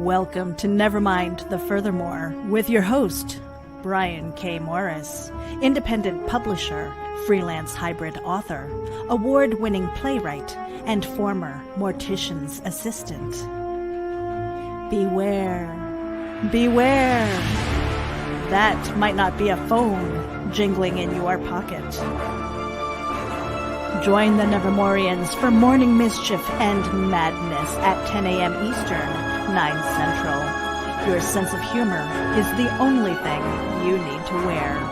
Welcome to Nevermind the Furthermore with your host, Brian K. Morris, independent publisher, freelance hybrid author, award-winning playwright, and former mortician's assistant. Beware, beware. That might not be a phone jingling in your pocket. Join the Nevermorians for morning mischief and madness at 10 a.m. Eastern, 9 Central. Your sense of humor is the only thing you need to wear.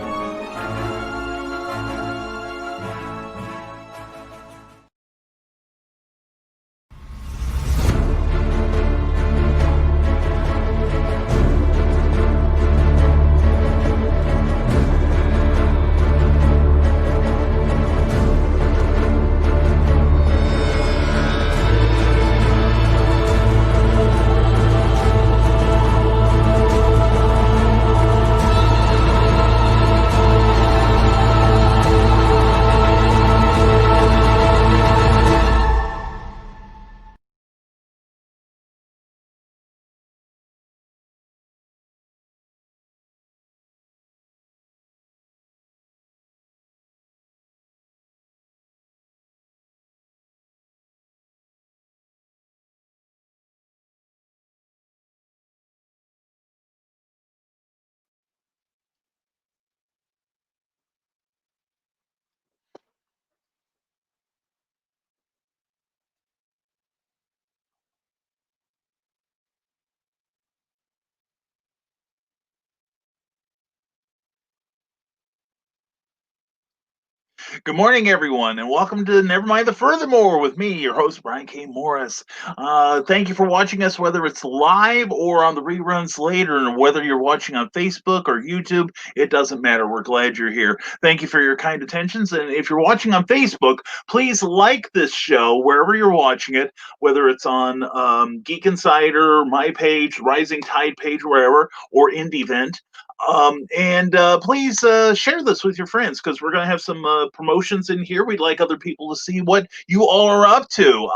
Good morning, everyone, and welcome to Nevermind the Furthermore with me, your host, Brian K. Morris. Thank you for watching us, whether it's live or on the reruns later, and whether you're watching on Facebook or YouTube, it doesn't matter. We're glad you're here. Thank you for your kind attentions, and if you're watching on Facebook, please like this show wherever you're watching it, whether it's on Geek Insider, my page, Rising Tide page, wherever, or IndieVent. Please share this with your friends, because we're going to have some promotions in here. We'd like other people to see what you all are up to.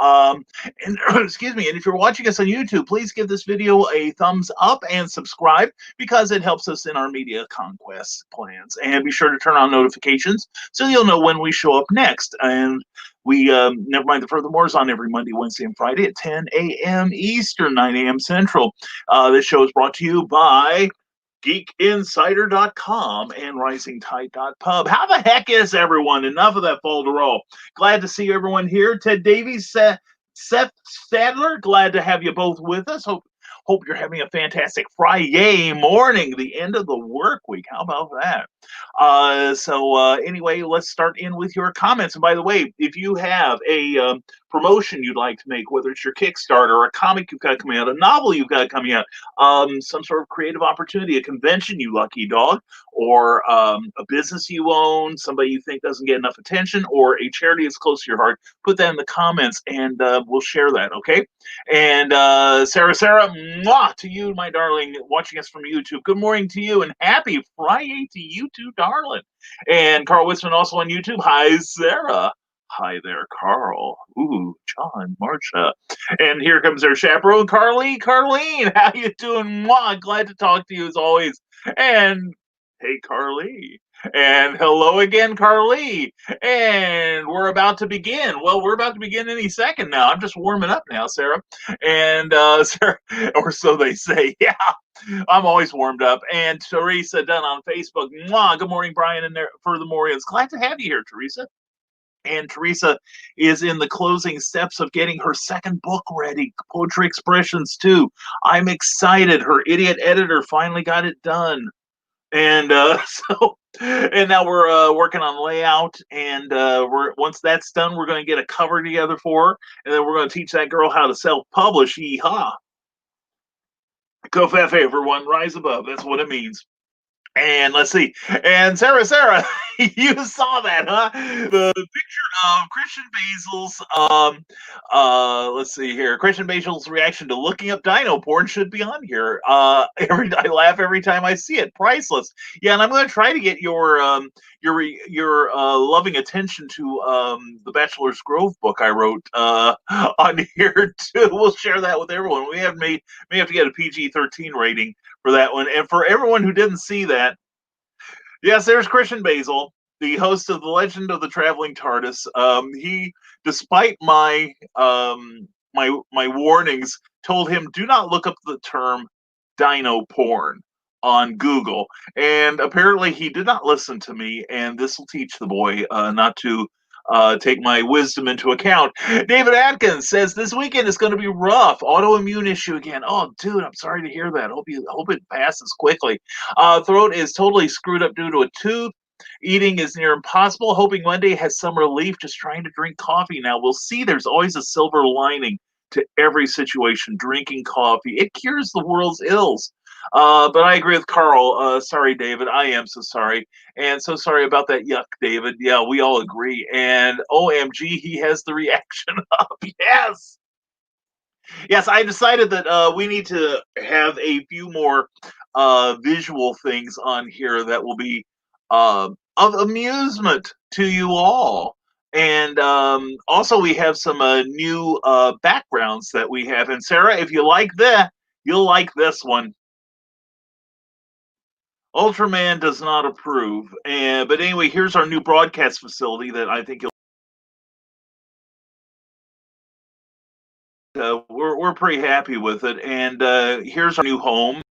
Excuse me. And if you're watching us on YouTube, please give this video a thumbs up and subscribe, because it helps us in our media conquest plans. And be sure to turn on notifications so you'll know when we show up next. And we Nevermind the Furthermore is on every Monday, Wednesday, and Friday at 10 a.m. Eastern, 9 a.m. Central. This show is brought to you by geekinsider.com and risingtide.pub. How the heck is everyone? Enough of that folderol. Glad to see everyone here. Ted Davies, Seth Stadler, glad to have you both with us. Hope you're having a fantastic Friday morning, the end of the work week. How about that? Anyway, let's start in with your comments. And by the way, if you have a promotion you'd like to make, whether it's your Kickstarter or a comic you've got coming out, a novel you've got coming out, some sort of creative opportunity, a convention, you lucky dog, or a business you own, somebody you think doesn't get enough attention, or a charity that's close to your heart, put that in the comments and we'll share that, okay? And Sarah, mwah, to you, my darling, watching us from YouTube. Good morning to you, and happy Friday to you too, darling. And Carl Witzman also on YouTube. Hi, Sarah. Hi there, Carl. Ooh, John, Marcia. And here comes our chaperone, Carleen. How you doing? Mwah, glad to talk to you as always. And hey, Carly. And hello again, Carly. And we're about to begin. Well, we're about to begin any second now. I'm just warming up now, Sarah. And Sarah, or so they say. Yeah, I'm always warmed up. And Teresa Dunn on Facebook. Mwah, good morning, Brian, and furthermore, it's glad to have you here, Teresa. And Teresa is in the closing steps of getting her second book ready, Poetry Expressions 2. I'm excited. Her idiot editor finally got it done. And and now we're working on layout, and once that's done, we're going to get a cover together for her, and then we're going to teach that girl how to self-publish. Yeehaw! Go Fefe, everyone, rise above. That's what it means. And let's see. And Sarah, you saw that, huh? The picture of Christian Basil's let's see here. Christian Basil's reaction to looking up dino porn should be on here. I laugh every time I see it. Priceless. Yeah, and I'm going to try to get your loving attention to the Bachelor's Grove book I wrote on here too. We'll share that with everyone. We may have to get a PG-13 rating for that one. And for everyone who didn't see that, yes, there's Christian Basil, the host of The Legend of the Traveling TARDIS. He, despite my warnings, told him do not look up the term dino porn on Google. And apparently he did not listen to me, and this will teach the boy not to take my wisdom into account. David Atkins says this weekend is going to be rough. Autoimmune issue again. Oh, dude, I'm sorry to hear that. Hope it passes quickly. Throat is totally screwed up due to a tooth. Eating is near impossible. Hoping Monday has some relief. Just trying to drink coffee now. We'll see. There's always a silver lining to every situation. Drinking coffee, it cures the world's ills. But I agree with Carl. Sorry, David. I am so sorry. And so sorry about that yuck, David. Yeah, we all agree. And OMG, he has the reaction up. Yes. Yes, I decided that we need to have a few more visual things on here that will be of amusement to you all. And also, we have some new backgrounds that we have. And Sarah, if you like that, you'll like this one. Ultraman does not approve. But anyway, here's our new broadcast facility that I think we're pretty happy with it. And here's our new home.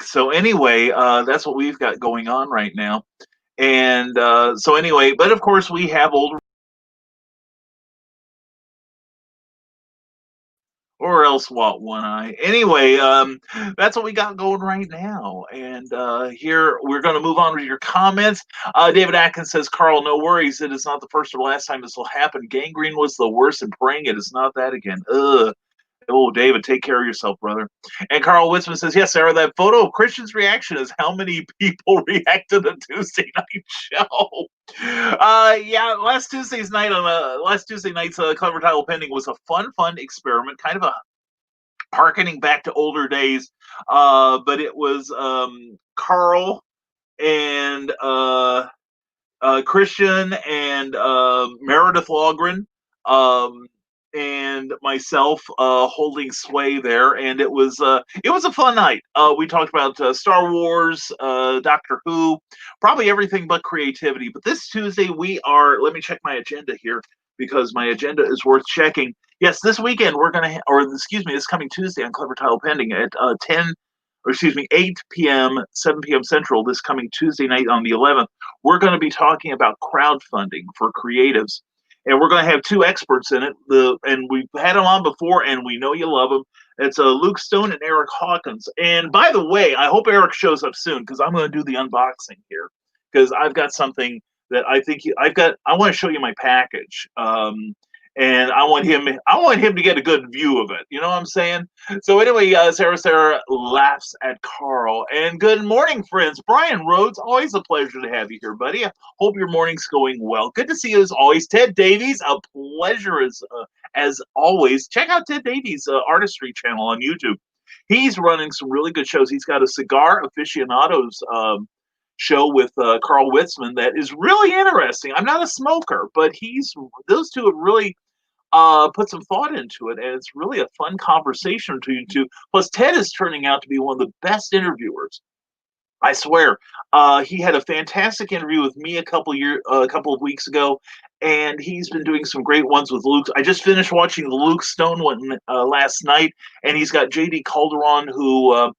So anyway, that's what we've got going on right now. And so anyway, but of course we have old, or else what one eye. Anyway, that's what we got going right now. And here we're going to move on to your comments. David Atkins says, Carl, no worries. It is not the first or last time this will happen. Gangrene was the worst, and praying it is not that again. Ugh. Oh, David, take care of yourself, brother. And Carl Witzman says, yes, Sarah, that photo of Christian's reaction is how many people react to the Tuesday night show. Yeah, last Tuesday night's Clever Title Pending was a fun experiment, kind of a harkening back to older days. But it was Carl and Christian and Meredith Logren. And myself holding sway there, and it was a fun night. We talked about Star Wars, Doctor Who, probably everything but creativity. But this Tuesday let me check my agenda here because my agenda is worth checking. Yes, this weekend this coming Tuesday on Clever Title Pending at 8 p.m., 7 p.m. Central this coming Tuesday night on the 11th. We're going to be talking about crowdfunding for creatives. And we're going to have two experts in it. And we've had them on before, and we know you love them. It's Luke Stone and Eric Hawkins. And by the way, I hope Eric shows up soon because I'm going to do the unboxing here because I've got something that I think I want to show you my package. And I want him to get a good view of it. You know what I'm saying? So anyway, Sarah laughs at Carl. And good morning, friends. Brian Rhodes, always a pleasure to have you here, buddy. I hope your morning's going well. Good to see you as always. Ted Davies, a pleasure as always. Check out Ted Davies' artistry channel on YouTube. He's running some really good shows. He's got a Cigar Aficionados show with Carl Witzman that is really interesting. I'm not a smoker, but those two have really put some thought into it, and it's really a fun conversation between you two. Plus, Ted is turning out to be one of the best interviewers. I swear. He had a fantastic interview with me a couple of weeks ago, and he's been doing some great ones with Luke. I just finished watching the Luke Stone one last night, and he's got JD Calderon, who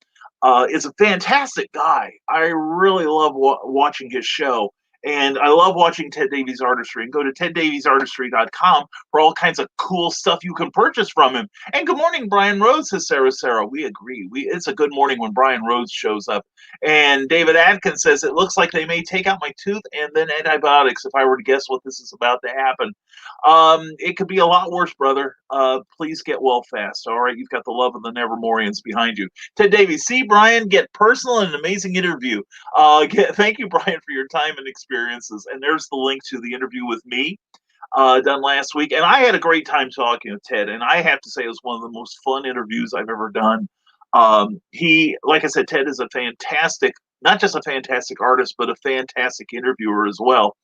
is a fantastic guy. I really love watching his show. And I love watching Ted Davies Artistry. And go to teddaviesartistry.com for all kinds of cool stuff you can purchase from him. And good morning, Brian Rhodes, says Sarah. We agree. It's a good morning when Brian Rhodes shows up. And David Adkins says, it looks like they may take out my tooth and then antibiotics if I were to guess what this is about to happen. It could be a lot worse, brother. Please get well fast. All right. You've got the love of the Nevermorians behind you. Ted Davies, see Brian, get personal and an amazing interview. Thank you, Brian, for your time and experiences. And there's the link to the interview with me done last week. And I had a great time talking with Ted. And I have to say, it was one of the most fun interviews I've ever done. Like I said, Ted is a fantastic, not just a fantastic artist, but a fantastic interviewer as well.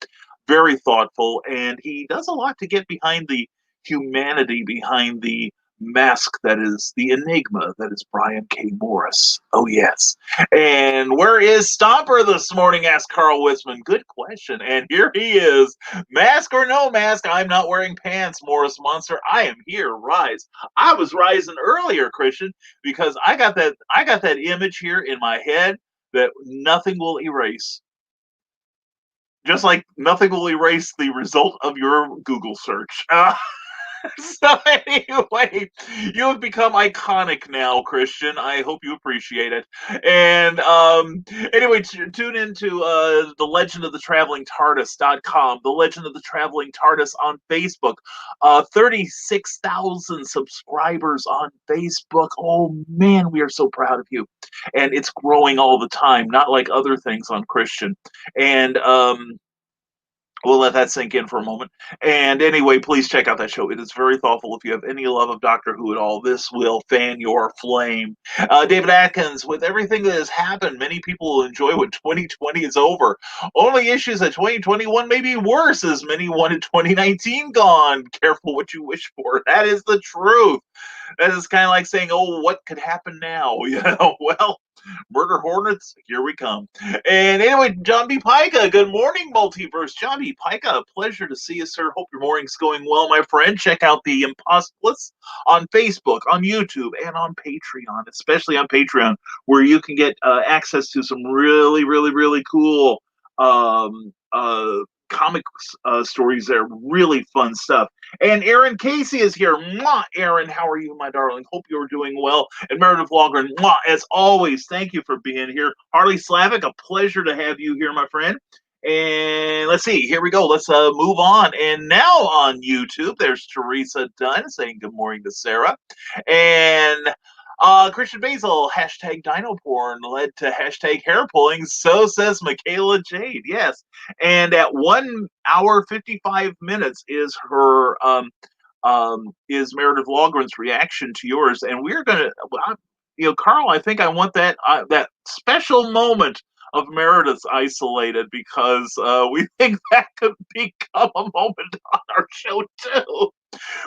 Very thoughtful. And he does a lot to get behind the humanity behind the mask that is the enigma that is Brian K. Morris. Oh, yes. And where is Stomper this morning? Asked Carl Wisman. Good question. And here he is. Mask or no mask, I'm not wearing pants, Morris Monster. I am here. Rise. I was rising earlier, Christian, because I got that image here in my head that nothing will erase. Just like nothing will erase the result of your Google search. So anyway, you have become iconic now, Christian. I hope you appreciate it. And anyway, tune into the Legend of the Traveling TARDIS.com, the Legend of the Traveling TARDIS on Facebook. 36,000 subscribers on Facebook. Oh man, we are so proud of you. And it's growing all the time, not like other things on Christian. And we'll let that sink in for a moment. And anyway, please check out that show. It is very thoughtful. If you have any love of Doctor Who at all, this will fan your flame. David Atkins, with everything that has happened, many people will enjoy when 2020 is over. Only issues that 2021 may be worse, as many wanted 2019 gone. Careful what you wish for. That is the truth. That is kind of like saying, oh, what could happen now? Well, Murder Hornets, here we come. And anyway, John B. Pica, good morning, Multiverse. John B. Pica, a pleasure to see you, sir. Hope your morning's going well, my friend. Check out the Impossibles on Facebook, on YouTube, and on Patreon, especially on Patreon, where you can get access to some really, really, really cool comic stories there. Really fun stuff. And Aaron Casey is here. Mwah, Aaron, how are you, my darling? Hope you're doing well. And Meredith Walgren, mwah, as always, thank you for being here. Harley Slavic, a pleasure to have you here, my friend. And let's see, here we go. Let's move on. And now on YouTube, there's Teresa Dunn saying good morning to Sarah. And Christian Basil, hashtag dino porn led to hashtag hair pulling. So says Michaela Jade. Yes. And at 1 hour, 55 minutes is her, is Meredith Walgren's reaction to yours. And we're going to, Carl, I think I want that special moment of Meredith's isolated, because we think that could become a moment on our show too.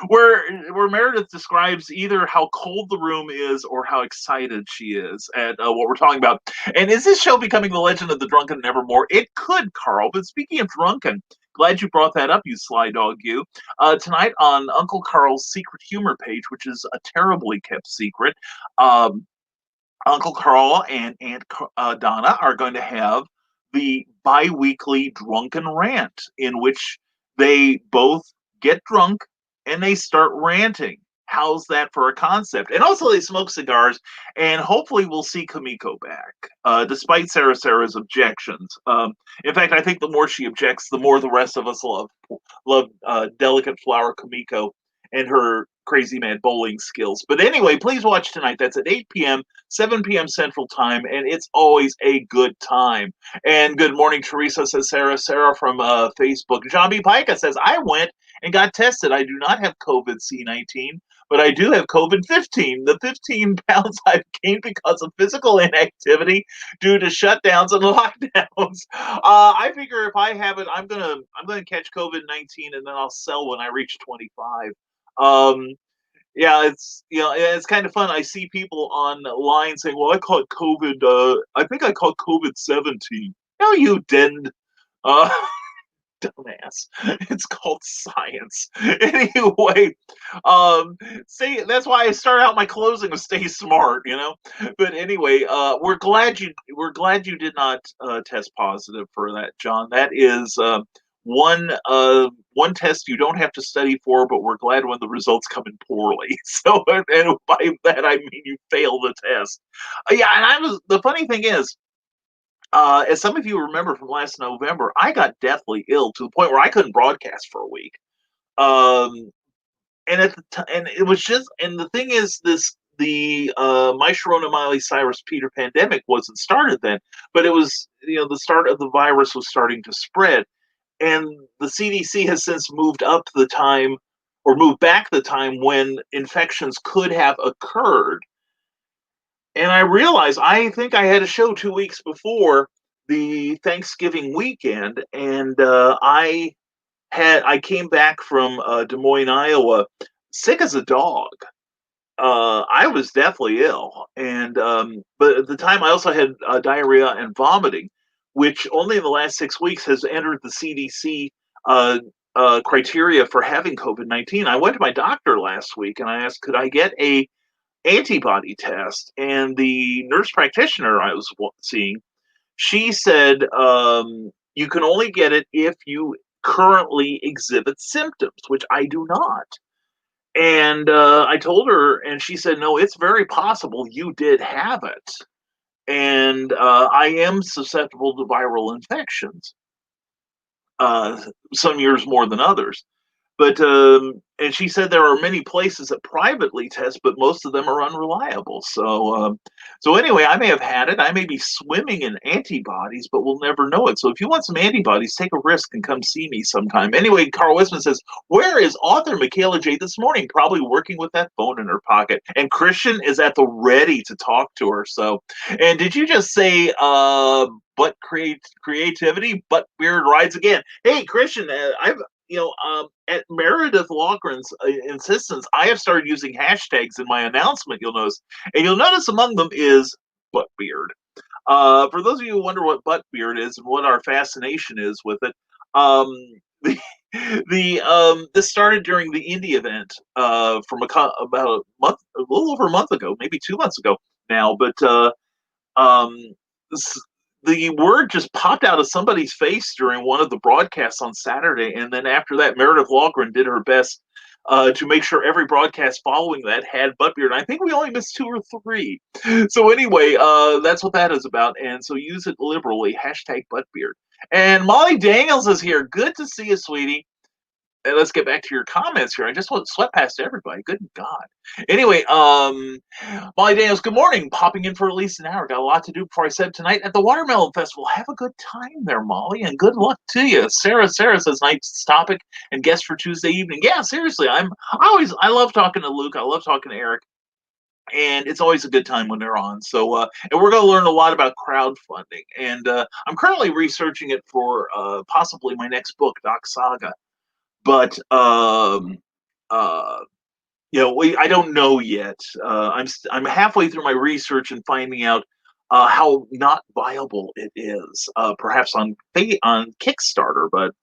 Where Meredith describes either how cold the room is or how excited she is at what we're talking about. And is this show becoming the Legend of the Drunken Nevermore? It could, Carl. But speaking of drunken, glad you brought that up, you sly dog, you. Tonight on Uncle Carl's Secret Humor page, which is a terribly kept secret, Uncle Carl and Aunt Donna are going to have the bi-weekly drunken rant, in which they both get drunk and they start ranting. How's that for a concept? And also they smoke cigars, and hopefully we'll see Kamiko back, despite Sarah's objections. In fact, I think the more she objects, the more the rest of us love Delicate Flower Kamiko and her crazy mad bowling skills. But anyway, please watch tonight. That's at 8 p.m., 7 p.m. Central Time, and it's always a good time. And good morning, Teresa, says Sarah. Sarah from Facebook. John B. Pica says, I went and got tested. I do not have COVID C-19, but I do have COVID-15. The 15 pounds I've gained because of physical inactivity due to shutdowns and lockdowns. I figure if I have it, I'm gonna catch COVID-19, and then I'll sell when I reach 25. Yeah, it's kind of fun. I see people online saying, "Well, I caught COVID. I think I caught COVID-17." No, you didn't. Uh, dumbass. It's called science. Anyway, um, stay. That's why I start out my closing with "stay smart," you know. But anyway, we're glad you did not test positive for that, John. That is one test you don't have to study for, but we're glad when the results come in poorly. So, and by that I mean you fail the test. Yeah, and the funny thing is, as some of you remember from last November, I got deathly ill to the point where I couldn't broadcast for a week. Um, and at the time, and it was just, and the thing is, the My Sharona Miley Cyrus Peter pandemic wasn't started then, but it was, the start of the virus was starting to spread, and the CDC has since moved up the time, or moved back the time when infections could have occurred. And I realized, I think I had a show 2 weeks before the Thanksgiving weekend, and I came back from Des Moines, Iowa, sick as a dog. I was deathly ill, and but at the time I also had diarrhea and vomiting, which only in the last 6 weeks has entered the CDC uh, criteria for having COVID-19. I went to my doctor last week and I asked, could I get a antibody test? And the nurse practitioner I was seeing, she said, you can only get it if you currently exhibit symptoms, which I do not. And I told her, and she said, no, it's very possible you did have it. And I am susceptible to viral infections, some years more than others. But and she said there are many places that privately test, but most of them are unreliable. So anyway, I may have had it. I may be swimming in antibodies, but we'll never know it. So if you want some antibodies, take a risk and come see me sometime. Anyway, Carl Wisman says, "Where is author Michaela J this morning? Probably working with that phone in her pocket." And Christian is at the ready to talk to her. So, and did you just say creativity, but beard rides again? Hey, Christian, at Meredith Lachgren's insistence, I have started using hashtags in my announcement, you'll notice. And you'll notice among them is buttbeard. For those of you who wonder what buttbeard is and what our fascination is with it, the, this started during the indie event from about a month, a little over a month ago, maybe 2 months ago now. But um, the word just popped out of somebody's face during one of the broadcasts on Saturday, and then after that, Meredith Lachgren did her best to make sure every broadcast following that had buttbeard. And I think we only missed 2 or 3. So anyway, that's what that is about, and so use it liberally. Hashtag buttbeard. And Molly Daniels is here. Good to see you, sweetie. And let's get back to your comments here. I just went swept past everybody. Good God. Anyway, Molly Daniels, good morning. Popping in for at least an hour. Got a lot to do before I said tonight at the Watermelon Festival. Have a good time there, Molly, and good luck to you. Sarah says night's topic and guest for Tuesday evening. Yeah, seriously, I love talking to Luke. I love talking to Eric. And it's always a good time when they're on. So, and we're going to learn a lot about crowdfunding. And I'm currently researching it for possibly my next book, Doc Saga. But I don't know yet. I'm halfway through my research and finding out how not viable it is. Perhaps on Kickstarter, but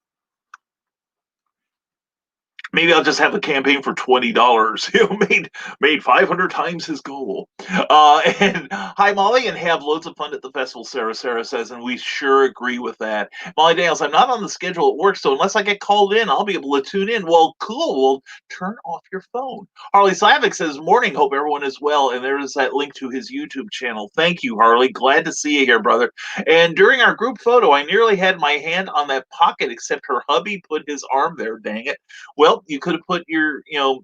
maybe I'll just have a campaign for $20. Made 500 times his goal. And hi, Molly, and have loads of fun at the festival. Sarah says, and we sure agree with that. Molly Daniels, I'm not on the schedule at work, so unless I get called in, I'll be able to tune in. Well, cool. Well, turn off your phone. Harley Slavic says, morning. Hope everyone is well. And there is that link to his YouTube channel. Thank you, Harley. Glad to see you here, brother. And during our group photo, I nearly had my hand on that pocket, except her hubby put his arm there. Dang it. Well, you could have put your, you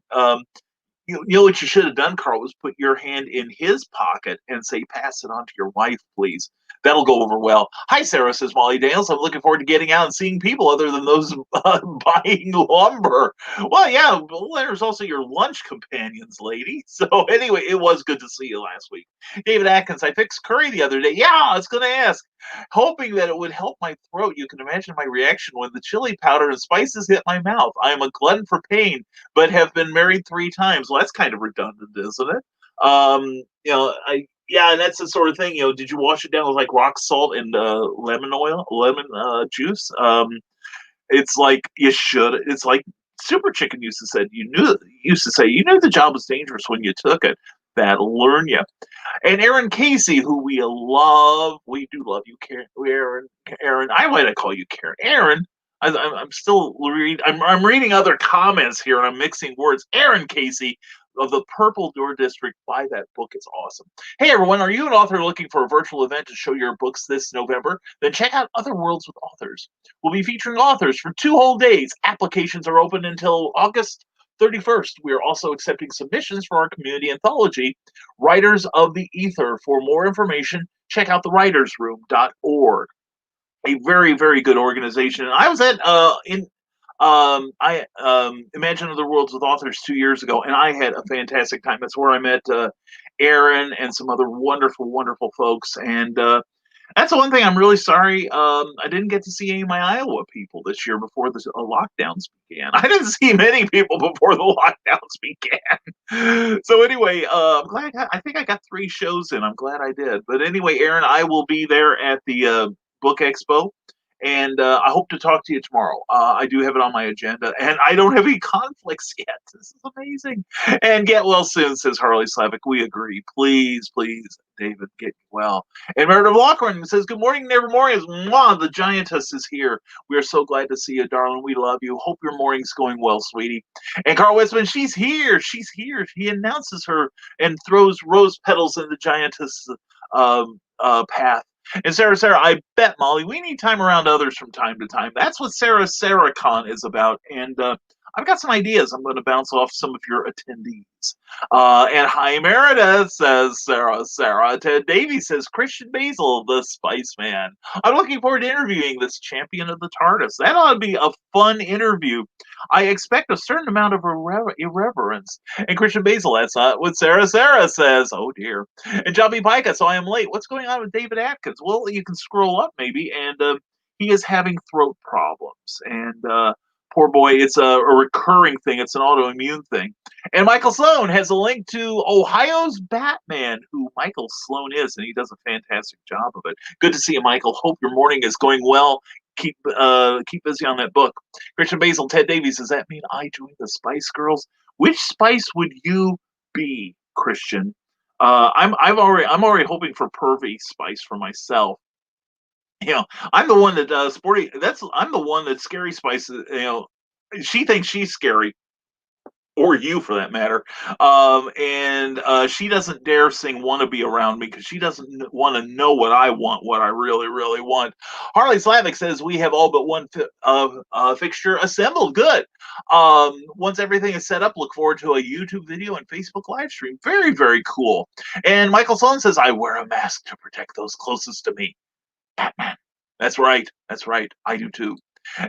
know what you should have done, Carl, was put your hand in his pocket and say, pass it on to your wife, please. That'll go over well. Hi, Sarah, says Molly Daniels. I'm looking forward to getting out and seeing people other than those buying lumber. Well, yeah, well, there's also your lunch companions, lady. So anyway, it was good to see you last week. David Atkins, I fixed curry the other day. Yeah, I was going to ask. Hoping that it would help my throat. You can imagine my reaction when the chili powder and spices hit my mouth. I am a glutton for pain, but have been married 3 times. Well, that's kind of redundant, isn't it? And that's the sort of thing. Did you wash it down with like rock salt and lemon juice? It's like you should. It's like Super Chicken used to say. You knew the job was dangerous when you took it. That'll learn you. And Aaron Casey, who we love, we do love you, Karen, Aaron. I might call you Karen, Aaron. I'm still reading. I'm reading other comments here, and I'm mixing words. Aaron Casey of the Purple Door District. Buy that book; it's awesome. Hey everyone, are you an author looking for a virtual event to show your books this November? Then check out Other Worlds with Authors. We'll be featuring authors for 2 whole days. Applications are open until August 31st. We are also accepting submissions for our community anthology, Writers of the Ether. For more information, check out thewritersroom.org. A very, very good organization. And I was at I Imagine Other Worlds with Authors 2 years ago, and I had a fantastic time. That's where I met Aaron and some other wonderful, wonderful folks. And that's the one thing I'm really sorry. I didn't get to see any of my Iowa people this year before the lockdowns began. I didn't see many people before the lockdowns began. So anyway, I'm glad I think I got 3 shows in. I'm glad I did. But anyway, Aaron, I will be there at the Book Expo. And I hope to talk to you tomorrow. I do have it on my agenda, and I don't have any conflicts yet. This is amazing. And get well soon, says Harley Slavic. We agree. Please, please, David, get well. And Meredith Lochran says, good morning, Nevermore. Mwah, the giantess is here. We are so glad to see you, darling. We love you. Hope your morning's going well, sweetie. And Carl Westman, she's here. She's here. He announces her and throws rose petals in the giantess' path. And Sarah, I bet, Molly, we need time around others from time to time. That's what SarahCon is about. And I've got some ideas. I'm going to bounce off some of your attendees. And hi, Meredith, says Sarah. Ted Davies says, Christian Basil, the Spice Man. I'm looking forward to interviewing this champion of the TARDIS. That ought to be a fun interview. I expect a certain amount of irreverence. And Christian Basil, that's not what Sarah says. Oh, dear. And Jobby Pica, so I am late. What's going on with David Atkins? Well, you can scroll up maybe, and he is having throat problems. And poor boy, it's a recurring thing. It's an autoimmune thing. And Michael Sloan has a link to Ohio's Batman, who Michael Sloan is, and he does a fantastic job of it. Good to see you, Michael. Hope your morning is going well. Keep busy on that book. Christian Basil, Ted Davies, does that mean I joined the Spice Girls? Which Spice would you be, Christian? I'm already hoping for pervy Spice for myself. I'm the one that I'm the one that Scary Spice. She thinks she's scary, or you for that matter. And she doesn't dare sing "Wanna Be Around Me" because she doesn't want to know what I want, what I really, really want. Harley Slavic says we have all but one fixture assembled. Good. Once everything is set up, look forward to a YouTube video and Facebook live stream. Very, very cool. And Michael Sloan says, I wear a mask to protect those closest to me. Batman. That's right. That's right. I do too.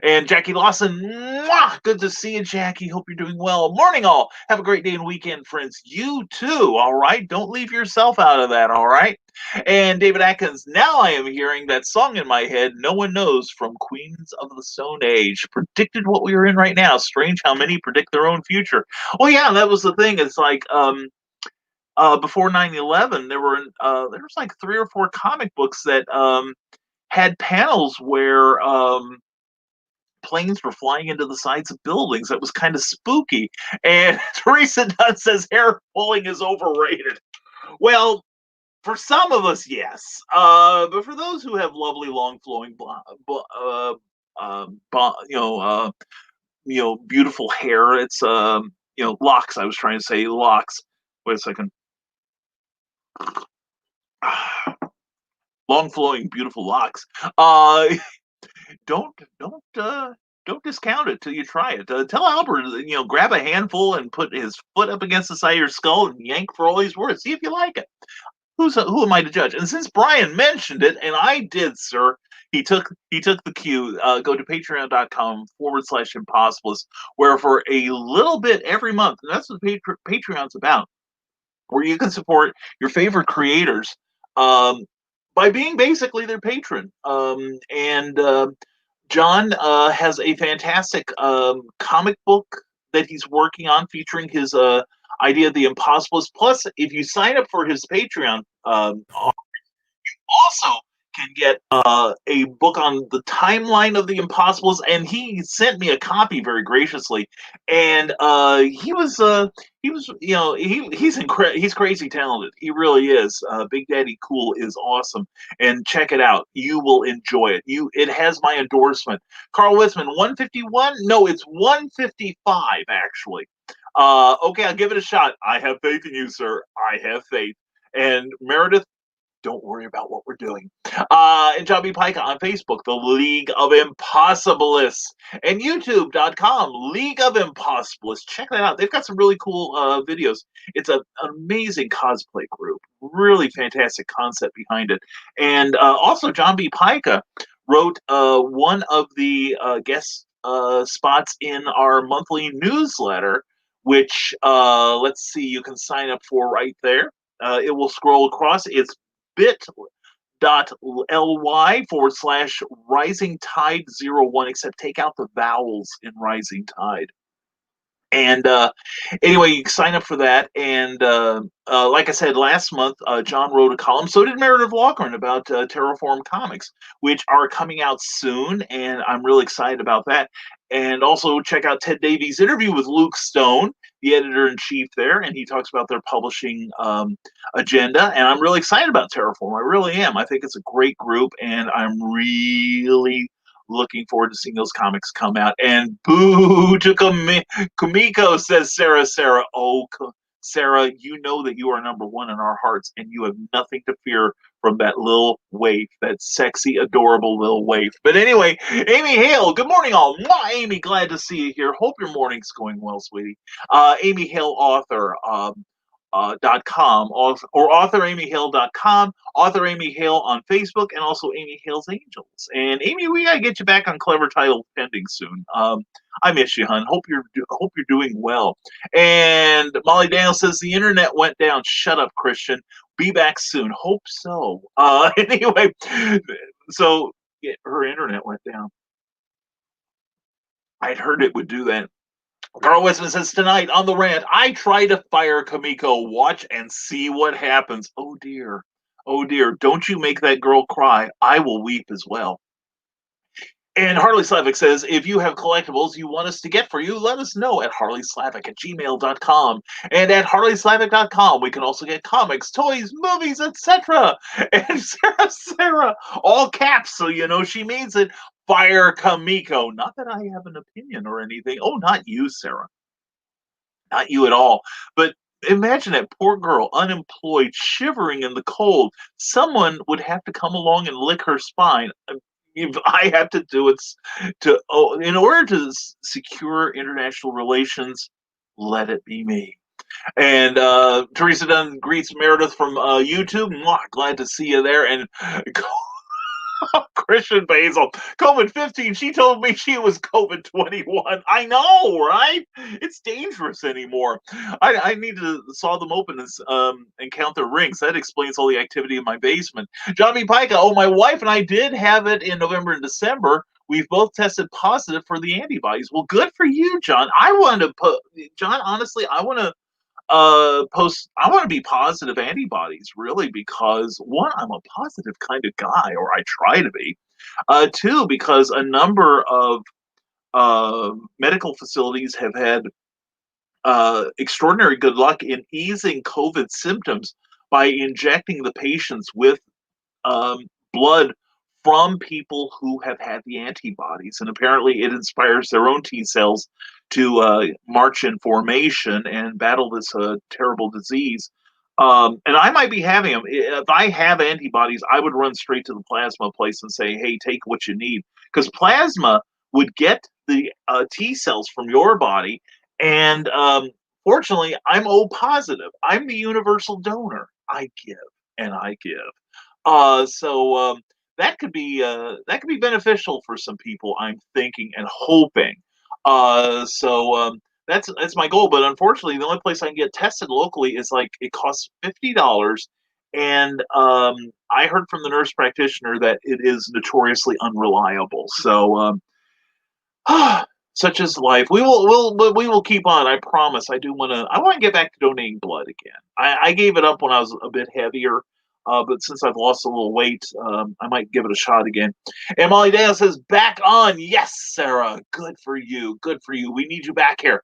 And Jackie Lawson, mwah, good to see you, Jackie. Hope you're doing well. Morning, all. Have a great day and weekend, friends. You too, all right? Don't leave yourself out of that, all right? And David Atkins, now I am hearing that song in my head, No One Knows, from Queens of the Stone Age. Predicted what we are in right now. Strange how many predict their own future. Well, yeah, that was the thing. It's like before 9/11, there was like 3 or 4 comic books that had panels where planes were flying into the sides of buildings. That was kind of spooky. And Teresa Dunn says hair pulling is overrated. Well, for some of us, yes. But for those who have lovely, long, flowing, beautiful hair, it's locks. I was trying to say locks. Wait a second. Long, flowing, beautiful locks. Don't discount it till you try it. Tell Albert, grab a handful and put his foot up against the side of your skull and yank for all he's worth. See if you like it. Who am I to judge? And since Brian mentioned it, and I did, sir, he took the cue. Go to patreon.com/impossibilist, where for a little bit every month, and that's what Patreon's about, where you can support your favorite creators by being basically their patron. John has a fantastic comic book that he's working on featuring his idea of the Impossibilist. Plus, if you sign up for his Patreon, you also can get a book on the timeline of the Impossibles, and he sent me a copy very graciously. And he was, he's crazy talented. He really is. Big Daddy Cool is awesome, and check it out. You will enjoy it. It has my endorsement. Carl Witzman, 151? No, it's 155 actually. Okay, I'll give it a shot. I have faith in you, sir. I have faith. And Meredith, don't worry about what we're doing. And John B. Pica on Facebook, The League of Impossibilists, and YouTube.com, League of Impossibilists. Check that out. They've got some really cool videos. It's an amazing cosplay group. Really fantastic concept behind it. And also, John B. Pica wrote one of the guest spots in our monthly newsletter, which, let's see, you can sign up for right there. It will scroll across. It's bit.ly/rising tide 01, except take out the vowels in rising tide. And anyway, you can sign up for that. And like I said, last month, John wrote a column. So did Meredith Walker about Terraform Comics, which are coming out soon. And I'm really excited about that. And also check out Ted Davies' interview with Luke Stone, the editor-in-chief there. And he talks about their publishing agenda. And I'm really excited about Terraform. I really am. I think it's a great group. And I'm really looking forward to seeing those comics come out. And boo to Kumiko, says Sarah. Oh, Sarah, you know that you are number one in our hearts, and you have nothing to fear from that little waif, that sexy, adorable little waif. But anyway, Amy Hale, good morning, all. Mwah, Amy, glad to see you here. Hope your morning's going well, sweetie. Amy Hale, author. .com or authorAmyHale.com, author Amy Hale on Facebook, and also Amy Hale's Angels. And Amy, we gotta get you back on Clever Title Pending soon. I miss you, hon. Hope you're doing well. And Molly Daniel says the internet went down. Shut up, Christian. Be back soon. Hope so. Anyway, so yeah, her internet went down. I'd heard it would do that. Carl Westman says, tonight on the rant, I try to fire Kamiko. Watch and see what happens. Oh, dear. Oh, dear. Don't you make that girl cry. I will weep as well. And Harley Slavic says, if you have collectibles you want us to get for you, let us know at harleyslavic@gmail.com. And at harleyslavic.com, we can also get comics, toys, movies, etc. And Sarah, all caps, so you know she means it. Fire Kamiko. Not that I have an opinion or anything. Oh, not you, Sarah. Not you at all. But imagine that poor girl, unemployed, shivering in the cold. Someone would have to come along and lick her spine. If I have to do it in order to secure international relations, let it be me. And Teresa Dunn greets Meredith from YouTube. Mwah, glad to see you there. And Christian Basil, COVID-15. She told me she was COVID-21. I know, right? It's dangerous anymore. I need to saw them open and count their rings. That explains all the activity in my basement. John B. Pica, oh, my wife and I did have it in November and December. We've both tested positive for the antibodies. Well, good for you, John. I want to put, John, honestly, I want to be positive antibodies, really, because one, I'm a positive kind of guy, or I try to be. Two, because a number of medical facilities have had extraordinary good luck in easing COVID symptoms by injecting the patients with blood from people who have had the antibodies. And apparently it inspires their own T cells to march in formation and battle this terrible disease. And I might be having them. If I have antibodies, I would run straight to the plasma place and say, hey, take what you need. Because plasma would get the T cells from your body. And fortunately, I'm O positive. I'm the universal donor. I give and I give. So that could be beneficial for some people. I'm thinking and hoping. That's my goal. But unfortunately, the only place I can get tested locally is like it costs $50, and I heard from the nurse practitioner that it is notoriously unreliable. So such is life. We will keep on. I promise. I want to get back to donating blood again. I gave it up when I was a bit heavier. But since I've lost a little weight, I might give it a shot again. And Molly Dale says, back on. Yes, Sarah. Good for you. Good for you. We need you back here.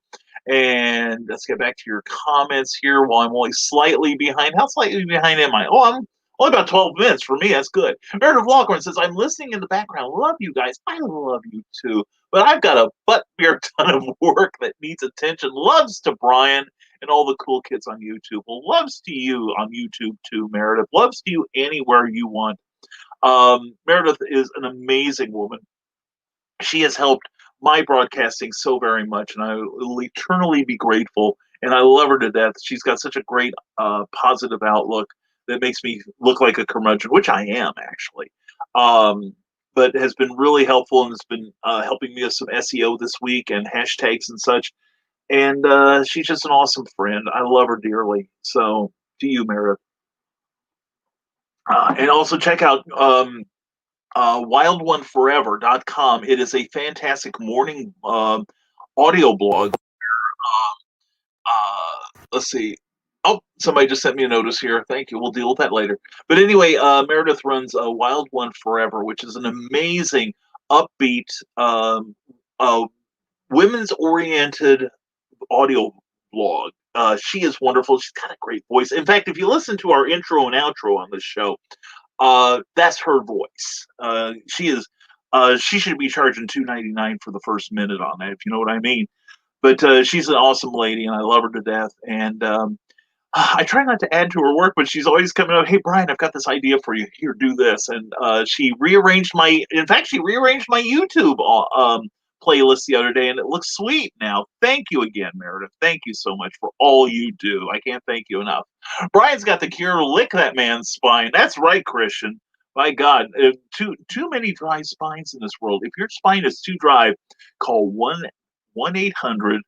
And let's get back to your comments here while I'm only slightly behind. How slightly behind am I? Oh, I'm only about 12 minutes. For me, that's good. Meredith Walker says, I'm listening in the background. Love you guys. I love you too. But I've got a butt beer ton of work that needs attention. Loves to Brian and all the cool kids on YouTube. Well, loves to you on YouTube too, Meredith. Loves to you anywhere you want. Meredith is an amazing woman. She has helped my broadcasting so very much, and I will eternally be grateful. And I love her to death. She's got such a great, positive outlook that makes me look like a curmudgeon, which I am actually. Um, but has been really helpful and has been helping me with some SEO this week and hashtags and such. And she's just an awesome friend. I love her dearly. So to you, Meredith. And also check out wildoneforever.com. It is a fantastic morning audio blog. Let's see. Oh, somebody just sent me a notice here. Thank you. We'll deal with that later. But anyway, Meredith runs Wild One Forever, which is an amazing, upbeat, uh, women's oriented audio blog. She is wonderful. She's got a great voice. In fact, if you listen to our intro and outro on this show, that's her voice. She is. She should be charging $2.99 for the first minute on that, if you know what I mean. But she's an awesome lady, and I love her to death. And I try not to add to her work, but she's always coming up. Hey, Brian, I've got this idea for you. Here, do this. And she rearranged my. In fact, she rearranged my YouTube playlist the other day, and it looks sweet now. Thank you again, Meredith. Thank you so much for all you do. I can't thank you enough. Brian's got the cure. Lick that man's spine. That's right, Christian. My God, too many dry spines in this world. If your spine is too dry, call 1-800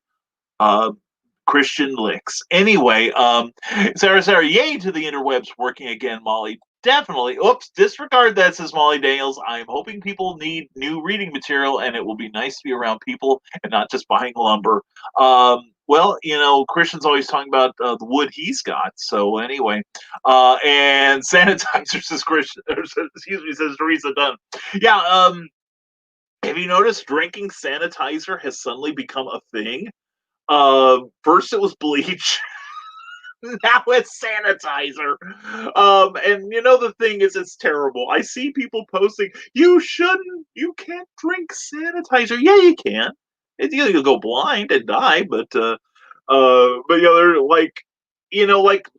Christian licks. Anyway, Sarah, yay to the interwebs working again, Molly. Definitely. Oops, disregard that, says Molly Daniels. I'm hoping people need new reading material, and it will be nice to be around people and not just buying lumber. Well, Christian's always talking about the wood he's got. So anyway, and sanitizer, says Christian. Excuse me, says Teresa Dunn. Yeah. Have you noticed drinking sanitizer has suddenly become a thing? First it was bleach. Now it's sanitizer. And the thing is, it's terrible. I see people posting, you can't drink sanitizer. Yeah, you can. You'll go blind and die, but they're like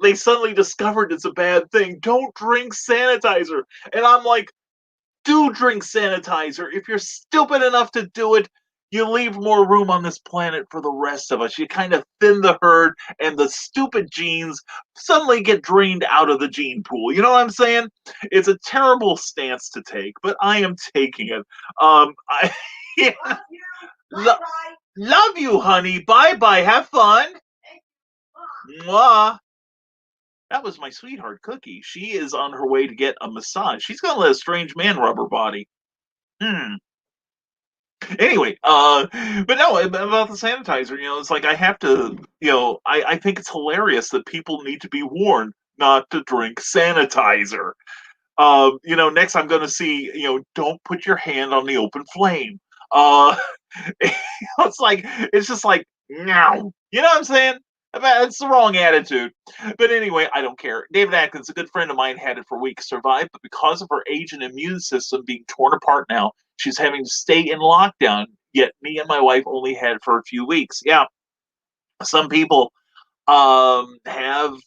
they suddenly discovered it's a bad thing. Don't drink sanitizer. And I'm like, do drink sanitizer. If you're stupid enough to do it, you leave more room on this planet for the rest of us. You kind of thin the herd, and the stupid genes suddenly get drained out of the gene pool. You know what I'm saying? It's a terrible stance to take, but I am taking it. Yeah. Love you, honey. Bye bye. Have fun. Mwah. That was my sweetheart, Cookie. She is on her way to get a massage. She's gonna let a strange man rub her body. Anyway, but no, about the sanitizer, it's like I have to, I think it's hilarious that people need to be warned not to drink sanitizer. Next I'm going to see, don't put your hand on the open flame. It's just like, no, you know what I'm saying? It's the wrong attitude. But anyway, I don't care. David Atkins, a good friend of mine, had it for weeks, survived, but because of her age and immune system being torn apart now, she's having to stay in lockdown. Yet me and my wife only had it for a few weeks. Yeah, some people have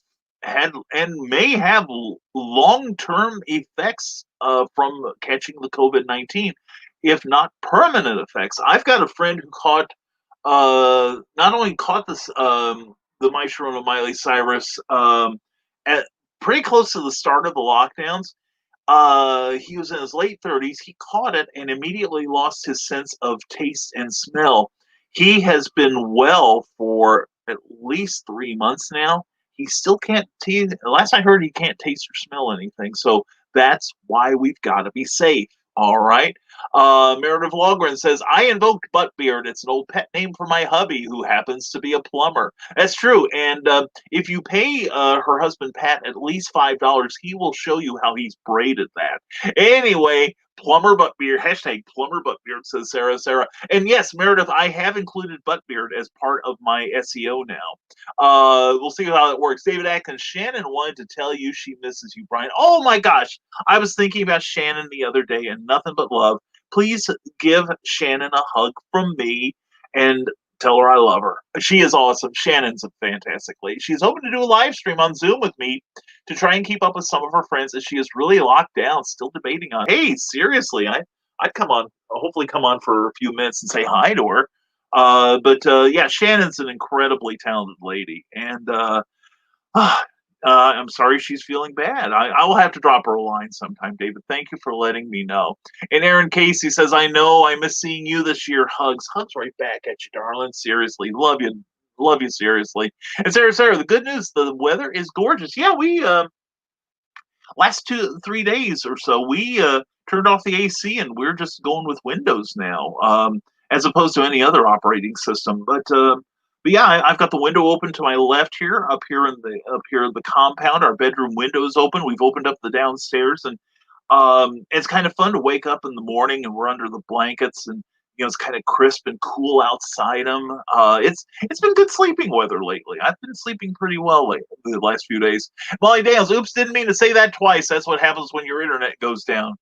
had and may have long-term effects from catching the COVID-19, if not permanent effects. I've got a friend who not only caught this the Myshroom of Miley Cyrus at pretty close to the start of the lockdowns. He was in his late 30s. He caught it and immediately lost his sense of taste and smell. He has been well for at least 3 months now. He still can't taste. Last I heard, he can't taste or smell anything. So that's why we've got to be safe. All right. Meredith Logren says, I invoked Buttbeard. It's an old pet name for my hubby who happens to be a plumber. That's true. And if you pay her husband, Pat, at least $5, he will show you how he's braided that. Anyway, Plumber Buttbeard, hashtag Plumber Buttbeard, says Sarah. And yes, Meredith, I have included Buttbeard as part of my SEO now. We'll see how it works. David Atkins, Shannon wanted to tell you she misses you, Brian. Oh my gosh. I was thinking about Shannon the other day and nothing but love. Please give Shannon a hug from me and tell her I love her. She is awesome. Shannon's a fantastic lady. She's hoping to do a live stream on Zoom with me to try and keep up with some of her friends as she is really locked down, still debating on, hey, seriously, I'd come on, hopefully come on for a few minutes and say hi to her. But yeah, Shannon's an incredibly talented lady. And I'm sorry she's feeling bad. I will have to drop her a line sometime, David. Thank you for letting me know. And Aaron Casey says, I know I miss seeing you this year. Hugs. Hugs right back at you, darling. Seriously. Love you. Love you, seriously. And Sarah, the good news, the weather is gorgeous. Yeah, we, last 3 days or so, we turned off the AC and we're just going with Windows now, as opposed to any other operating system. But yeah, I've got the window open to my left here, up here in the compound. Our bedroom window is open. We've opened up the downstairs, and it's kind of fun to wake up in the morning and we're under the blankets, and it's kind of crisp and cool outside them. It's been good sleeping weather lately. I've been sleeping pretty well the last few days. Molly Dales, oops, didn't mean to say that twice. That's what happens when your internet goes down.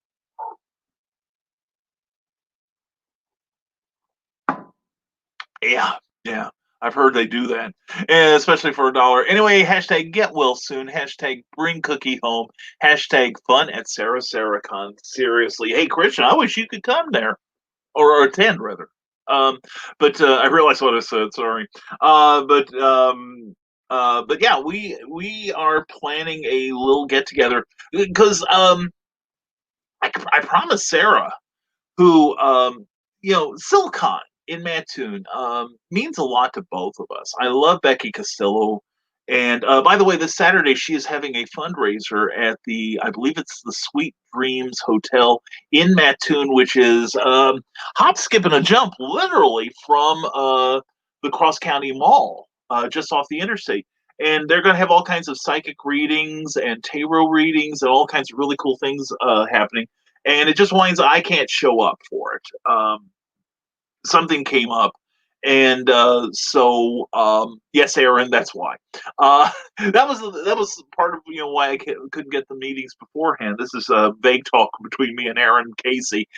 Yeah, yeah. I've heard they do that, and especially for $1. Anyway, hashtag get well soon. Hashtag bring cookie home. Hashtag fun at SarahCon. Seriously. Hey, Christian, I wish you could come there. Or attend rather. But I realized what I said. Sorry. But yeah, we are planning a little get together because I promised Sarah, who Silicon in Mattoon means a lot to both of us. I love Becky Castillo. And by the way, this Saturday she is having a fundraiser at I believe it's the Sweet Dreams Hotel in Mattoon, which is hop, skip, and a jump, literally from the Cross County Mall, just off the interstate. And they're going to have all kinds of psychic readings and tarot readings and all kinds of really cool things happening. And it just winds I can't show up for it. Something came up, and yes, Aaron, that's why. That was part of why I couldn't get the meetings beforehand. This is a vague talk between me and Aaron Casey,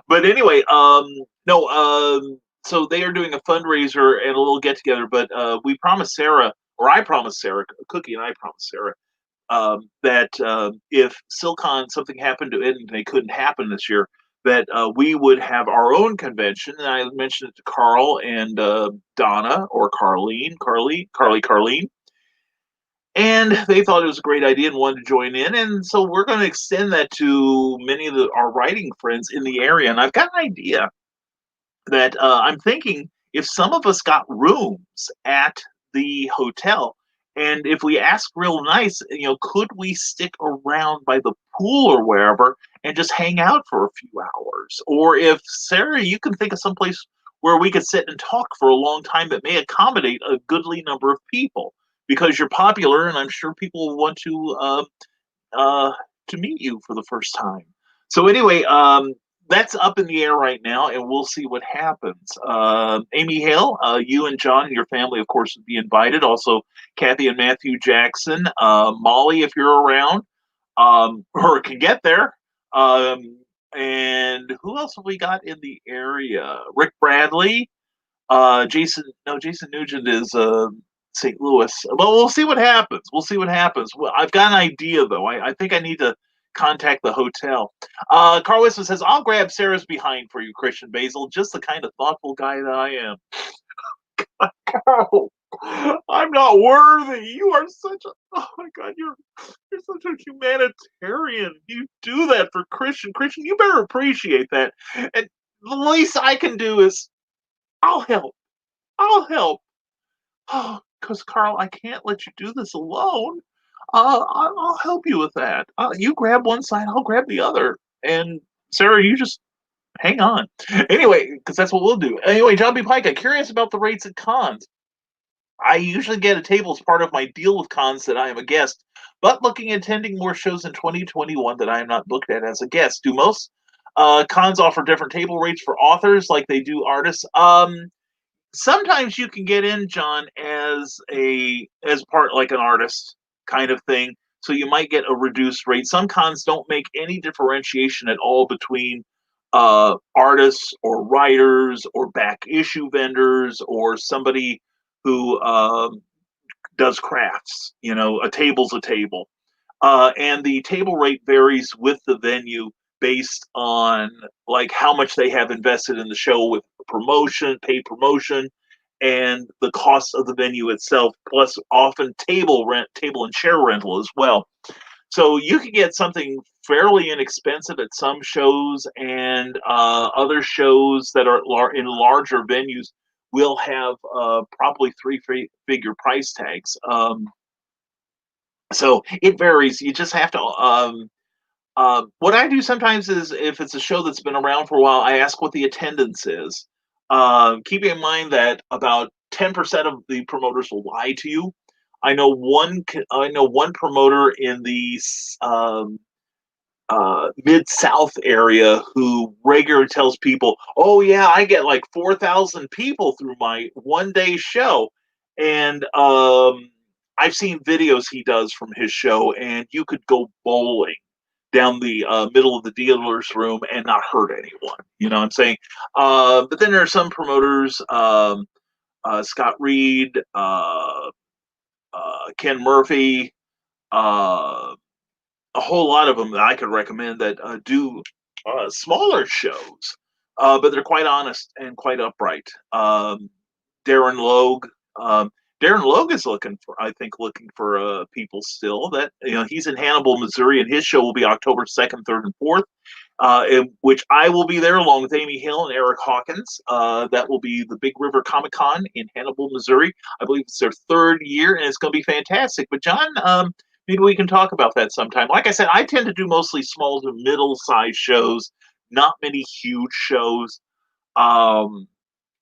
but anyway, no, so they are doing a fundraiser and a little get together. But we promised Sarah, or I promised Sarah, Cookie and I promised Sarah that if Silcon something happened to it and they couldn't happen this year, that we would have our own convention. And I mentioned it to Carl and Donna, or Carleen, and they thought it was a great idea and wanted to join in. And so we're going to extend that to many of our writing friends in the area. And I've got an idea that I'm thinking if some of us got rooms at the hotel, and if we ask real nice, could we stick around by the pool or wherever and just hang out for a few hours? Or if, Sarah, you can think of some place where we could sit and talk for a long time that may accommodate a goodly number of people, because you're popular and I'm sure people will want to meet you for the first time. So anyway, that's up in the air right now, and we'll see what happens. Amy Hale, you and John and your family, of course, would be invited. Also, Kathy and Matthew Jackson, Molly, if you're around, or can get there. And who else have we got in the area? Rick Bradley, Jason Nugent is St. Louis. Well, we'll see what happens. Well, I've got an idea, though. I think I need to contact the hotel. Carl Wisman says, I'll grab Sarah's behind for you, Christian Basil. Just the kind of thoughtful guy that I am. Carl, I'm not worthy. You are such a, oh my God, you're such a humanitarian. You do that for Christian. Christian, you better appreciate that. And the least I can do is, I'll help. Oh, because Carl, I can't let you do this alone. I'll help you with that. You grab one side, I'll grab the other. And Sarah, you just Hang on. Anyway, because that's what we'll do. Anyway, John B. Pike, I'm curious about the rates at cons. I usually get a table as part of my deal with cons that I am a guest, but looking at attending more shows in 2021 that I am not booked at as a guest. Do most cons offer different table rates for authors like they do artists? Sometimes you can get in, John, as part like an artist kind of thing. So you might get a reduced rate. Some cons don't make any differentiation at all between artists or writers or back issue vendors or somebody who does crafts. You know, a table's a table. And the table rate varies with the venue based on like how much they have invested in the show with promotion, paid promotion, and the cost of the venue itself, plus often table rent, table and chair rental as well. So you can get something fairly inexpensive at some shows, and other shows that are in larger venues will have probably three-figure price tags. So it varies. You just have to. What I do sometimes is, if it's a show that's been around for a while, I ask what the attendance is. Keeping in mind that about 10% of the promoters will lie to you. I know one promoter in the mid South area who regularly tells people, "Oh yeah, I get like 4,000 people through my 1 day show," and I've seen videos he does from his show, and you could go bowling down the middle of the dealer's room and not hurt anyone. You know what I'm saying? But then there are some promoters, Scott Reed, Ken Murphy, uh, a whole lot of them that I could recommend that do smaller shows, but they're quite honest and quite upright. Darren Logue. Darren Logue is looking for people still. That he's in Hannibal, Missouri, and his show will be October 2nd, 3rd, and 4th. In which I will be there along with Amy Hill and Eric Hawkins. That will be the Big River Comic Con in Hannibal, Missouri. I believe it's their 3rd year, and it's going to be fantastic. But John, maybe we can talk about that sometime. Like I said, I tend to do mostly small to middle-sized shows, not many huge shows. Um,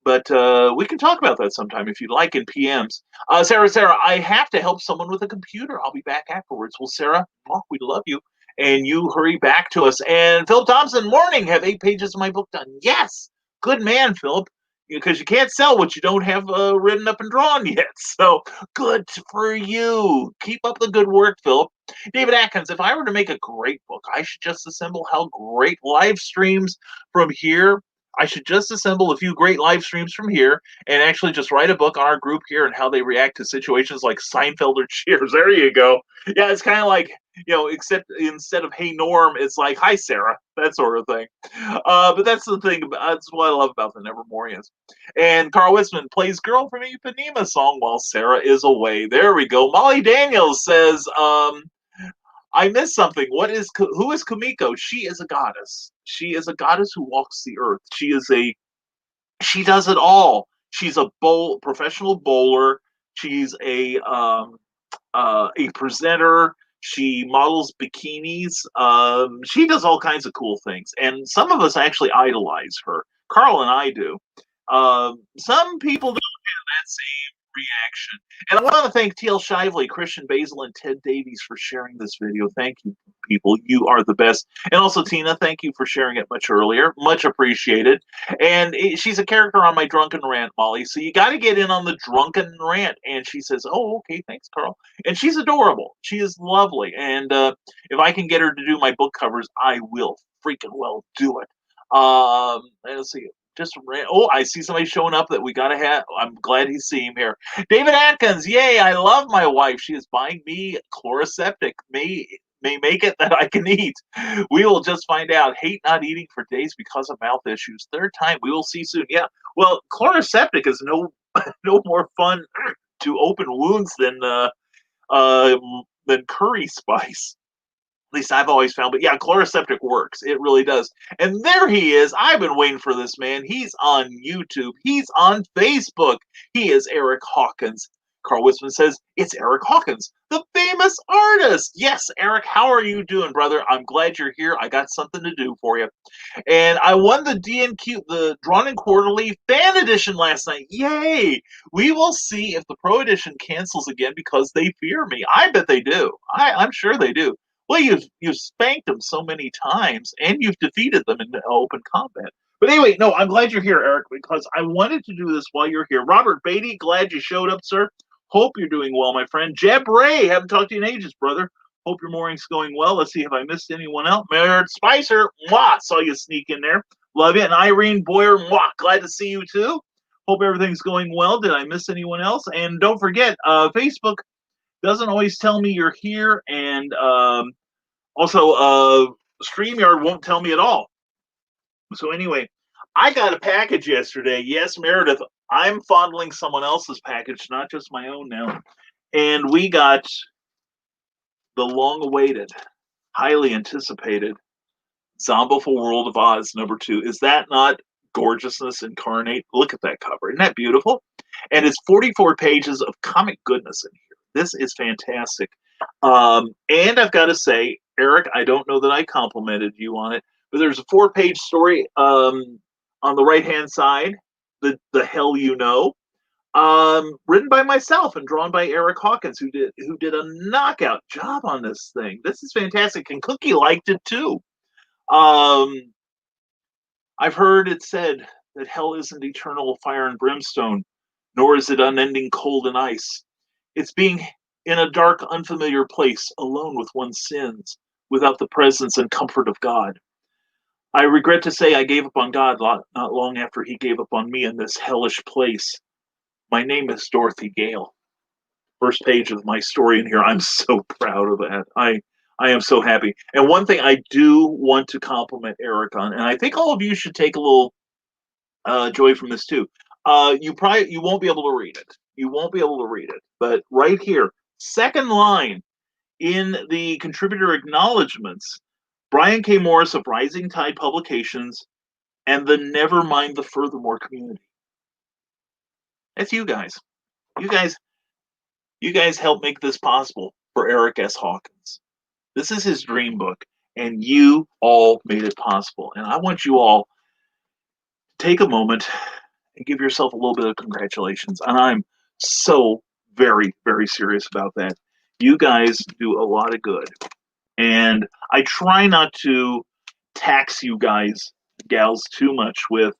but we can talk about that sometime if you'd like in PMs. Sarah, I have to help someone with a computer. I'll be back afterwards. Well, Sarah, we love you. And you hurry back to us. And Philip Thompson, morning. Have 8 pages of my book done. Yes. Good man, Philip. Because you can't sell what you don't have written up and drawn yet. So good for you. Keep up the good work, Philip. David Atkins, if I were to make a great book, I should just assemble how great live streams from here. I should just assemble a few great live streams from here and actually just write a book on our group here and how they react to situations like Seinfeld or Cheers. There you go. Yeah, it's kind of like, except instead of "Hey Norm," it's like "Hi Sarah," that sort of thing. But that's the thing. That's what I love about the Nevermorians. And Carl Witzman plays "Girl from Ipanema" song while Sarah is away. There we go. Molly Daniels says, I missed something. Who is Kumiko? She is a goddess. She is a goddess who walks the earth. She does it all. She's a professional bowler. She's a presenter. She models bikinis. She does all kinds of cool things, and some of us actually idolize her. Carl and I do. Some people don't have that same reaction. And I want to thank TL Shively, Christian Basil, and Ted Davies for sharing this video. Thank you, people. You are the best. And also, Tina, thank you for sharing it much earlier. Much appreciated. And she's a character on my drunken rant, Molly. So you got to get in on the drunken rant. And she says, "Oh, okay, thanks, Carl." And she's adorable. She is lovely. And if I can get her to do my book covers, I will freaking well do it. Let's see. I see somebody showing up that we gotta have. I'm glad he's seeing him here. David Atkins, yay! I love my wife. She is buying me chloroseptic. May make it that I can eat. We will just find out. Hate not eating for days because of mouth issues. 3rd time. We will see soon. Yeah. Well, chloroseptic is no more fun to open wounds than curry spice. At least I've always found. But yeah, chloroseptic works. It really does. And there he is. I've been waiting for this man. He's on YouTube. He's on Facebook. He is Eric Hawkins. Carl Wisman says, it's Eric Hawkins, the famous artist. Yes, Eric, how are you doing, brother? I'm glad you're here. I got something to do for you. And I won the DNQ, the Drawn and Quarterly Fan Edition last night. Yay! We will see if the Pro Edition cancels again because they fear me. I bet they do. I'm sure they do. Well, you've spanked them so many times, and you've defeated them in open combat. But anyway, no, I'm glad you're here, Eric, because I wanted to do this while you're here. Robert Beatty, glad you showed up, sir. Hope you're doing well, my friend. Jeb Ray, haven't talked to you in ages, brother. Hope your morning's going well. Let's see if I missed anyone else. Merritt Spicer, mwah, saw you sneak in there. Love you. And Irene Boyer, mwah, glad to see you too. Hope everything's going well. Did I miss anyone else? And don't forget, Facebook doesn't always tell me you're here. And also, StreamYard won't tell me at all. So anyway, I got a package yesterday. Yes, Meredith, I'm fondling someone else's package, not just my own now. And we got the long-awaited, highly anticipated Zombiful World of Oz #2. Is that not gorgeousness incarnate? Look at that cover. Isn't that beautiful? And it's 44 pages of comic goodness in here. This is fantastic. And I've got to say, Eric, I don't know that I complimented you on it, but there's a 4-page story on the right-hand side, the hell you know, written by myself and drawn by Eric Hawkins, who did a knockout job on this thing. This is fantastic, and Cookie liked it too. I've heard it said that hell isn't eternal fire and brimstone, nor is it unending cold and ice. It's being in a dark, unfamiliar place, alone with one's sins, without the presence and comfort of God. I regret to say I gave up on God not long after he gave up on me in this hellish place. My name is Dorothy Gale. First page of my story in here. I'm so proud of that. I am so happy. And one thing I do want to compliment Eric on, and I think all of you should take a little joy from this too. You won't be able to read it. You won't be able to read it. But right here, second line in the contributor acknowledgments, Brian K. Morris of Rising Tide Publications and the Nevermind the Furthermore community. That's you guys. You guys helped make this possible for Eric S. Hawkins. This is his dream book, and you all made it possible. And I want you all to take a moment and give yourself a little bit of congratulations. And I'm so very, very serious about that. You guys do a lot of good. And I try not to tax you guys, gals, too much with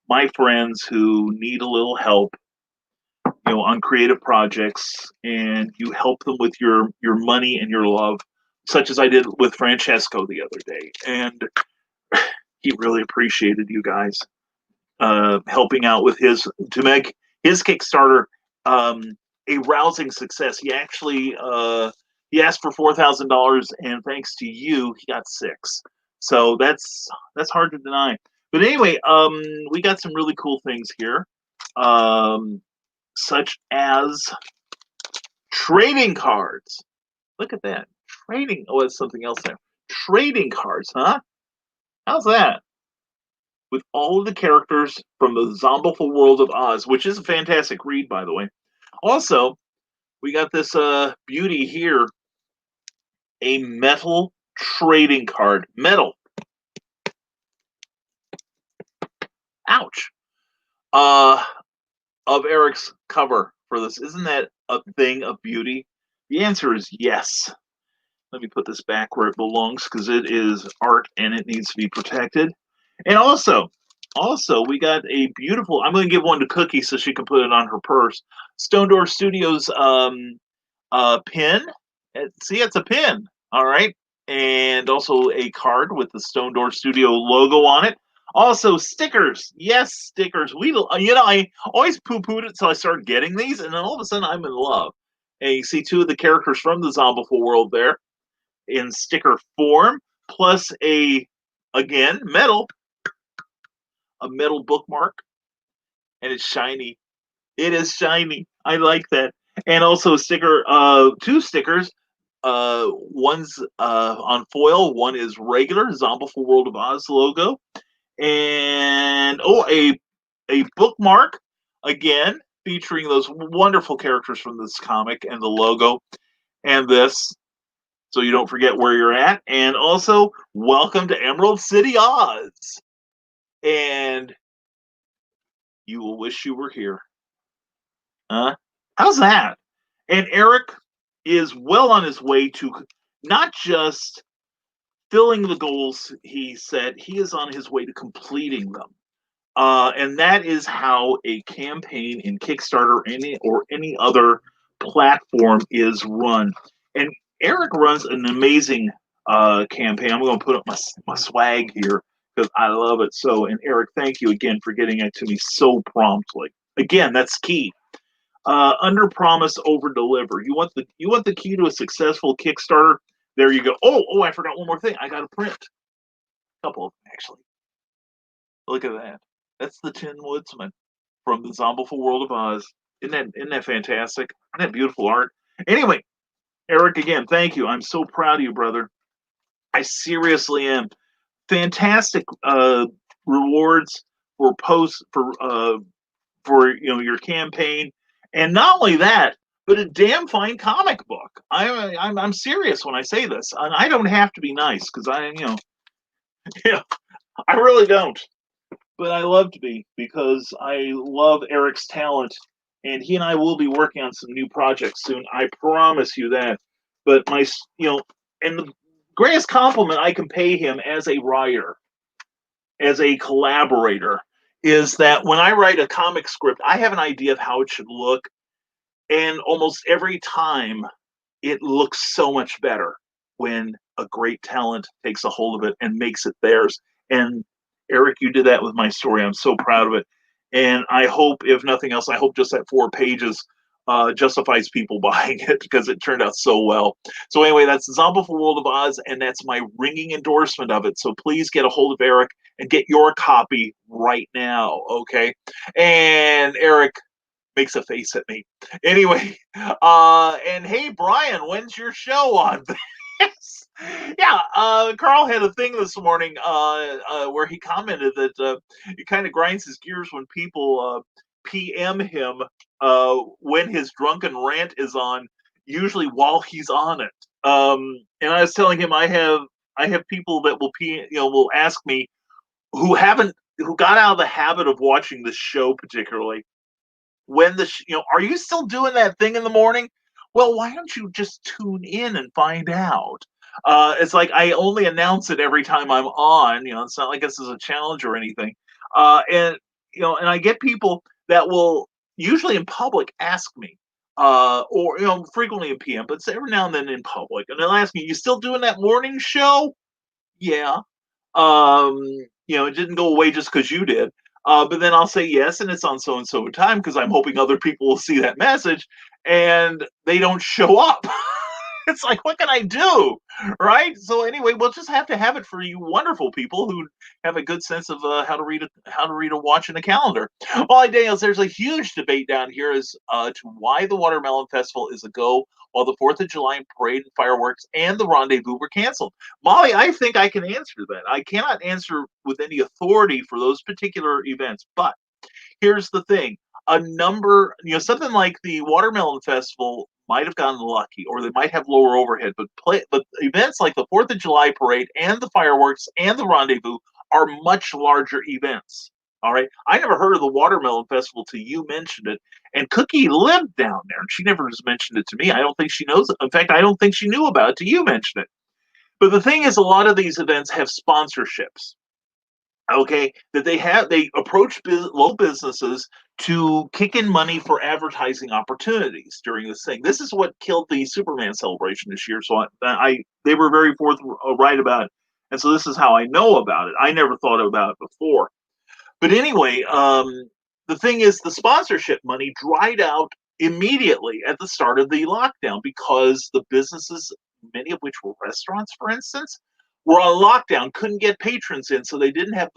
my friends who need a little help, on creative projects, and you help them with your money and your love, such as I did with Francesco the other day. And he really appreciated you guys helping out with to make his Kickstarter a rousing success. He actually he asked for $4,000, and thanks to you, he got 6. So that's hard to deny. But anyway, we got some really cool things here, such as trading cards. Look at that. Trading. Oh, it's something else there. Trading cards, huh? How's that? With all of the characters from the Zombiful World of Oz, which is a fantastic read, by the way. Also, we got this beauty here, a metal trading card. Metal. Ouch. Of Eric's cover for this. Isn't that a thing of beauty? The answer is yes. Let me put this back where it belongs, because it is art and it needs to be protected. And also, we got a beautiful, I'm going to give one to Cookie so she can put it on her purse, Stone Door Studios pin. See, it's a pin. All right. And also a card with the Stone Door Studio logo on it. Also, stickers. Yes, stickers. I always poo-pooed it until I started getting these, and then all of a sudden I'm in love. And you see 2 of the characters from the Zombiful world there in sticker form, plus a metal bookmark, and it's shiny. It is shiny. I like that. And also a sticker, 2 stickers. One's on foil. One is regular Zombiful World of Oz logo. And a bookmark again featuring those wonderful characters from this comic and the logo and this, so you don't forget where you're at. And also, welcome to Emerald City Oz. And you will wish you were here. How's that? And Eric is well on his way to not just filling the goals he set, he is on his way to completing them. And that is how a campaign in Kickstarter or any other platform is run. And Eric runs an amazing campaign. I'm going to put up my swag here because I love it so. And Eric, thank you again for getting it to me so promptly. Again, that's key. Under promise, over deliver. You want the key to a successful Kickstarter? There you go. Oh, I forgot one more thing. I got a print. A couple of them, actually. Look at that. That's the Tin Woodsman from the Zombieful World of Oz. Isn't that fantastic? Isn't that beautiful art? Anyway, Eric, again, thank you. I'm so proud of you, brother. I seriously am. Fantastic rewards for posts for your campaign, and not only that, but a damn fine comic book. I'm serious when I say this, and I don't have to be nice because yeah, I really don't. But I love to be because I love Eric's talent, and he and I will be working on some new projects soon. I promise you that. But and the greatest compliment I can pay him as a writer, as a collaborator, is that when I write a comic script, I have an idea of how it should look, and almost every time it looks so much better when a great talent takes a hold of it and makes it theirs. And Eric, you did that with my story. I'm so proud of it. And I hope, if nothing else, I hope just that 4 pages justifies people buying it because it turned out so well. So anyway, that's the Zombieful World of Oz, and that's my ringing endorsement of it. So please get a hold of Eric and get your copy right now, okay? And Eric makes a face at me. Anyway, and hey, Brian, when's your show on this? Yeah, Carl had a thing this morning where he commented that it kind of grinds his gears when people PM him when his drunken rant is on, usually while he's on it. And I was telling him I have people that will ask me who got out of the habit of watching the show particularly when are you still doing that thing in the morning? Well, why don't you just tune in and find out? It's like I only announce it every time I'm on. It's not like this is a challenge or anything. And I get people that will usually in public ask me, or frequently in PM, but every now and then in public, and they'll ask me, "You still doing that morning show?" Yeah. It didn't go away just because you did. But then I'll say yes, and it's on so and so time because I'm hoping other people will see that message, and they don't show up. It's like, what can I do, right? So anyway, we'll just have to have it for you wonderful people who have a good sense of how to read a watch and a calendar. Well, Daniels, there's a huge debate down here as to why the Watermelon Festival is a go while the 4th of July parade and fireworks and the rendezvous were canceled. Molly, I think I can answer that. I cannot answer with any authority for those particular events, but here's the thing. Something like the Watermelon Festival might have gotten lucky, or they might have lower overhead, but events like the 4th of July parade and the fireworks and the rendezvous are much larger events. All right. I never heard of the Watermelon Festival till you mentioned it. And Cookie lived down there, and she never has mentioned it to me. I don't think she knows it. In fact, I don't think she knew about it till you mentioned it. But the thing is, a lot of these events have sponsorships. Okay, that they approach local businesses to kick in money for advertising opportunities during this thing. This is what killed the Superman celebration this year. So they were very forthright about it, and so this is how I know about it. I never thought about it before. But anyway, the thing is, the sponsorship money dried out immediately at the start of the lockdown because the businesses, many of which were restaurants, for instance, were on lockdown, couldn't get patrons in, so they didn't have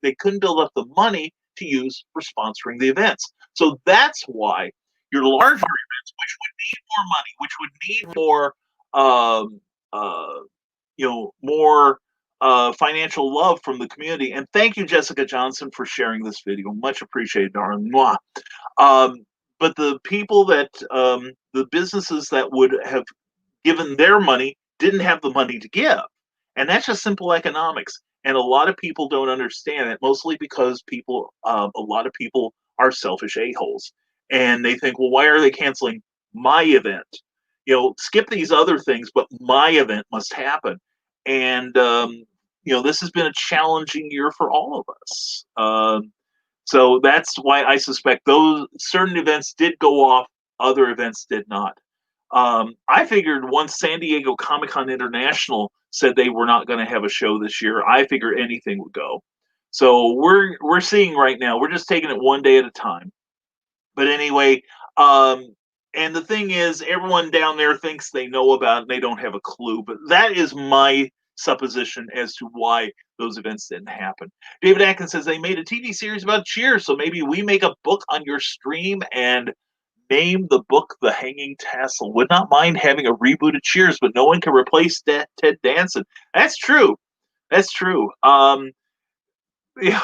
they couldn't build up the money to use for sponsoring the events. So that's why your larger events, which would need more money, which would need more financial love from the community. And thank you, Jessica Johnson, for sharing this video. Much appreciated, darling. Mwah. but the people that the businesses that would have given their money didn't have the money to give. And that's just simple economics. And a lot of people don't understand it, mostly because a lot of people are selfish a-holes. And they think, well, why are they canceling my event? Skip these other things, but my event must happen. And, this has been a challenging year for all of us. So that's why I suspect those certain events did go off, other events did not. I figured once San Diego Comic-Con International said they were not going to have a show this year, I figured anything would go. So we're seeing right now. We're just taking it one day at a time. But anyway, and the thing is, everyone down there thinks they know about it, and they don't have a clue. But that is my supposition as to why those events didn't happen. David Atkins says they made a TV series about Cheers, so maybe we make a book on your stream and name the book The Hanging Tassel. Would not mind having a reboot of Cheers, but no one can replace Ted Danson. That's true. That's true. Yeah,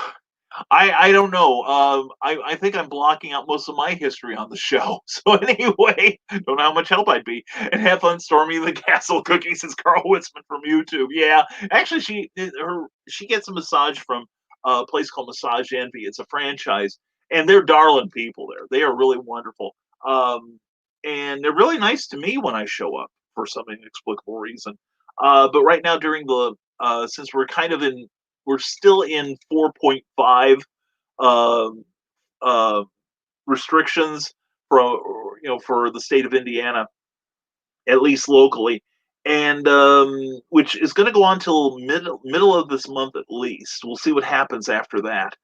I don't know. I think I'm blocking out most of my history on the show. So anyway, don't know how much help I'd be. And have fun storming the castle cookie, says Carl Witzman from YouTube. Yeah, actually, she gets a massage from a place called Massage Envy. It's a franchise, and they're darling people there. They are really wonderful. And they're really nice to me when I show up for some inexplicable reason. But right now, during the since we're still in 4.5 uh, restrictions for the state of Indiana, at least locally, and which is going to go on till middle of this month at least. We'll see what happens after that.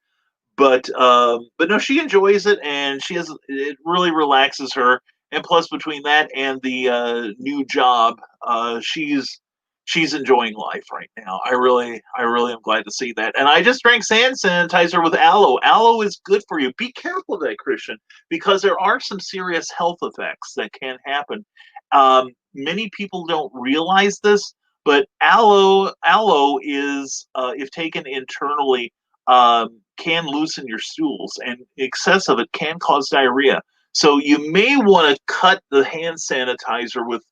But no, she enjoys it, and it really relaxes her. And plus, between that and the new job, she's enjoying life right now. I really am glad to see that. And I just drank sand sanitizer with aloe. Aloe is good for you. Be careful of that, Christian, because there are some serious health effects that can happen. Many people don't realize this, but aloe is, if taken internally, can loosen your stools, and excess of it can cause diarrhea. So you may want to cut the hand sanitizer with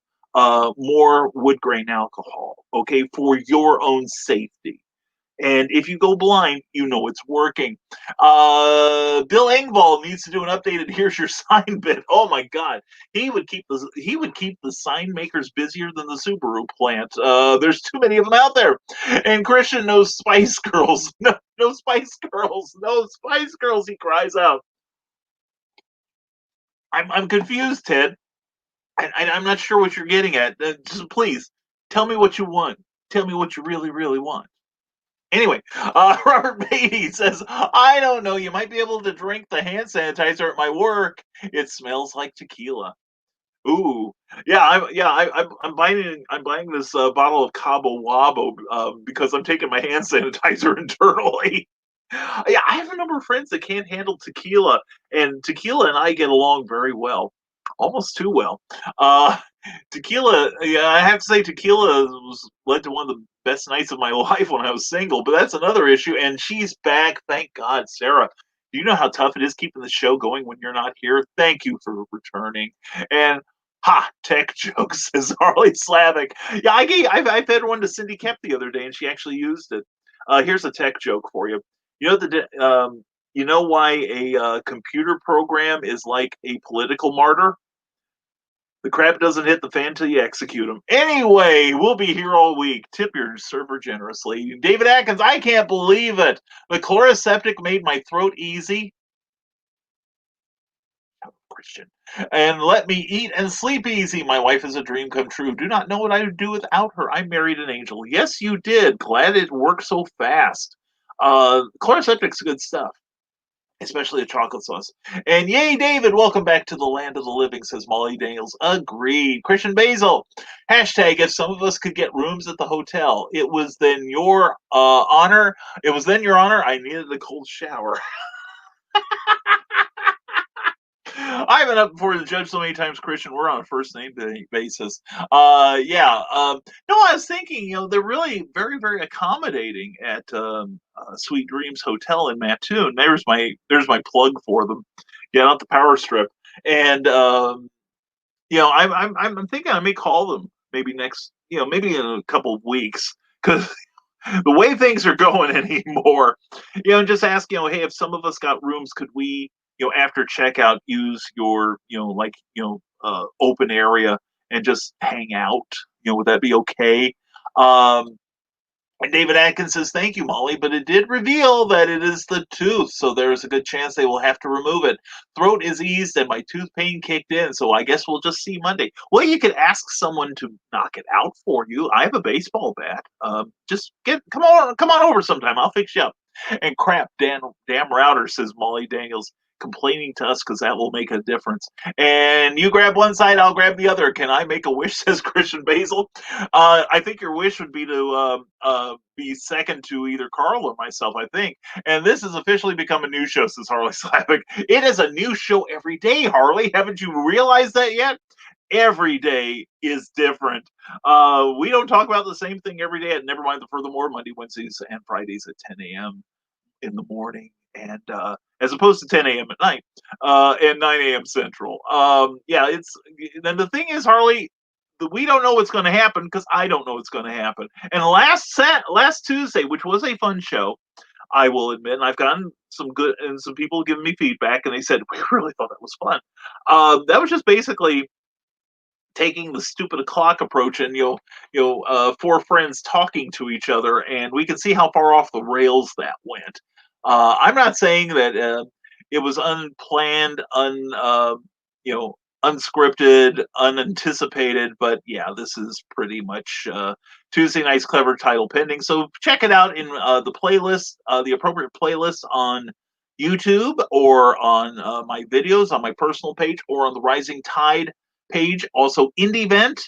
more wood grain alcohol, okay, for your own safety. And if you go blind, you know it's working. Bill Engvall needs to do an updated "Here's Your Sign" bit. Oh my God, he would keep the sign makers busier than the Subaru plant. There's too many of them out there. And Christian knows Spice Girls. No Spice Girls. No Spice Girls. He cries out. I'm confused, Ted. I'm not sure what you're getting at. Just please tell me what you want. Tell me what you really, really want. Anyway, Robert Beatty says, I don't know. You might be able to drink the hand sanitizer at my work. It smells like tequila. Ooh, yeah, I'm buying this bottle of Cabo Wabo because I'm taking my hand sanitizer internally. Yeah, I have a number of friends that can't handle tequila, and tequila and I get along very well, almost too well. Uh, Tequila, yeah, I have to say, tequila led to one of the best nights of my life when I was single, but that's another issue. And she's back, thank God, Sarah. Do you know how tough it is keeping the show going when you're not here? Thank you for returning. And tech jokes, says Harley Slavic. Yeah, I fed one to Cindy Kemp the other day, and she actually used it. Here's a tech joke for you. You know why a computer program is like a political martyr? The crap doesn't hit the fan till you execute them. Anyway, we'll be here all week. Tip your server generously. David Atkins, I can't believe it. The chloroseptic made my throat easy. Christian. And let me eat and sleep easy. My wife is a dream come true. Do not know what I would do without her. I married an angel. Yes, you did. Glad it worked so fast. Chloroseptic's good stuff, especially a chocolate sauce. And yay, David, welcome back to the land of the living, says Molly Daniels. Agreed. Christian Basil, hashtag if some of us could get rooms at the hotel, it was then your honor. It was then your honor. I needed a cold shower. I've been up before the judge so many times, Christian. We're on a first name basis. Yeah. No, I was thinking, they're really very, very accommodating at Sweet Dreams Hotel in Mattoon. There's my plug for them. Get out the power strip. And I'm thinking I may call them maybe next, maybe in a couple of weeks, because the way things are going anymore, and just ask, hey, if some of us got rooms, could we, after checkout, use your, open area and just hang out? Would that be okay? Um, and David Atkins says, thank you, Molly, but it did reveal that it is the tooth, so there is a good chance they will have to remove it. Throat is eased and my tooth pain kicked in, so I guess we'll just see Monday. Well, you could ask someone to knock it out for you. I have a baseball bat. Just come on over sometime. I'll fix you up. And crap, damn router, says Molly Daniels, complaining to us because that will make a difference. And you grab one side, I'll grab the other. Can I make a wish, says Christian Basil? I think your wish would be to be second to either Carl or myself, I think. And this has officially become a news show, says Harley Slavic. It is a news show every day, Harley. Haven't you realized that yet? Every day is different. We don't talk about the same thing every day at Nevermind the Furthermore, Monday, Wednesdays, and Fridays at 10 a.m. in the morning, and as opposed to 10 a.m. at night, and 9 a.m. Central. Yeah, it's then the thing is, Harley, we don't know what's going to happen because I don't know what's going to happen. And last Tuesday, which was a fun show, I will admit, and I've gotten some good and some people giving me feedback, and they said we really thought that was fun. That was just basically taking the stupid o'clock approach, and four friends talking to each other, and we can see how far off the rails that went. I'm not saying that it was unplanned, unscripted, unanticipated, but yeah, this is pretty much Tuesday Night's Clever Title pending. So check it out in the playlist, the appropriate playlist on YouTube, or on my videos on my personal page, or on the Rising Tide page. Also, Indie Vent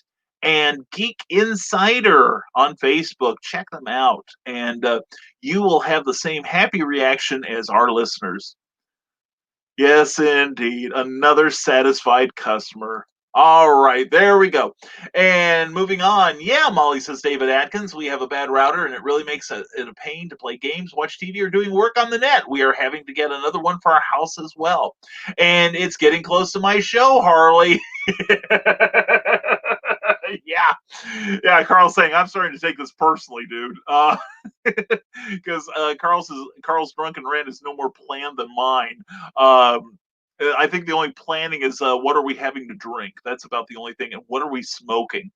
and Geek Insider on Facebook. Check them out, and you will have the same happy reaction as our listeners. Yes, indeed. Another satisfied customer. All right, there we go. And moving on. Yeah, Molly, says David Atkins, we have a bad router and it really makes it a pain to play games, watch TV, or doing work on the net. We are having to get another one for our house as well. And it's getting close to my show, Harley. Yeah. Yeah, Carl's saying, I'm starting to take this personally, dude. Because Carl's drunken rant is no more planned than mine. I think the only planning is what are we having to drink? That's about the only thing. And what are we smoking?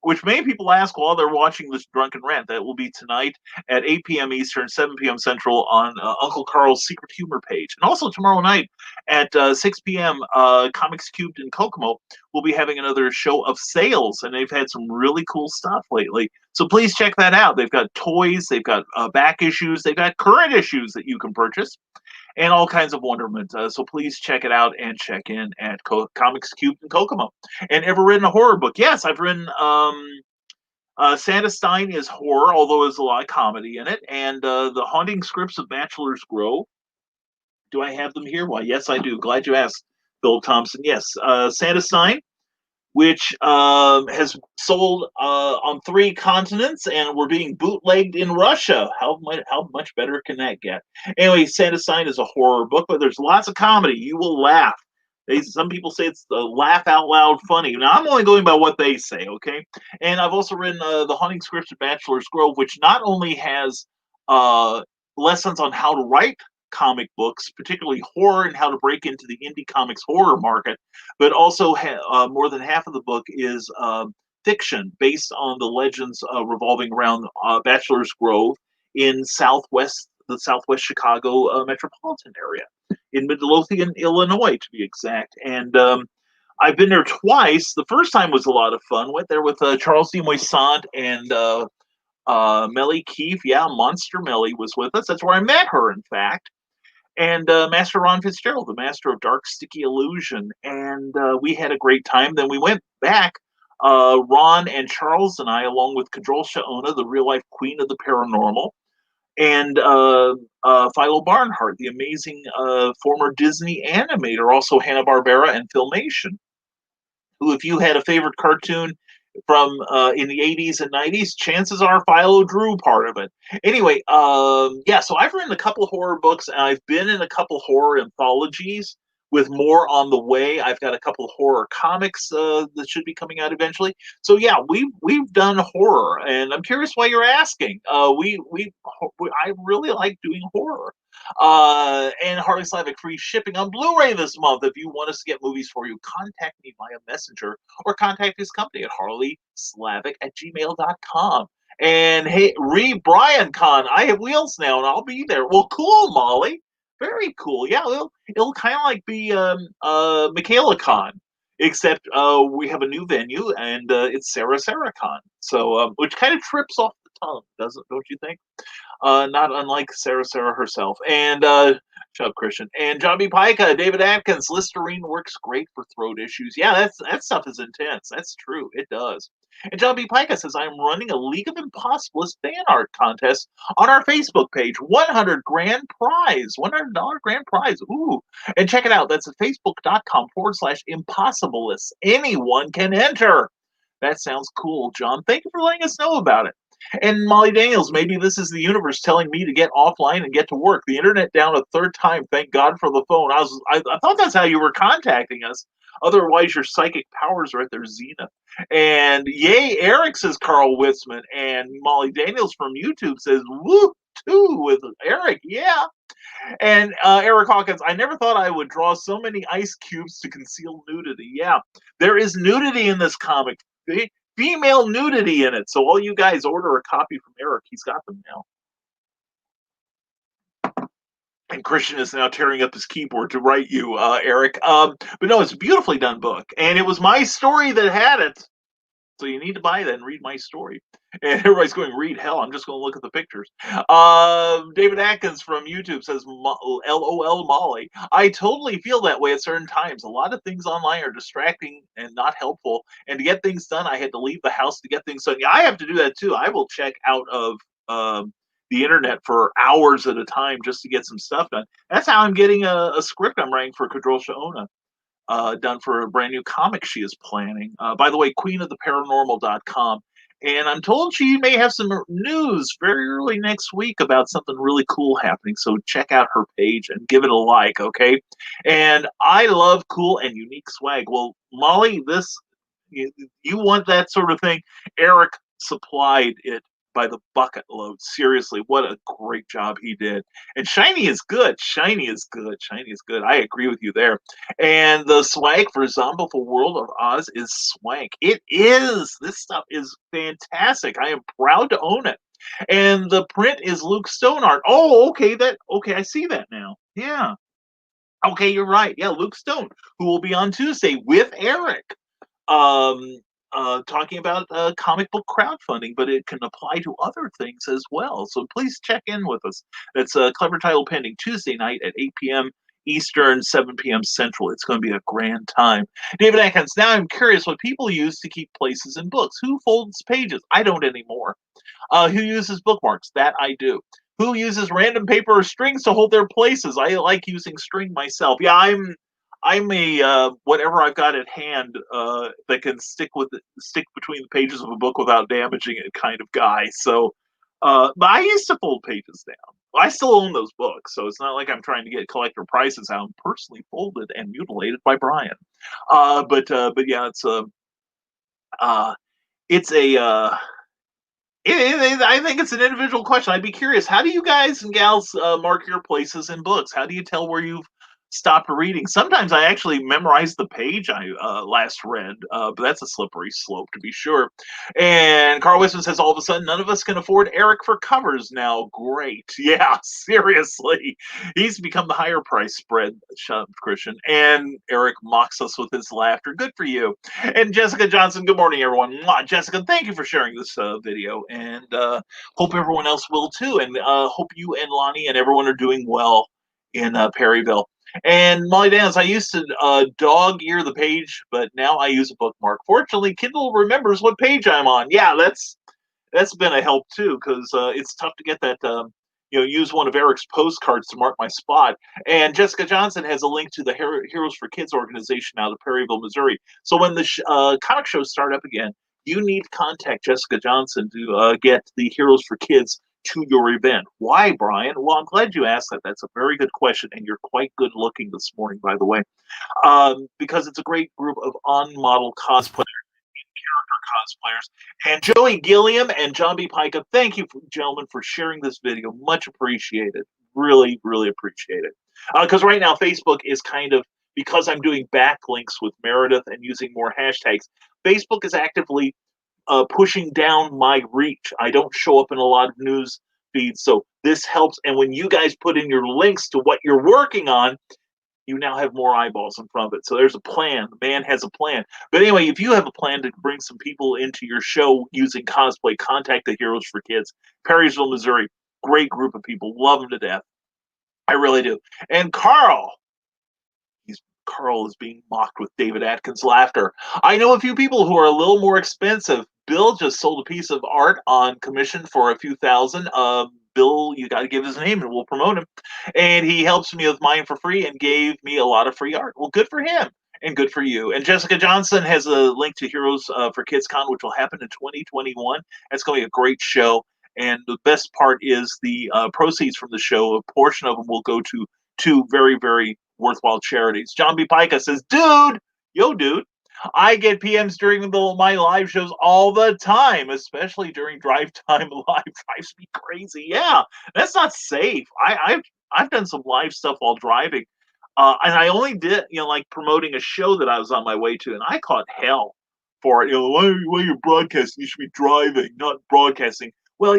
Which many people ask while they're watching this drunken rant. That will be tonight at 8 p.m. Eastern, 7 p.m. Central on Uncle Carl's Secret Humor page. And also tomorrow night at 6 p.m., Comics Cubed in Kokomo will be having another show of sales. And they've had some really cool stuff lately. So please check that out. They've got toys, they've got back issues, they've got current issues that you can purchase, and all kinds of wonderment. So please check it out and check in at Comics Cubed in Kokomo. And ever written a horror book? Yes, I've written Santa Stein is horror, although there's a lot of comedy in it. And the Haunting Scripts of Bachelor's Grove. Do I have them here? Why, yes, I do. Glad you asked, Bill Thompson. Yes, Santa Stein, which has sold on 3 continents, and we're being bootlegged in Russia. How much better can that get? Anyway, Santa Sign is a horror book, but there's lots of comedy. You will laugh. Some people say it's the laugh out loud funny. Now, I'm only going by what they say, okay? And I've also written The Haunting Scripts of Bachelor's Grove, which not only has lessons on how to write comic books, particularly horror, and how to break into the indie comics horror market, but also more than half of the book is fiction based on the legends revolving around Bachelor's Grove in the Southwest Chicago metropolitan area, in Midlothian, Illinois, to be exact. And I've been there twice. The first time was a lot of fun. Went there with Charles D. Moisant and Melly Keefe. Yeah, Monster Melly was with us. That's where I met her, in fact. And Master Ron Fitzgerald, the master of dark, sticky illusion. And we had a great time. Then we went back, Ron and Charles and I, along with Kadrol Shaona, the real-life queen of the paranormal, and Philo Barnhart, the amazing former Disney animator, also Hanna-Barbera and Filmation, who, if you had a favorite cartoon from in the 80s and 90s, chances are Philo drew part of it. Anyway, yeah, so I've written a couple horror books, and I've been in a couple horror anthologies, with more on the way. I've got a couple of horror comics that should be coming out eventually. So yeah, we've done horror, and I'm curious why you're asking. I really like doing horror. And Harley Slavic free shipping on Blu-ray this month. If you want us to get movies for you, contact me via Messenger or contact his company at harleyslavic@gmail.com. And hey, Brian Con, I have wheels now, and I'll be there. Well, cool, Molly. Very cool. Yeah, it'll kind of like be Michaela Con, except we have a new venue, and it's Sarah Con. So, which kind of trips off the tongue, don't you think? Not unlike Sarah herself. And Chubb Christian. And John B. Pica, David Atkins, Listerine works great for throat issues. Yeah, that stuff is intense. That's true. It does. And John B. Pica says, I'm running a League of Impossibles fan art contest on our Facebook page. 100 grand prize. $100 grand prize. Ooh. And check it out. That's at facebook.com/impossibilists. Anyone can enter. That sounds cool, John. Thank you for letting us know about it. And Molly Daniels, maybe this is the universe telling me to get offline and get to work. The internet down a third time. Thank God for the phone. I thought that's how you were contacting us. Otherwise, your psychic powers are at their zenith. And yay, Eric, says Carl Witzman. And Molly Daniels from YouTube says, whoop, too, with Eric. Yeah. And Eric Hawkins, I never thought I would draw so many ice cubes to conceal nudity. Yeah, there is nudity in this comic. Female nudity in it. So all you guys order a copy from Eric. He's got them now. And Christian is now tearing up his keyboard to write you, Eric. But no, it's a beautifully done book. And it was my story that had it. So you need to buy that and read my story. And everybody's going, read hell. I'm just going to look at the pictures. David Atkins from YouTube says, LOL Molly. I totally feel that way at certain times. A lot of things online are distracting and not helpful. And to get things done, I had to leave the house to get things done. Yeah, I have to do that too. I will check out of the internet for hours at a time just to get some stuff done. That's how I'm getting a script I'm writing for Kadrosha Ona. Done for a brand new comic she is planning. By the way, queenoftheparanormal.com. And I'm told she may have some news very early next week about something really cool happening. So check out her page and give it a like, okay? And I love cool and unique swag. Well, Molly, you want that sort of thing? Eric supplied it by the bucket load. Seriously, what a great job he did. And shiny is good. Shiny is good. Shiny is good. I agree with you there. And the swag for Zombiful World of Oz is swank. It is. This stuff is fantastic. I am proud to own it. And the print is Luke Stone art. Oh, okay. Okay, I see that now. Yeah. Okay, you're right. Yeah, Luke Stone, who will be on Tuesday with Eric. Talking about comic book crowdfunding, but it can apply to other things as well. So please check in with us. It's a clever title pending Tuesday night at 8 p.m. Eastern, 7 p.m. Central. It's going to be a grand time. David Atkins, now I'm curious what people use to keep places in books. Who folds pages? I don't anymore. Who uses bookmarks? That I do. Who uses random paper or strings to hold their places? I like using string myself. Yeah, I'm a whatever I've got at hand that can stick between the pages of a book without damaging it kind of guy. So, but I used to fold pages down. I still own those books, so it's not like I'm trying to get collector prices out. I'm personally folded and mutilated by Brian. But yeah, it's a I think it's an individual question. I'd be curious. How do you guys and gals mark your places in books? How do you tell where you've stopped reading? Sometimes I actually memorize the page I last read, but that's a slippery slope to be sure. And Carl Wisman says, all of a sudden, none of us can afford Eric for covers now. Great. Yeah, seriously. He's become the higher price spread, shut up, Christian. And Eric mocks us with his laughter. Good for you. And Jessica Johnson, good morning, everyone. Mwah. Jessica, thank you for sharing this video. And hope everyone else will too. And hope you and Lonnie and everyone are doing well in Perryville. And Molly Dance, I used to dog ear the page, but now I use a bookmark. Fortunately, Kindle remembers what page I'm on. Yeah, that's been a help too, because it's tough to get that. Use one of Eric's postcards to mark my spot. And Jessica Johnson has a link to the Heroes for Kids organization out of Perryville, Missouri. So when the comic shows start up again, you need to contact Jessica Johnson to get the Heroes for Kids to your event. Why, Brian? Well, I'm glad you asked that. That's a very good question, and you're quite good looking this morning, by the way, because it's a great group of on-model cosplayers and Joey Gilliam and John B. Pica. Thank you, gentlemen, for sharing this video. Much appreciated. Really, really appreciate it. Because right now, Facebook is kind of, because I'm doing backlinks with Meredith and using more hashtags, Facebook is actively pushing down my reach. I don't show up in a lot of news feeds, so this helps. And when you guys put in your links to what you're working on, you now have more eyeballs in front of it. So there's a plan. The man has a plan. But anyway, if you have a plan to bring some people into your show using cosplay, contact the Heroes for Kids, Perrysville, Missouri. Great group of people. Love them to death. I really do. And Carl is being mocked with David Atkins laughter. I know a few people who are a little more expensive. Bill just sold a piece of art on commission for a few thousand. Bill, you got to give his name and we'll promote him. And he helps me with mine for free and gave me a lot of free art. Well, good for him and good for you. And Jessica Johnson has a link to Heroes for Kids Con, which will happen in 2021. It's going to be a great show. And the best part is the proceeds from the show, a portion of them will go to two very, very worthwhile charities. John B. Pica says, dude, I get PMs during my live shows all the time, especially during drive time. Live drives me crazy. Yeah, that's not safe. I've done some live stuff while driving, and I only did like promoting a show that I was on my way to, and I caught hell for it. Why you're broadcasting? You should be driving, not broadcasting. Well,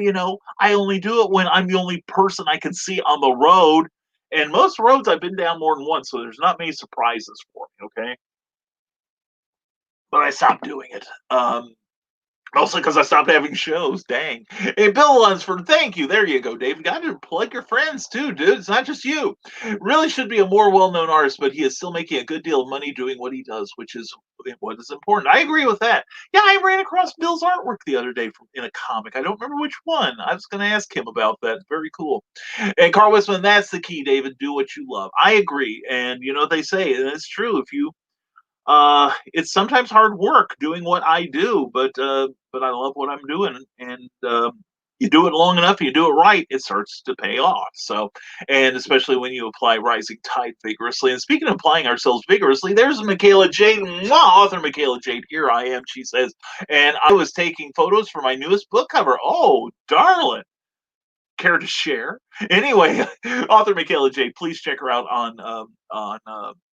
I only do it when I'm the only person I can see on the road. And most roads I've been down more than once, so there's not many surprises for me, okay? But I stopped doing it. Mostly because I stopped having shows. Dang. Hey, Bill Lunsford, thank you. There you go, Dave. You got to plug your friends too, dude. It's not just you. Really should be a more well-known artist, but he is still making a good deal of money doing what he does, which is what is important. I agree with that. Yeah, I ran across Bill's artwork the other day in a comic. I don't remember which one. I was going to ask him about that. Very cool. And Carl Wisman, that's the key, David. Do what you love. I agree. And you know what they say, and it's true. If you it's sometimes hard work doing what I do, but I love what I'm doing, and you do it long enough, you do it right, it starts to pay off. So, and especially when you apply Rising Tide vigorously. And speaking of applying ourselves vigorously, there's Michaela Jade, author Michaela Jade. Here I am, she says, and I was taking photos for my newest book cover. Oh, darling. Care to share? Anyway, author Michaela J. Please check her out on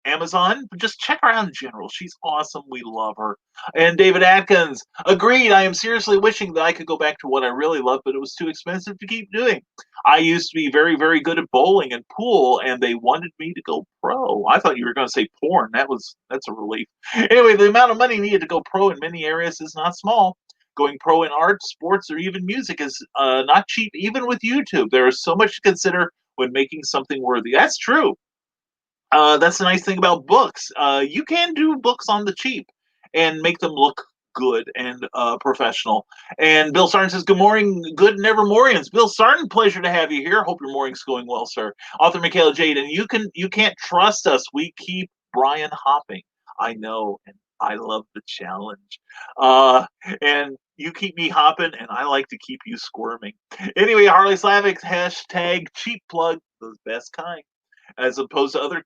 Amazon. Just check her out in general. She's awesome. We love her. And David Atkins agreed. I am seriously wishing that I could go back to what I really love, but it was too expensive to keep doing. I used to be very, very good at bowling and pool, and they wanted me to go pro. I thought you were going to say porn. That's a relief. Anyway, the amount of money needed to go pro in many areas is not small. Going pro in art, sports, or even music is not cheap, even with YouTube. There is so much to consider when making something worthy. That's true. That's the nice thing about books. You can do books on the cheap and make them look good and professional. And Bill Sarn says, good morning, good Nevermorians. Bill Sarn, pleasure to have you here. Hope your morning's going well, sir. Author Michaela Jade, and you can't trust us. We keep Brian hopping. I know, and I love the challenge. And you keep me hopping, and I like to keep you squirming. Anyway, Harley Slavic, hashtag cheap plug, the best kind, as opposed to other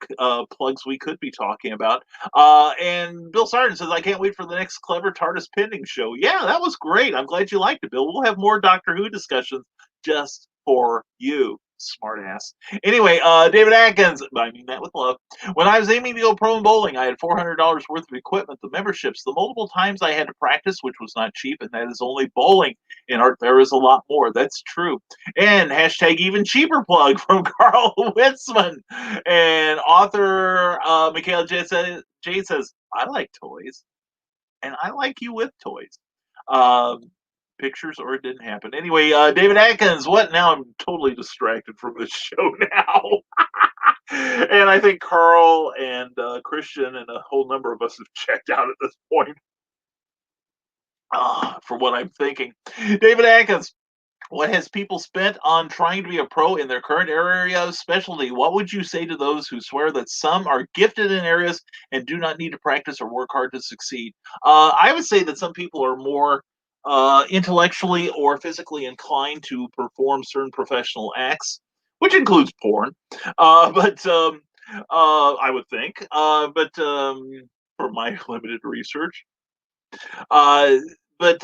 plugs we could be talking about. And Bill Sargent says, I can't wait for the next Clever TARDIS Pending show. Yeah, that was great. I'm glad you liked it, Bill. We'll have more Doctor Who discussions just for you. Smart ass. Anyway, David Atkins, I mean that with love. When I was aiming to go pro in bowling, I had $400 worth of equipment, the memberships, the multiple times I had to practice, which was not cheap, and that is only bowling. In art, there is a lot more. That's true. And hashtag even cheaper plug from Carl Witzman. And author Michaela J says, I like toys, and I like you with toys. Pictures or it didn't happen. Anyway, David Atkins, what? Now I'm totally distracted from this show now. And I think Carl and Christian and a whole number of us have checked out at this point. For what I'm thinking. David Atkins, what has people spent on trying to be a pro in their current area of specialty? What would you say to those who swear that some are gifted in areas and do not need to practice or work hard to succeed? I would say that some people are more intellectually or physically inclined to perform certain professional acts, which includes porn. But I would think. But for my limited research, uh, but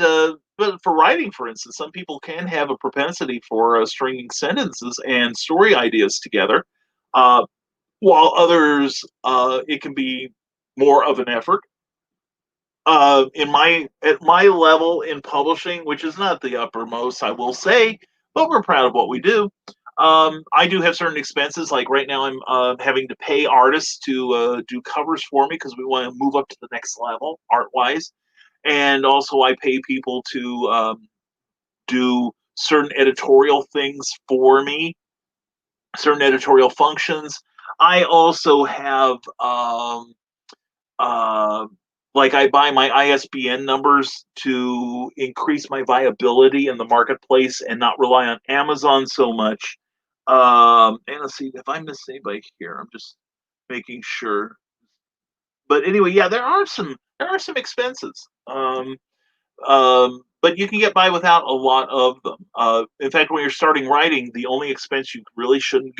for writing, for instance, some people can have a propensity for stringing sentences and story ideas together, uh, while others it can be more of an effort. In my at my level in publishing, which is not the uppermost, I will say, but we're proud of what we do. I do have certain expenses. Like right now, I'm having to pay artists to do covers for me because we want to move up to the next level art wise, and also I pay people to do certain editorial things for me, certain editorial functions. I also have uh, like I buy my ISBN numbers to increase my viability in the marketplace and not rely on Amazon so much. And let's see if I miss anybody here. I'm just making sure. But anyway, yeah, there are some expenses. But you can get by without a lot of them. In fact, when you're starting writing, the only expense you really shouldn't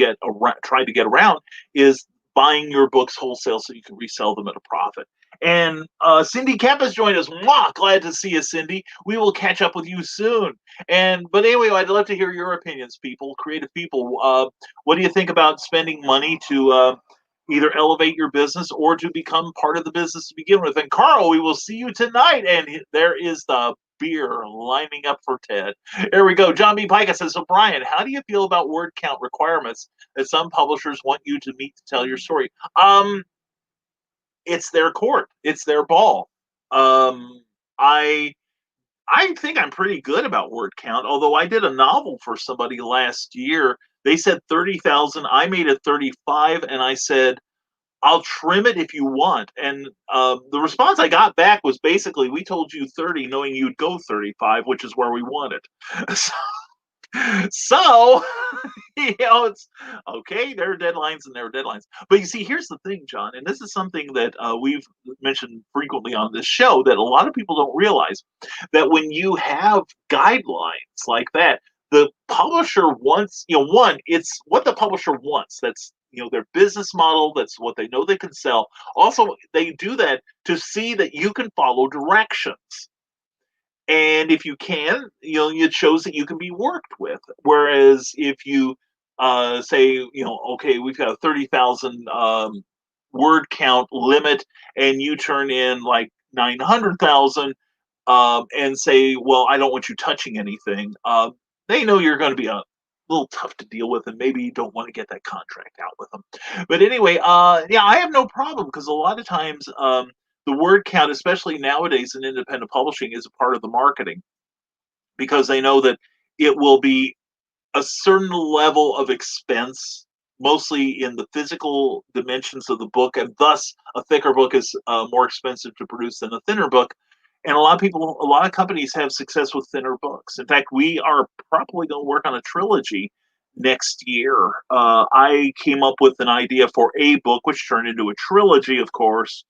try to get around is buying your books wholesale so you can resell them at a profit. And Cindy Kemp has joined us. Mwah! Glad to see you, Cindy. We will catch up with you soon. But anyway, I'd love to hear your opinions, people, creative people. What do you think about spending money to either elevate your business or to become part of the business to begin with? And Carl, we will see you tonight. And there is the beer lining up for Ted. There we go. John B. Pica says, so Brian, how do you feel about word count requirements that some publishers want you to meet to tell your story? It's their court. It's their ball. Um, I I think I'm pretty good about word count. Although I did a novel for somebody last year, they said 30,000. I made it 35, and I said I'll trim it if you want. And the response I got back was basically, we told you 30, knowing you'd go 35, which is where we wanted. So, so it's okay. There are deadlines and there are deadlines. But you see, here's the thing, John, and this is something that we've mentioned frequently on this show that a lot of people don't realize that when you have guidelines like that, the publisher wants, one, it's what the publisher wants. That's, their business model. That's what they know they can sell. Also, they do that to see that you can follow directions. And if you can, it shows that you can be worked with. Whereas if you say, okay, we've got a 30,000 word count limit, and you turn in like 900,000 and say, well, I don't want you touching anything, they know you're going to be a little tough to deal with, and maybe you don't want to get that contract out with them. But anyway, yeah, I have no problem because a lot of times the word count, especially nowadays in independent publishing, is a part of the marketing because they know that it will be a certain level of expense, mostly in the physical dimensions of the book, and thus a thicker book is more expensive to produce than a thinner book. And a lot of companies have success with thinner books. In fact, we are probably going to work on a trilogy next year. I came up with an idea for a book, which turned into a trilogy, of course,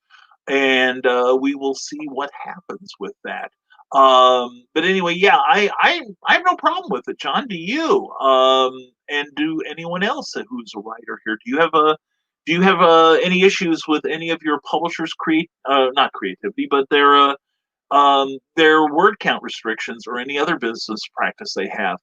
and we will see what happens with that. But anyway, yeah, I have no problem with it, John. Do you? And do anyone else who's a writer here? Do you have any issues with any of your publishers' not creativity, but their word count restrictions or any other business practice they have?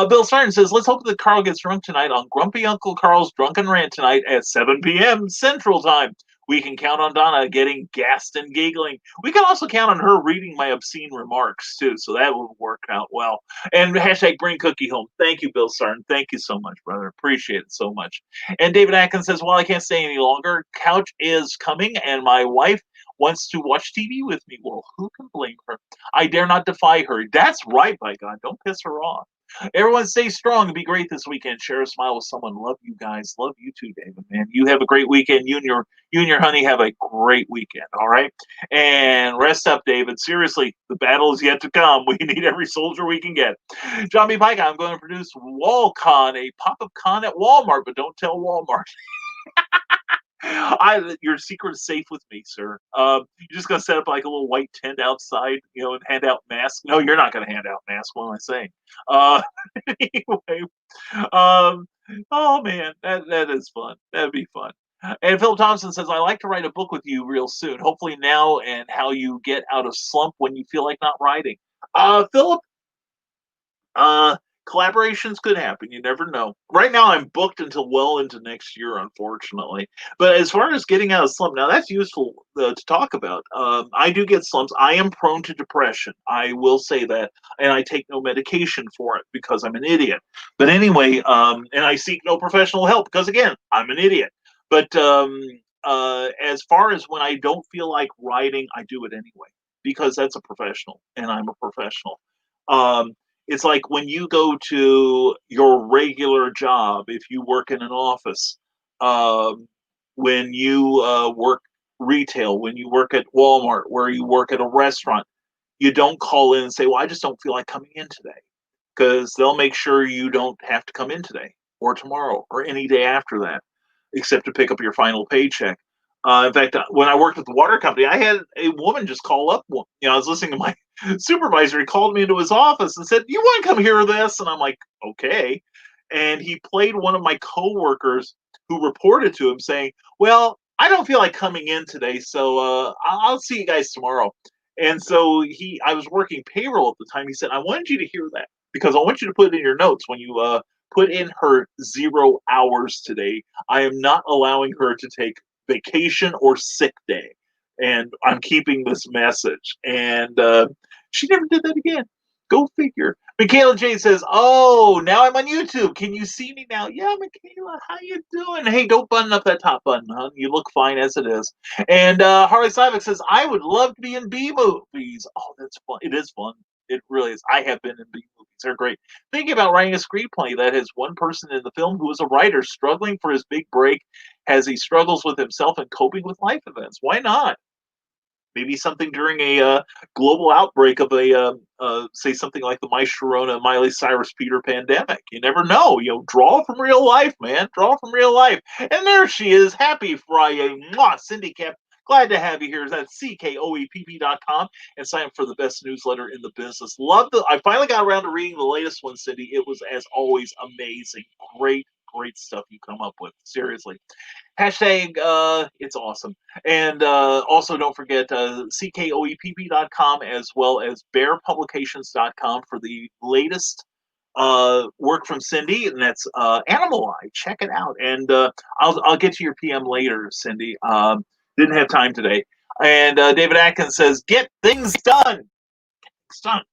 Bill Sarton says, let's hope that Carl gets drunk tonight on Grumpy Uncle Carl's Drunken Rant tonight at 7 p.m. Central Time. We can count on Donna getting gassed and giggling. We can also count on her reading my obscene remarks, too, so that will work out well. And hashtag bring Cookie home. Thank you, Bill Sarton. Thank you so much, brother. Appreciate it so much. And David Atkins says, well, I can't stay any longer. Couch is coming, and my wife wants to watch TV with me. Well, who can blame her? I dare not defy her. That's right, by God. Don't piss her off. Everyone stay strong and be great this weekend. Share a smile with someone. Love you guys. Love you too, David, man. You have a great weekend. You and your honey have a great weekend. All right. And rest up, David. Seriously, the battle is yet to come. We need every soldier we can get. John B. Pike, I'm going to produce WallCon, a pop-up con at Walmart, but don't tell Walmart. Your secret is safe with me, sir. You're just gonna set up like a little white tent outside, and hand out masks. No, you're not gonna hand out masks. What am I saying? Uh, anyway, um, oh man, that is fun. That'd be fun. And Phil Thompson says, "I like to write a book with you real soon. Hopefully now, and how you get out of slump when you feel like not writing." Philip, uh, collaborations could happen. You never know. Right now, I'm booked until well into next year, unfortunately. But as far as getting out of slump, now that's useful to talk about. I do get slumps. I am prone to depression. I will say that, and I take no medication for it because I'm an idiot. But anyway, and I seek no professional help because again, I'm an idiot. But as far as when I don't feel like writing, I do it anyway because that's a professional, and I'm a professional. Um, it's like when you go to your regular job, if you work in an office, um, when you work retail, when you work at Walmart, where you work at a restaurant, you don't call in and say, "Well, I just don't feel like coming in today," because they'll make sure you don't have to come in today or tomorrow or any day after that, except to pick up your final paycheck. In fact, when I worked at the water company, I had a woman just call up. I was listening to my supervisor. He called me into his office and said, "You want to come hear this?" And I'm like, "Okay." And he played one of my coworkers who reported to him saying, "Well, I don't feel like coming in today, so I'll see you guys tomorrow." And so I was working payroll at the time. He said, "I wanted you to hear that because I want you to put it in your notes when you put in her 0 hours today. I am not allowing her to take vacation or sick day. And I'm keeping this message." And she never did that again. Go figure. Michaela J says, "Oh, now I'm on YouTube. Can you see me now?" "Yeah, Michaela, how you doing?" "Hey, don't button up that top button, huh? You look fine as it is." And Harley Sivik says, "I would love to be in B movies." Oh, that's fun. It is fun. It really is. I have been in B movies. They're great. Thinking about writing a screenplay that has one person in the film who is a writer struggling for his big break as he struggles with himself and coping with life events. Why not? Maybe something during a global outbreak of say something like the My Sharona, Miley Cyrus, Peter pandemic. You never know. Draw from real life, man. Draw from real life. And there she is. Happy Friday. Mwah, Cindy Cap. Glad to have you here. That's CKOEPP.com and sign up for the best newsletter in the business. I finally got around to reading the latest one, Cindy. It was, as always, amazing. Great, great stuff you come up with. Seriously. Hashtag, it's awesome. And also don't forget CKOEPP.com as well as bearpublications.com for the latest work from Cindy, and that's Animal Eye. Check it out. And I'll get to your PM later, Cindy. Didn't have time today. And David Atkins says, "Get things done. Things done.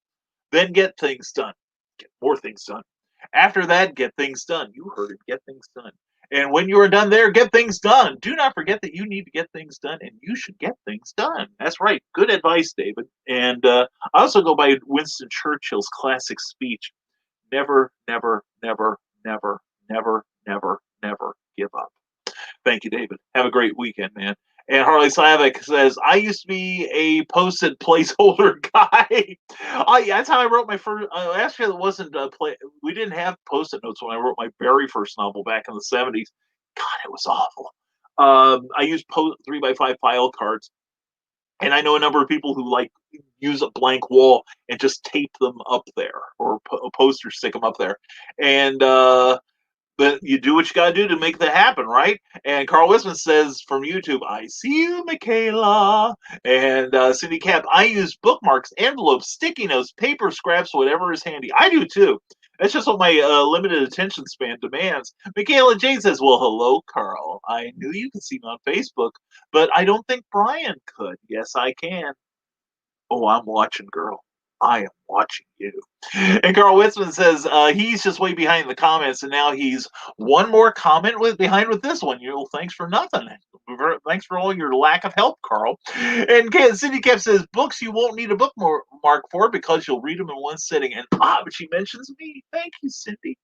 Then get things done. Get more things done. After that, get things done." You heard it. Get things done. And when you are done there, get things done. Do not forget that you need to get things done, and you should get things done. That's right. Good advice, David. And I also go by Winston Churchill's classic speech: "Never, never, never, never, never, never, never give up." Thank you, David. Have a great weekend, man. And Harley Slavic says, "I used to be a post-it placeholder guy." Oh, yeah, that's how I wrote my first. Actually, it wasn't we didn't have post-it notes when I wrote my very first novel back in the '70s. God, it was awful. I used 3x5 file cards, and I know a number of people who use a blank wall and just tape them up there, or a poster, stick them up there, and but you do what you got to do to make that happen, right? And Carl Wisman says from YouTube, "I see you, Michaela." And Cindy Cap, "I use bookmarks, envelopes, sticky notes, paper scraps, whatever is handy." I do too. That's just what my limited attention span demands. Michaela Jane says, "Well, hello, Carl. I knew you could see me on Facebook, but I don't think Brian could." Yes, I can. Oh, I'm watching, girl. I am watching you. And Carl Witzman says he's just way behind the comments, and now he's one more comment behind with this one. Thanks for nothing. Thanks for all your lack of help, Carl. And Cindy Cap says, "Books you won't need a bookmark for because you'll read them in one sitting." And but she mentions me. Thank you, Cindy.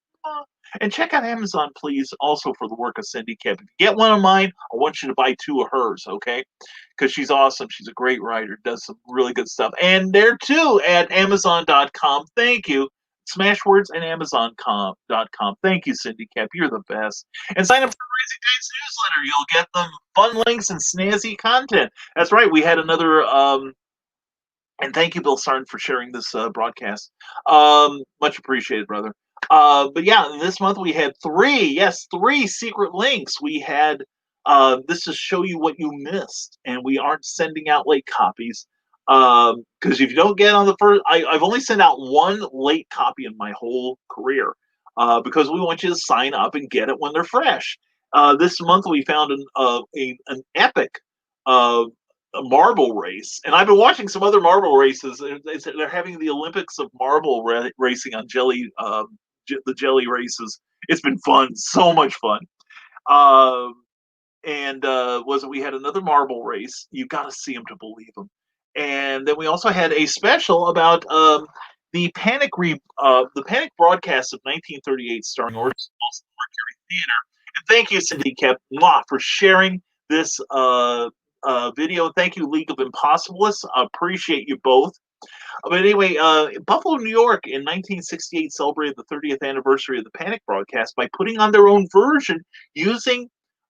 And check out Amazon, please, also for the work of Cindy Cap. If you get one of mine, I want you to buy 2 of hers, okay? Because she's awesome. She's a great writer, does some really good stuff. And there too at Amazon.com. Thank you. Smashwords and Amazon.com. Thank you, Cindy Cap. You're the best. And sign up for the Rising Tides newsletter. You'll get them fun links and snazzy content. That's right. We had another. And thank you, Bill Sarn, for sharing this broadcast. Much appreciated, brother. But yeah, this month we had three secret links. We had this to show you what you missed, and we aren't sending out late copies. Because if you don't get on the first, I've only sent out one late copy in my whole career. Because we want you to sign up and get it when they're fresh. This month we found an epic uh, a marble race, and I've been watching some other marble races. They're having the Olympics of marble racing on the jelly races. It's been fun, so much fun. Um, and was it? We had another marble race. You got to see them to believe them. And then we also had a special about the Panic broadcast of 1938, starring Orson Welles and Mercury Theater. And thank you, Cindy Kep, for sharing this video. Thank you, League of Impossibilists. Appreciate you both. But anyway, Buffalo, New York in 1968 celebrated the 30th anniversary of the Panic broadcast by putting on their own version using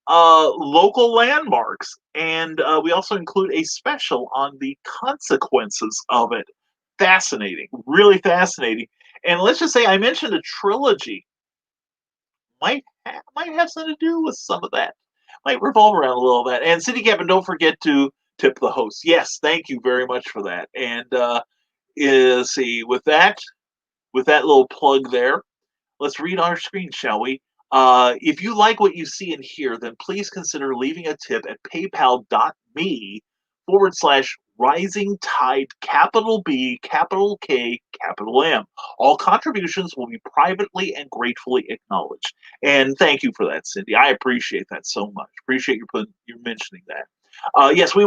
local landmarks. And we also include a special on the consequences of it. Fascinating, really fascinating. And let's just say I mentioned a trilogy. Might have something to do with some of that. Might revolve around a little bit. And City Captain, don't forget to tip the host. Yes, thank you very much for that. And see, with that little plug there, let's read our screen, shall we? If you like what you see and hear, then please consider leaving a tip at paypal.me/Rising Tide, capital B, capital K, capital M. All contributions will be privately and gratefully acknowledged. And thank you for that, Cindy. I appreciate that so much. Appreciate you mentioning that. Yes, we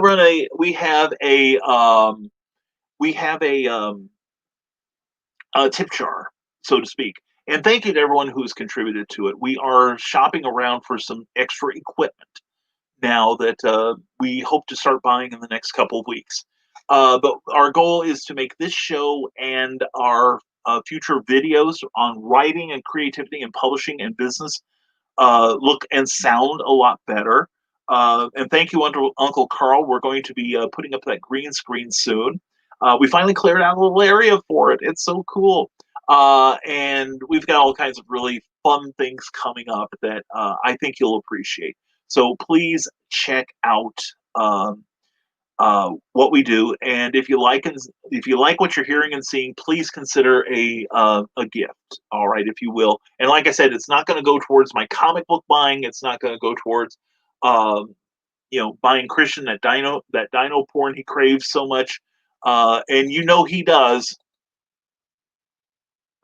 have a tip jar, so to speak. And thank you to everyone who's contributed to it. We are shopping around for some extra equipment now that we hope to start buying in the next couple of weeks. But our goal is to make this show and our future videos on writing and creativity and publishing and business look and sound a lot better. And thank you, Uncle Carl. We're going to be putting up that green screen soon. We finally cleared out a little area for it. It's so cool. And we've got all kinds of really fun things coming up that I think you'll appreciate. So please check out what we do, and if you like what you're hearing and seeing, please consider a gift. All right, if you will. And like I said, it's not going to go towards my comic book buying. It's not going to go towards buying Christian that dino porn he craves so much, and he does.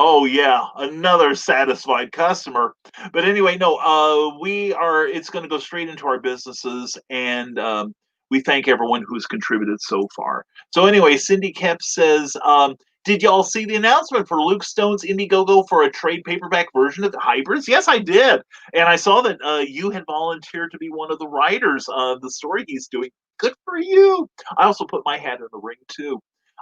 Oh yeah, another satisfied customer. But anyway, no, it's going to go straight into our businesses, and we thank everyone who's contributed so far. So anyway, Cindy Kemp says, did y'all see the announcement for Luke Stone's Indiegogo for a trade paperback version of the Hybrids? Yes, I did. And I saw that you had volunteered to be one of the writers of the story he's doing. Good for you. I also put my hat in the ring too.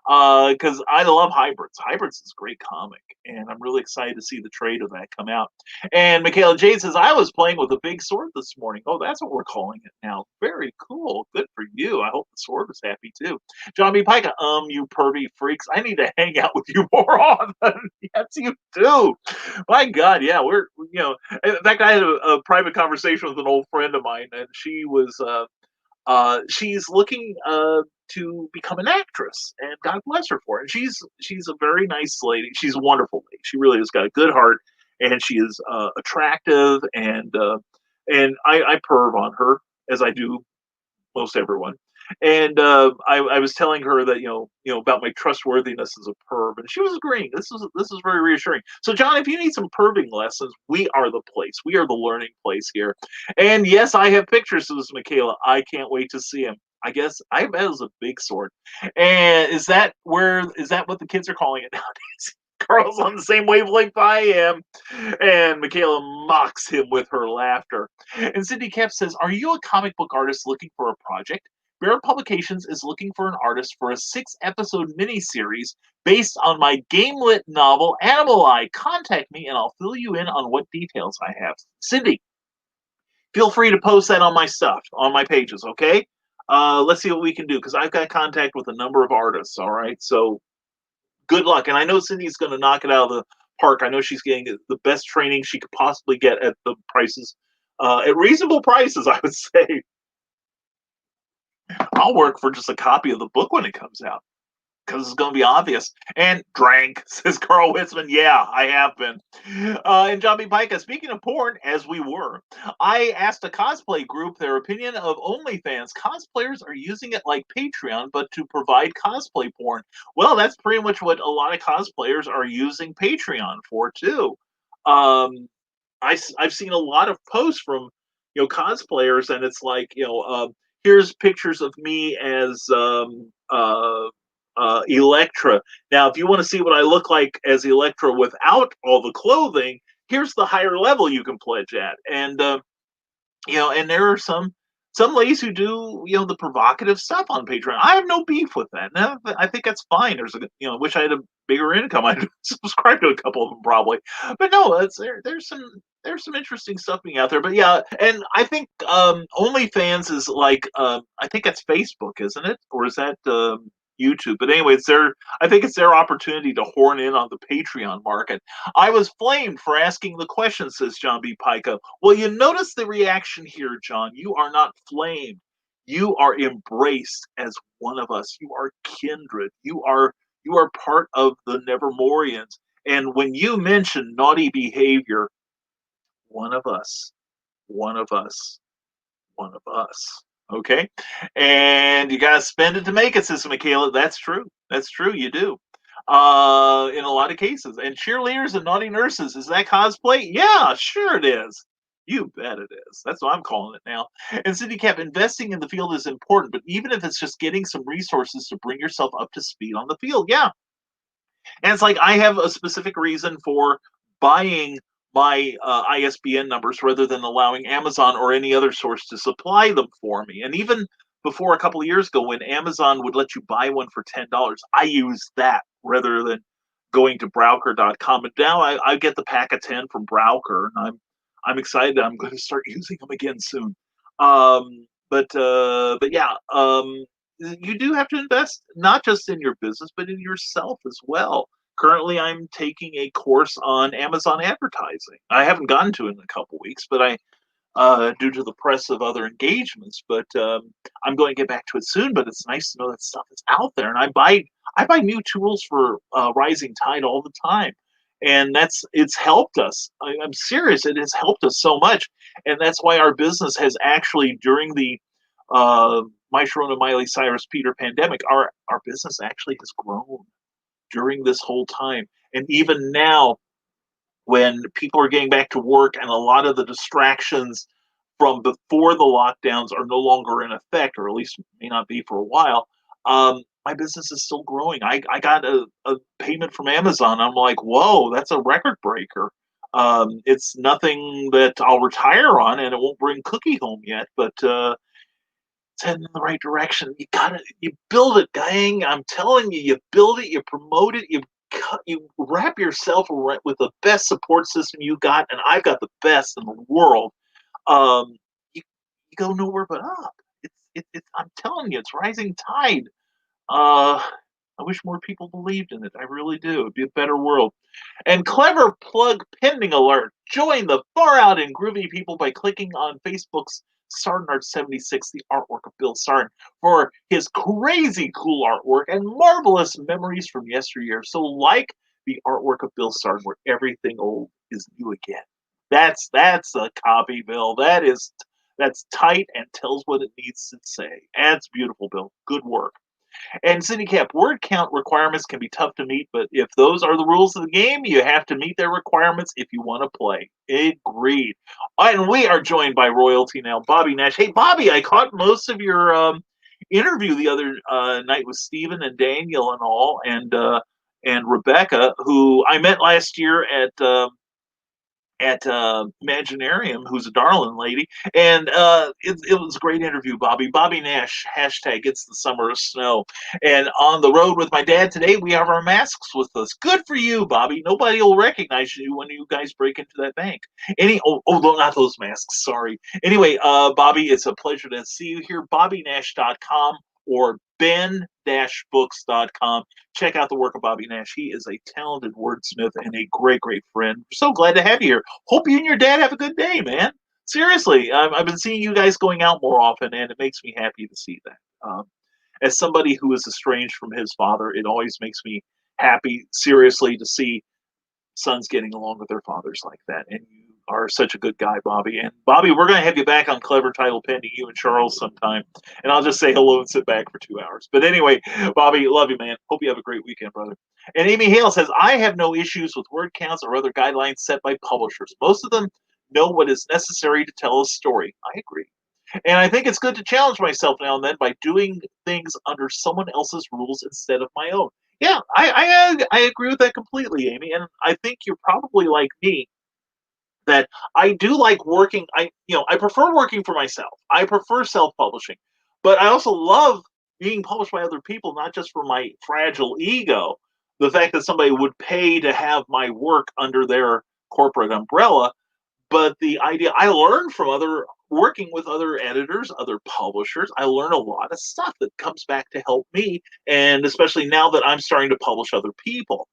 Because I love Hybrids. Hybrids is a great comic, and I'm really excited to see the trade of that come out. And Michaela Jade says, I was playing with a big sword this morning. Oh, that's what we're calling it now. Very cool. Good for you. I hope the sword was happy too. John B. Pica, you pervy freaks. I need to hang out with you more often. Yes, you do. My God, yeah, in fact, I had a private conversation with an old friend of mine, and she was, she's looking to become an actress, and God bless her for it. She's a very nice lady. She's a wonderful lady. She really has got a good heart, and she is attractive, and I perv on her as I do most everyone. And I was telling her that about my trustworthiness as a perv, and she was agreeing. This is very reassuring. So, John, if you need some perving lessons, we are the place. We are the learning place here. And yes, I have pictures of this, Michaela. I can't wait to see him. I guess I bet it was a big sword. And is that what the kids are calling it nowadays? Carl's on the same wavelength I am. And Michaela mocks him with her laughter. And Cindy Kemp says, are you a comic book artist looking for a project? Bear Publications is looking for an artist for a 6-episode miniseries based on my game-lit novel Animal Eye. Contact me and I'll fill you in on what details I have. Cindy, feel free to post that on my stuff, on my pages, okay? Let's see what we can do, because I've got contact with a number of artists, all right? So good luck. And I know Cindy's going to knock it out of the park. I know she's getting the best training she could possibly get at the prices, at reasonable prices, I would say. I'll work for just a copy of the book when it comes out, because it's going to be obvious. And drank, says Carl Witzman. Yeah, I have been. And John B. Pica, speaking of porn, as we were, I asked a cosplay group their opinion of OnlyFans. Cosplayers are using it like Patreon, but to provide cosplay porn. Well, that's pretty much what a lot of cosplayers are using Patreon for, too. I've seen a lot of posts from cosplayers, and it's like here's pictures of me as Electra. Now, if you want to see what I look like as Electra without all the clothing, here's the higher level you can pledge at. And and there are some ladies who do the provocative stuff on Patreon. I have no beef with that. No, I think that's fine. There's wish I had a bigger income. I'd subscribe to a couple of them probably, but no, there's some interesting stuff being out there. But yeah, and I think OnlyFans is like I think that's Facebook, isn't it, or is that YouTube? But anyway, I think it's their opportunity to horn in on the Patreon market. I was flamed for asking the question, says John B. Pica. Well, you notice the reaction here, John. You are not flamed. You are embraced as one of us. You are kindred. You are part of the Nevermorians. And when you mention naughty behavior, one of us, one of us, one of us. Okay? And you got to spend it to make it, says Michaela. That's true. That's true. You do. In a lot of cases. And cheerleaders and naughty nurses, is that cosplay? Yeah, sure it is. You bet it is. That's what I'm calling it now. And Cindy Cap, investing in the field is important, but even if it's just getting some resources to bring yourself up to speed on the field, yeah. And it's like I have a specific reason for buying my ISBN numbers rather than allowing Amazon or any other source to supply them for me. And even before a couple of years ago, when Amazon would let you buy one for $10, I used that rather than going to Browker.com. And now I get the pack of 10 from Browker, and I'm excited. I'm going to start using them again soon. But yeah, you do have to invest not just in your business, but in yourself as well. Currently, I'm taking a course on Amazon advertising. I haven't gotten to it in a couple weeks, but due to the press of other engagements, but I'm going to get back to it soon. But it's nice to know that stuff is out there, and I buy new tools for Rising Tide all the time, and it's helped us. I'm serious; it has helped us so much, and that's why our business has actually during the My Sharona Miley Cyrus Peter pandemic, our business actually has grown during this whole time, and even now when people are getting back to work and a lot of the distractions from before the lockdowns are no longer in effect, or at least may not be for a while, my business is still growing. I got a payment from Amazon. I'm like, whoa, that's a record breaker. It's nothing that I'll retire on, and it won't bring Cookie home yet, but it's heading in the right direction. You build it, gang. I'm telling you, you build it, you promote it, you wrap yourself with the best support system you got, and I've got the best in the world. You go nowhere but up. I'm telling you, it's rising tide. I wish more people believed in it. I really do. It'd be a better world. And clever plug pending alert. Join the far out and groovy people by clicking on Facebook's Sardenart76, the artwork of Bill Sarden, for his crazy cool artwork and marvelous memories from yesteryear. So like the artwork of Bill Sarden, where everything old is new again. That's a copy, Bill. That's tight and tells what it needs to say. That's beautiful, Bill. Good work. And CityCap, word count requirements can be tough to meet, but if those are the rules of the game, you have to meet their requirements if you want to play. Agreed. And we are joined by royalty now, Bobby Nash. Hey, Bobby, I caught most of your interview the other night with Stephen and Daniel and all, and Rebecca, who I met last year at at Imaginarium, who's a darling lady, and it was a great interview, Bobby. Bobby Nash, hashtag it's the summer of snow. And on the road with my dad today, we have our masks with us. Good for you, Bobby. Nobody will recognize you when you guys break into that bank. No, not those masks, sorry. Anyway, Bobby, it's a pleasure to see you here. BobbyNash.com or ben-books.com. Check out the work of Bobby Nash. He is a talented wordsmith and a great, great friend. We're so glad to have you here. Hope you and your dad have a good day, man. Seriously, I've been seeing you guys going out more often, and it makes me happy to see that. As somebody who is estranged from his father, it always makes me happy, seriously, to see sons getting along with their fathers like that. And you are such a good guy, Bobby. And Bobby, we're going to have you back on Clever Title Pending, you and Charles sometime. And I'll just say hello and sit back for 2 hours. But anyway, Bobby, love you, man. Hope you have a great weekend, brother. And Amy Hale says, I have no issues with word counts or other guidelines set by publishers. Most of them know what is necessary to tell a story. I agree. And I think it's good to challenge myself now and then by doing things under someone else's rules instead of my own. Yeah, I agree with that completely, Amy. And I think you're probably like me, that I do like working. I prefer working for myself. I prefer self-publishing, but I also love being published by other people, not just for my fragile ego. The fact that somebody would pay to have my work under their corporate umbrella, but the idea, I learn from other working with other editors, other publishers. I learn a lot of stuff that comes back to help me, and especially now that I'm starting to publish other people.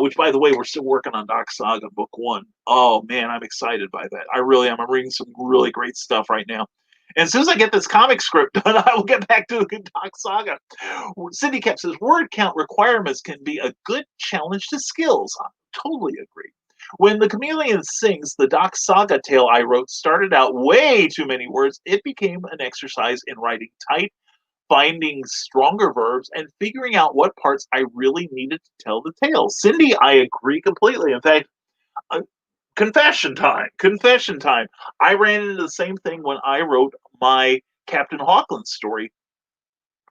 Which, by the way, we're still working on Doc Saga Book One. Oh man, I'm excited by that. I really am. I'm reading some really great stuff right now. And as soon as I get this comic script done, I will get back to Doc Saga. Cindy Cap says word count requirements can be a good challenge to skills. I totally agree. When The Chameleon Sings, the Doc Saga tale I wrote started out way too many words, it became an exercise in writing tight, finding stronger verbs, and figuring out what parts I really needed to tell the tale. Cindy, I agree completely. In fact, uh, confession time, confession time. I ran into the same thing when I wrote my Captain Hawkland story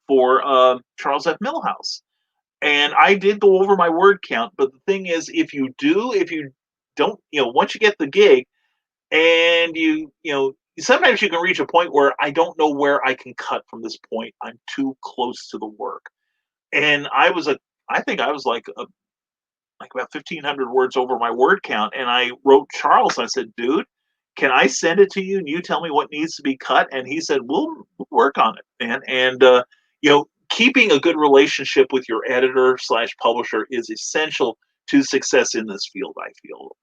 for Charles F. Millhouse. And I did go over my word count, but the thing is, if you don't, once you get the gig, and sometimes you can reach a point where I don't know where I can cut from this point. I'm too close to the work, and I think I was like about 1,500 words over my word count, and I wrote Charles. I said, dude, can I send it to you and you tell me what needs to be cut? And he said, we'll work on it, man. And keeping a good relationship with your editor slash publisher is essential to success in this field. I feel.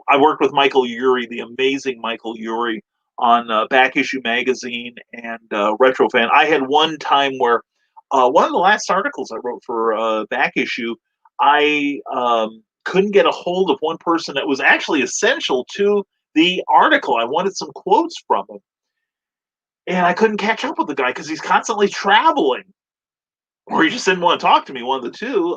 I worked with Michael Urie, the amazing Michael Urie, on Back Issue Magazine and Retro Fan. I had one time where one of the last articles I wrote for Back Issue, I couldn't get a hold of one person that was actually essential to the article. I wanted some quotes from him, and I couldn't catch up with the guy because he's constantly traveling, or he just didn't want to talk to me. One of the two.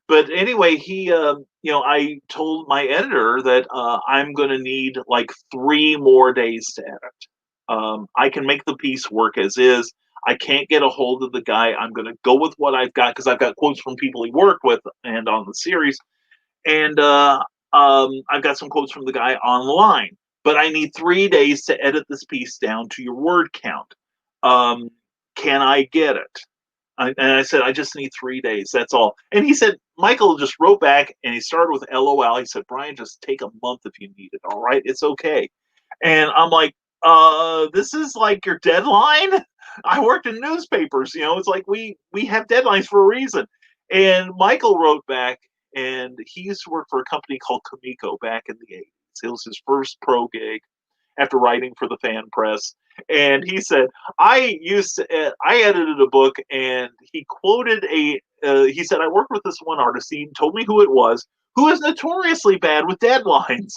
But anyway, I told my editor that I'm going to need like 3 more days to edit. I can make the piece work as is. I can't get a hold of the guy. I'm going to go with what I've got because I've got quotes from people he worked with and on the series, and I've got some quotes from the guy online. But I need 3 days to edit this piece down to your word count. Can I get it? And I said, I just need 3 days. That's all. And he said, Michael just wrote back and he started with LOL. He said, Brian, just take a month if you need it. All right. It's okay. And I'm like, this is like your deadline. I worked in newspapers. It's like we have deadlines for a reason. And Michael wrote back, and he used to work for a company called Comico back in the 80s. It was his first pro gig after writing for the fan press. And he said, I edited a book, and he quoted he said, I worked with this one artist. He told me who it was, who is notoriously bad with deadlines,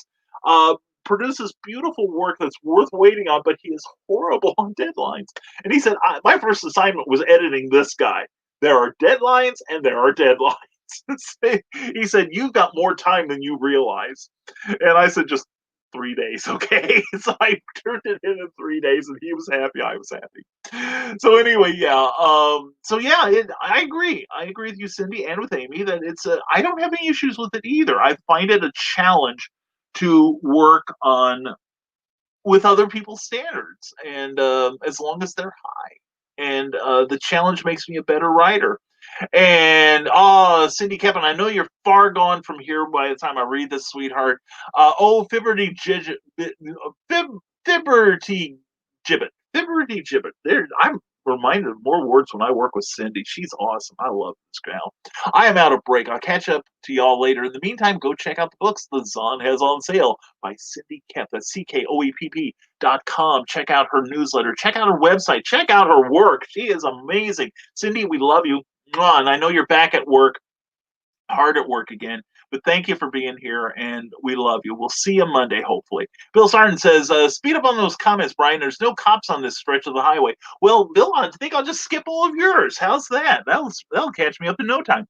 produces beautiful work that's worth waiting on, but he is horrible on deadlines. And he said, my first assignment was editing this guy. There are deadlines and there are deadlines. He said, you've got more time than you realize. And I said, just 3 days, okay? So I turned it in 3 days, and he was happy, I was happy. So anyway, yeah, so yeah, I agree. I agree with you, Cindy, and with Amy, that I don't have any issues with it either. I find it a challenge to work on with other people's standards, and as long as they're high. And the challenge makes me a better writer. And Cindy Kevin, I know you're far gone from here by the time I read this, sweetheart. Fib, Fibberty Gibbet. Fibberty Gibbet. There, I'm reminded of more words when I work with Cindy. She's awesome. I love this gal. I am out of break. I'll catch up to y'all later. In the meantime, go check out the books The Zon has on sale by Cindy Kemp. That's CKOEPP.com. Check out her newsletter. Check out her website. Check out her work. She is amazing. Cindy, we love you. And I know you're back at work, hard at work again, but thank you for being here, and we love you. We'll see you Monday, hopefully. Bill Sarton says, speed up on those comments, Brian. There's no cops on this stretch of the highway. Well, Bill, I think I'll just skip all of yours. How's that? That'll catch me up in no time.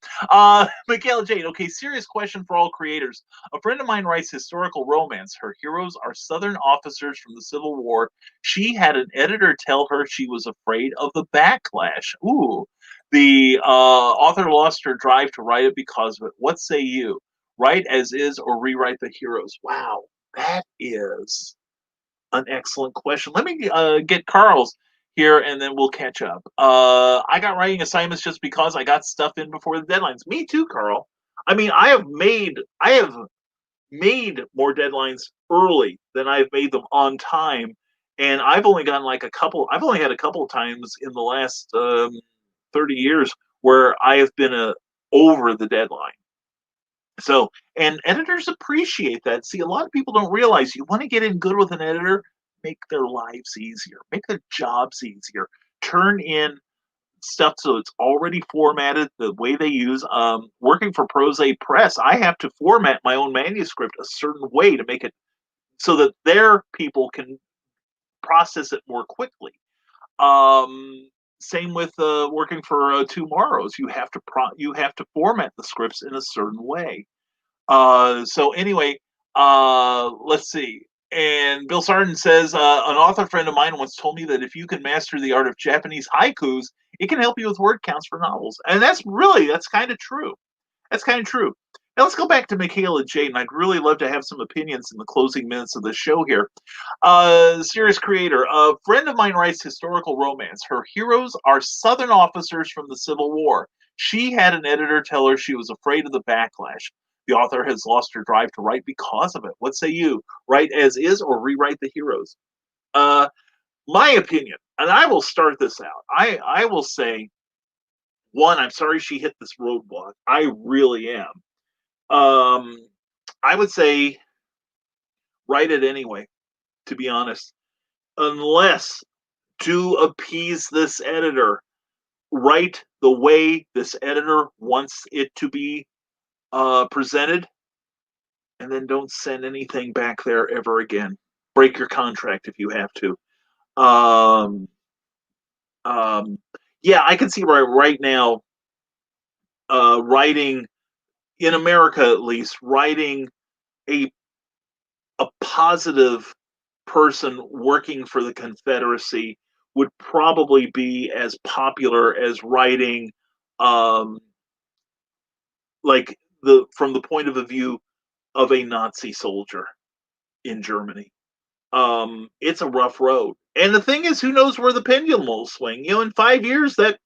Michaela Jade, okay, serious question for all creators. A friend of mine writes historical romance. Her heroes are Southern officers from the Civil War. She had an editor tell her she was afraid of the backlash. Ooh. The author lost her drive to write it because of it. What say you? Write as is or rewrite the heroes? Wow, that is an excellent question. Let me get Carl's here, and then we'll catch up. I got writing assignments just because I got stuff in before the deadlines. Me too, Carl. I mean, I have made more deadlines early than I've made them on time, and I've only gotten like a couple. I've only had a couple of times in the last 30 years where I have been over the deadline. So, and editors appreciate that. See, a lot of people don't realize you want to get in good with an editor, make their lives easier, make their jobs easier, turn in stuff so it's already formatted the way they use. Working for Prose Press, I have to format my own manuscript a certain way to make it so that their people can process it more quickly. Same with working for Tomorrows. You have to format the scripts in a certain way. So anyway, let's see. And Bill Sarden says, an author friend of mine once told me that if you can master the art of Japanese haikus, it can help you with word counts for novels. And that's kind of true. That's kind of true. Now let's go back to Michaela Jade, and I'd really love to have some opinions in the closing minutes of the show here. Serious creator, a friend of mine writes historical romance. Her heroes are Southern officers from the Civil War. She had an editor tell her she was afraid of the backlash. The author has lost her drive to write because of it. What say you? Write as is or rewrite the heroes? My opinion, and I will start this out. I will say, one, I'm sorry she hit this roadblock. I really am. I would say write it anyway, to be honest. Unless to appease this editor, write the way this editor wants it to be presented, and then don't send anything back there ever again. Break your contract if you have to. Um, yeah, I can see right now, writing in America at least, writing a positive person working for the Confederacy would probably be as popular as writing, um, like from the point of view of a Nazi soldier in Germany. It's a rough road. And the thing is, who knows where the pendulum will swing? In 5 years, that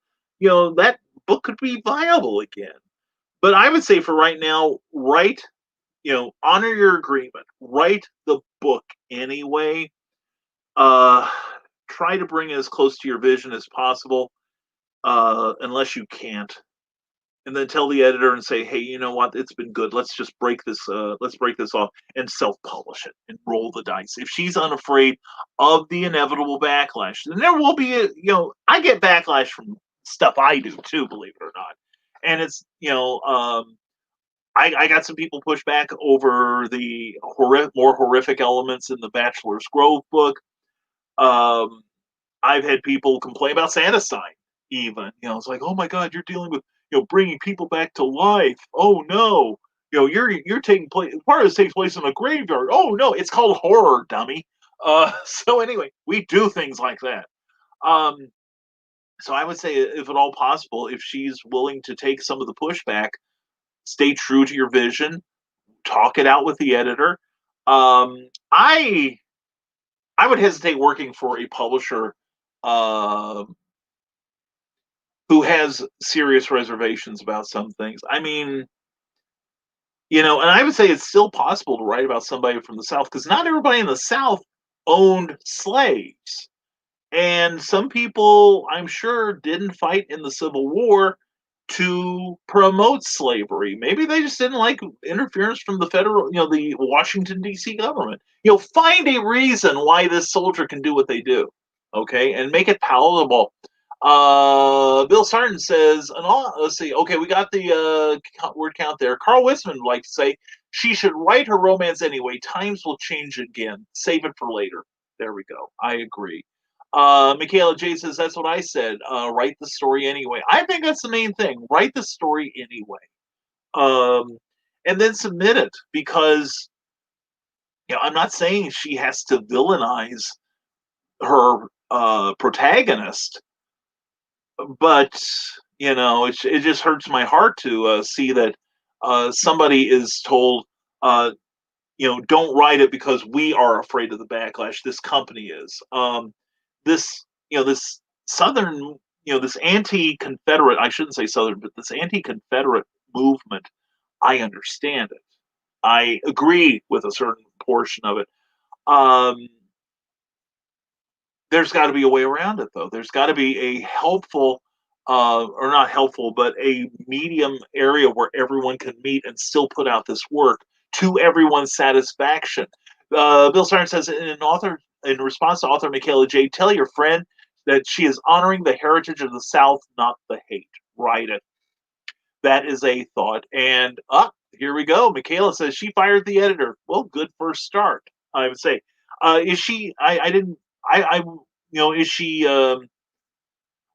book could be viable again. But I would say for right now, honor your agreement. Write the book anyway. Try to bring it as close to your vision as possible, unless you can't. And then tell the editor and say, hey, you know what? It's been good. Let's just break this. Let's break this off and self-publish it and roll the dice. If she's unafraid of the inevitable backlash, then there will be I get backlash from stuff I do too, believe it or not. And it's I got some people push back over the more horrific elements in the Bachelor's Grove book. I've had people complain about Santa Sign, even. It's like, oh my God, you're dealing with bringing people back to life. Oh no. You're taking place. Part of this takes place in a graveyard. Oh no, it's called horror, dummy. So anyway, we do things like that. Um, so I would say, if at all possible, if she's willing to take some of the pushback, stay true to your vision, talk it out with the editor. Um, I I would hesitate working for a publisher uh, who has serious reservations about some things. I mean, and I would say it's still possible to write about somebody from the South because not everybody in the South owned slaves. And some people, I'm sure, didn't fight in the Civil War to promote slavery. Maybe they just didn't like interference from the federal, the Washington, D.C. government. Find a reason why this soldier can do what they do, okay, and make it palatable. Bill Sarton says, and let's see, okay, we got the word count there. Carl Wisman would like to say, she should write her romance anyway. Times will change again. Save it for later. There we go. I agree. Michaela J says, that's what I said. Write the story anyway. I think that's the main thing. Write the story anyway. And then submit it because, I'm not saying she has to villainize her protagonist, but, it just hurts my heart to see that somebody is told, don't write it because we are afraid of the backlash. This company is. This Southern, this anti-Confederate, I shouldn't say Southern, but this anti-Confederate movement, I understand it. I agree with a certain portion of it. There's got to be a way around it, though. There's got to be a helpful, or not helpful, but a medium area where everyone can meet and still put out this work to everyone's satisfaction. Bill Sarn says, in response to author Michaela J., tell your friend that she is honoring the heritage of the South, not the hate. Write it. That is a thought. And here we go. Michaela says she fired the editor. Well, good first start, I would say. Is she? I didn't. Is she? Well,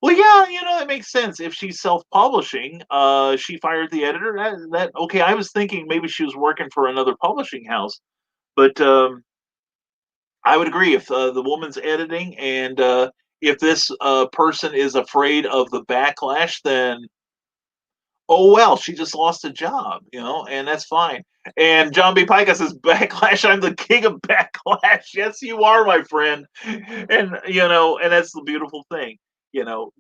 yeah, it makes sense. If she's self-publishing, she fired the editor. That okay. I was thinking maybe she was working for another publishing house, but I would agree if the woman's editing and if this person is afraid of the backlash, then oh well, she just lost a job, and that's fine. And John B. Pica says, "Backlash, I'm the king of backlash." Yes, you are, my friend. And and that's the beautiful thing.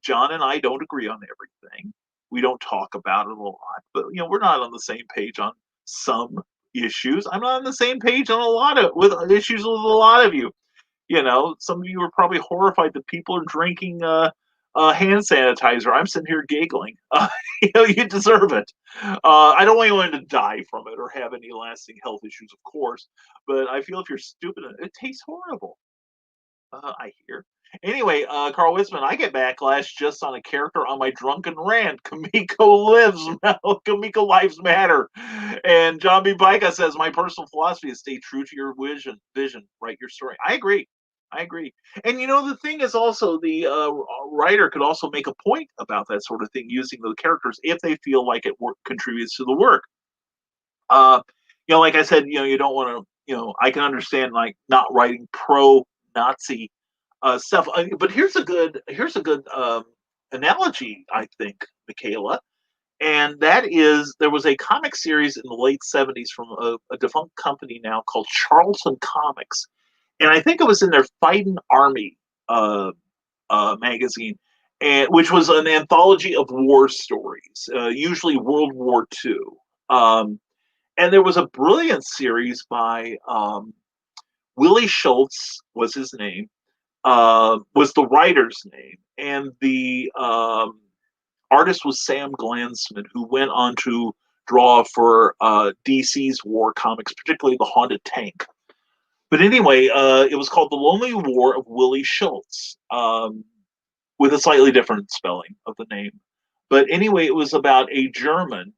John and I don't agree on everything. We don't talk about it a lot, but we're not on the same page on some issues. I'm not on the same page on a lot of with issues with a lot of you. Some of you are probably horrified that people are drinking hand sanitizer. I'm sitting here giggling. You deserve it. I don't want anyone to die from it or have any lasting health issues, of course. But I feel if you're stupid, it tastes horrible. I hear. Anyway, Carl Witzman, I get backlash just on a character on my drunken rant. Kamiko lives matter. And John B. Pica says, my personal philosophy is stay true to your vision, write your story. I agree. I agree. And the thing is also the writer could also make a point about that sort of thing using the characters if they feel like it contributes to the work. Like I said, you don't want to, I can understand like not writing pro-Nazi stuff. But here's a good analogy, I think, Michaela, and that is there was a comic series in the late '70s from a defunct company now called Charlton Comics, and I think it was in their Fightin' Army uh, magazine, and which was an anthology of war stories, usually World War II. And there was a brilliant series by Willie Schultz was his name, was the writer's name, and the artist was Sam Glansman, who went on to draw for DC's war comics, particularly the Haunted Tank. But anyway, it was called The Lonely War of Willie Schultz, with a slightly different spelling of the name. But anyway, it was about a German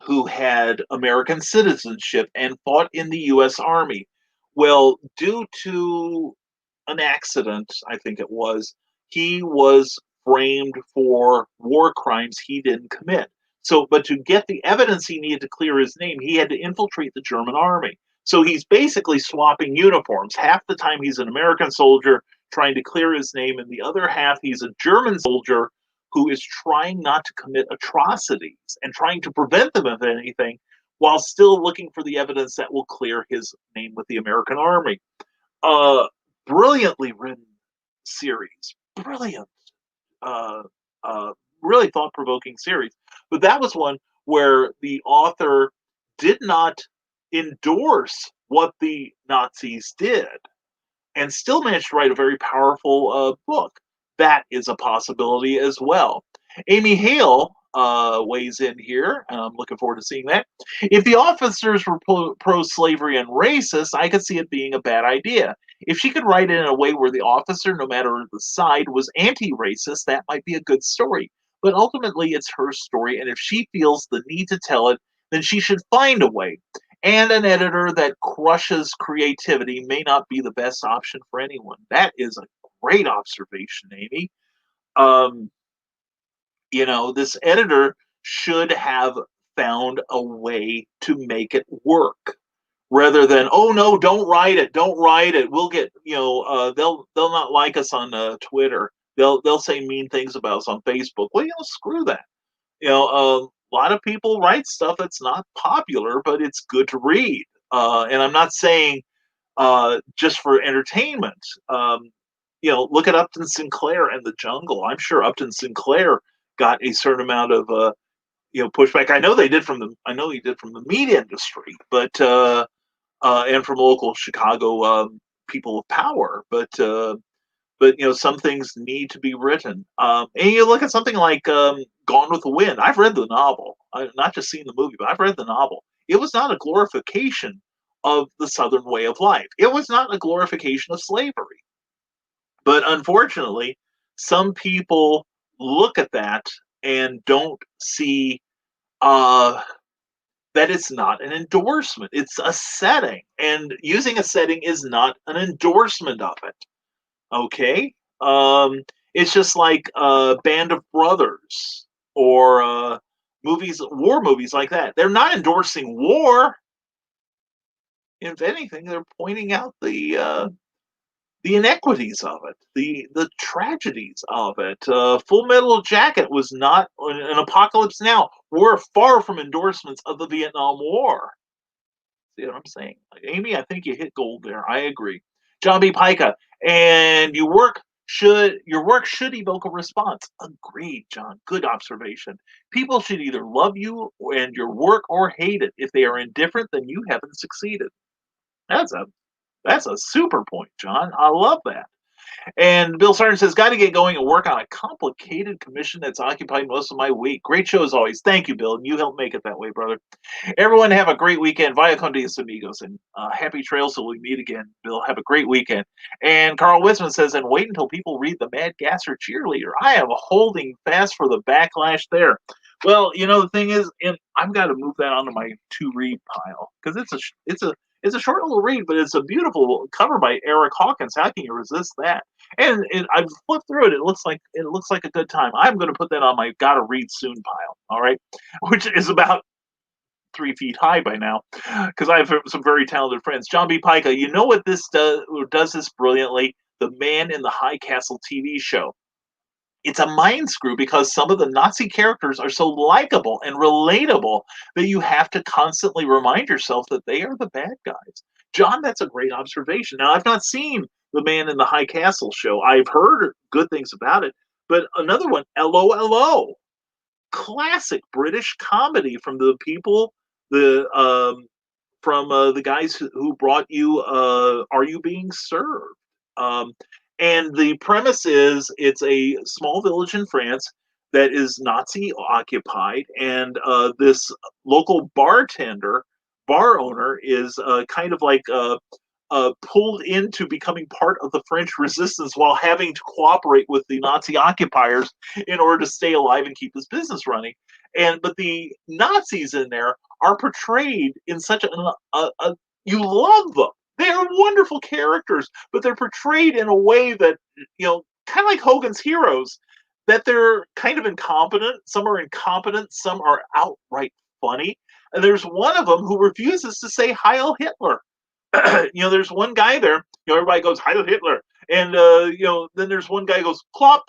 who had American citizenship and fought in the U.S. Army. Well, due to an accident, I think it was, he was framed for war crimes he didn't commit. So, but to get the evidence he needed to clear his name, he had to infiltrate the German army. So he's basically swapping uniforms. Half the time he's an American soldier trying to clear his name, and the other half he's a German soldier who is trying not to commit atrocities and trying to prevent them of anything while still looking for the evidence that will clear his name with the American army. Uh, Brilliantly written series. Brilliant. Uh, really thought provoking series. But that was one where the author did not endorse what the Nazis did and still managed to write a very powerful book. That is a possibility as well. Amy Hale weighs in here, and I'm looking forward to seeing that. If the officers were pro slavery and racist, I could see it being a bad idea. If she could write it in a way where the officer, no matter the side, was anti racist, that might be a good story. But ultimately, it's her story, and if she feels the need to tell it, then she should find a way. And an editor that crushes creativity may not be the best option for anyone. That is a great observation, Amy. Um, this editor should have found a way to make it work rather than, oh no, don't write it, don't write it. We'll get, they'll not like us on Twitter. They'll say mean things about us on Facebook. Well, screw that. A lot of people write stuff that's not popular, but it's good to read. And I'm not saying just for entertainment. Look at Upton Sinclair and The Jungle. I'm sure Upton Sinclair got a certain amount of pushback. I know he did from the media industry, but and from local Chicago people of power. But some things need to be written. And you look at something like Gone with the Wind. I've read the novel. I've not just seen the movie, but I've read the novel. It was not a glorification of the Southern way of life. It was not a glorification of slavery. But unfortunately, some people look at that and don't see that it's not an endorsement. It's a setting. And using a setting is not an endorsement of it. Okay? It's just like Band of Brothers or war movies like that. They're not endorsing war. If anything, they're pointing out the inequities of it, the tragedies of it. Full Metal Jacket was not an Apocalypse Now. We're far from endorsements of the Vietnam War. See what I'm saying? Amy, I think you hit gold there. I agree. John B. Pica, and your work should evoke a response. Agreed, John. Good observation. People should either love you and your work or hate it. If they are indifferent, then you haven't succeeded. That's a super point, John. I love that. And Bill Sargent says, got to get going and work on a complicated commission that's occupied most of my week. Great show as always. Thank you, Bill. And you helped make it that way, brother. Everyone have a great weekend. Via con dias amigos. And happy trails till we meet again. Bill, have a great weekend. And Carl Wisman says, and wait until people read the Mad Gasser Cheerleader. I am holding fast for the backlash there. Well, the thing is, and I've got to move that onto my to-read pile because it's a short little read, but it's a beautiful cover by Eric Hawkins. How can you resist that? And I've flipped through it. It looks like a good time. I'm going to put that on my gotta read soon pile. All right, which is about 3 feet high by now, because I have some very talented friends. John B. Pica, you know what this does this brilliantly? The Man in the High Castle TV show. It's a mind screw because some of the Nazi characters are so likable and relatable that you have to constantly remind yourself that they are the bad guys. John, that's a great observation. Now, I've not seen the Man in the High Castle show. I've heard good things about it. But another one, LOLO, classic British comedy from the people, the guys who brought you Are You Being Served? And the premise is it's a small village in France that is Nazi occupied, and this local bar owner, is kind of like pulled into becoming part of the French resistance while having to cooperate with the Nazi occupiers in order to stay alive and keep his business running. But the Nazis in there are portrayed in such you love them. They are wonderful characters, but they're portrayed in a way that, kind of like Hogan's Heroes, that they're kind of incompetent. Some are incompetent, some are outright funny. And there's one of them who refuses to say Heil Hitler. There's one guy there, everybody goes Heil Hitler. And, then there's one guy who goes plop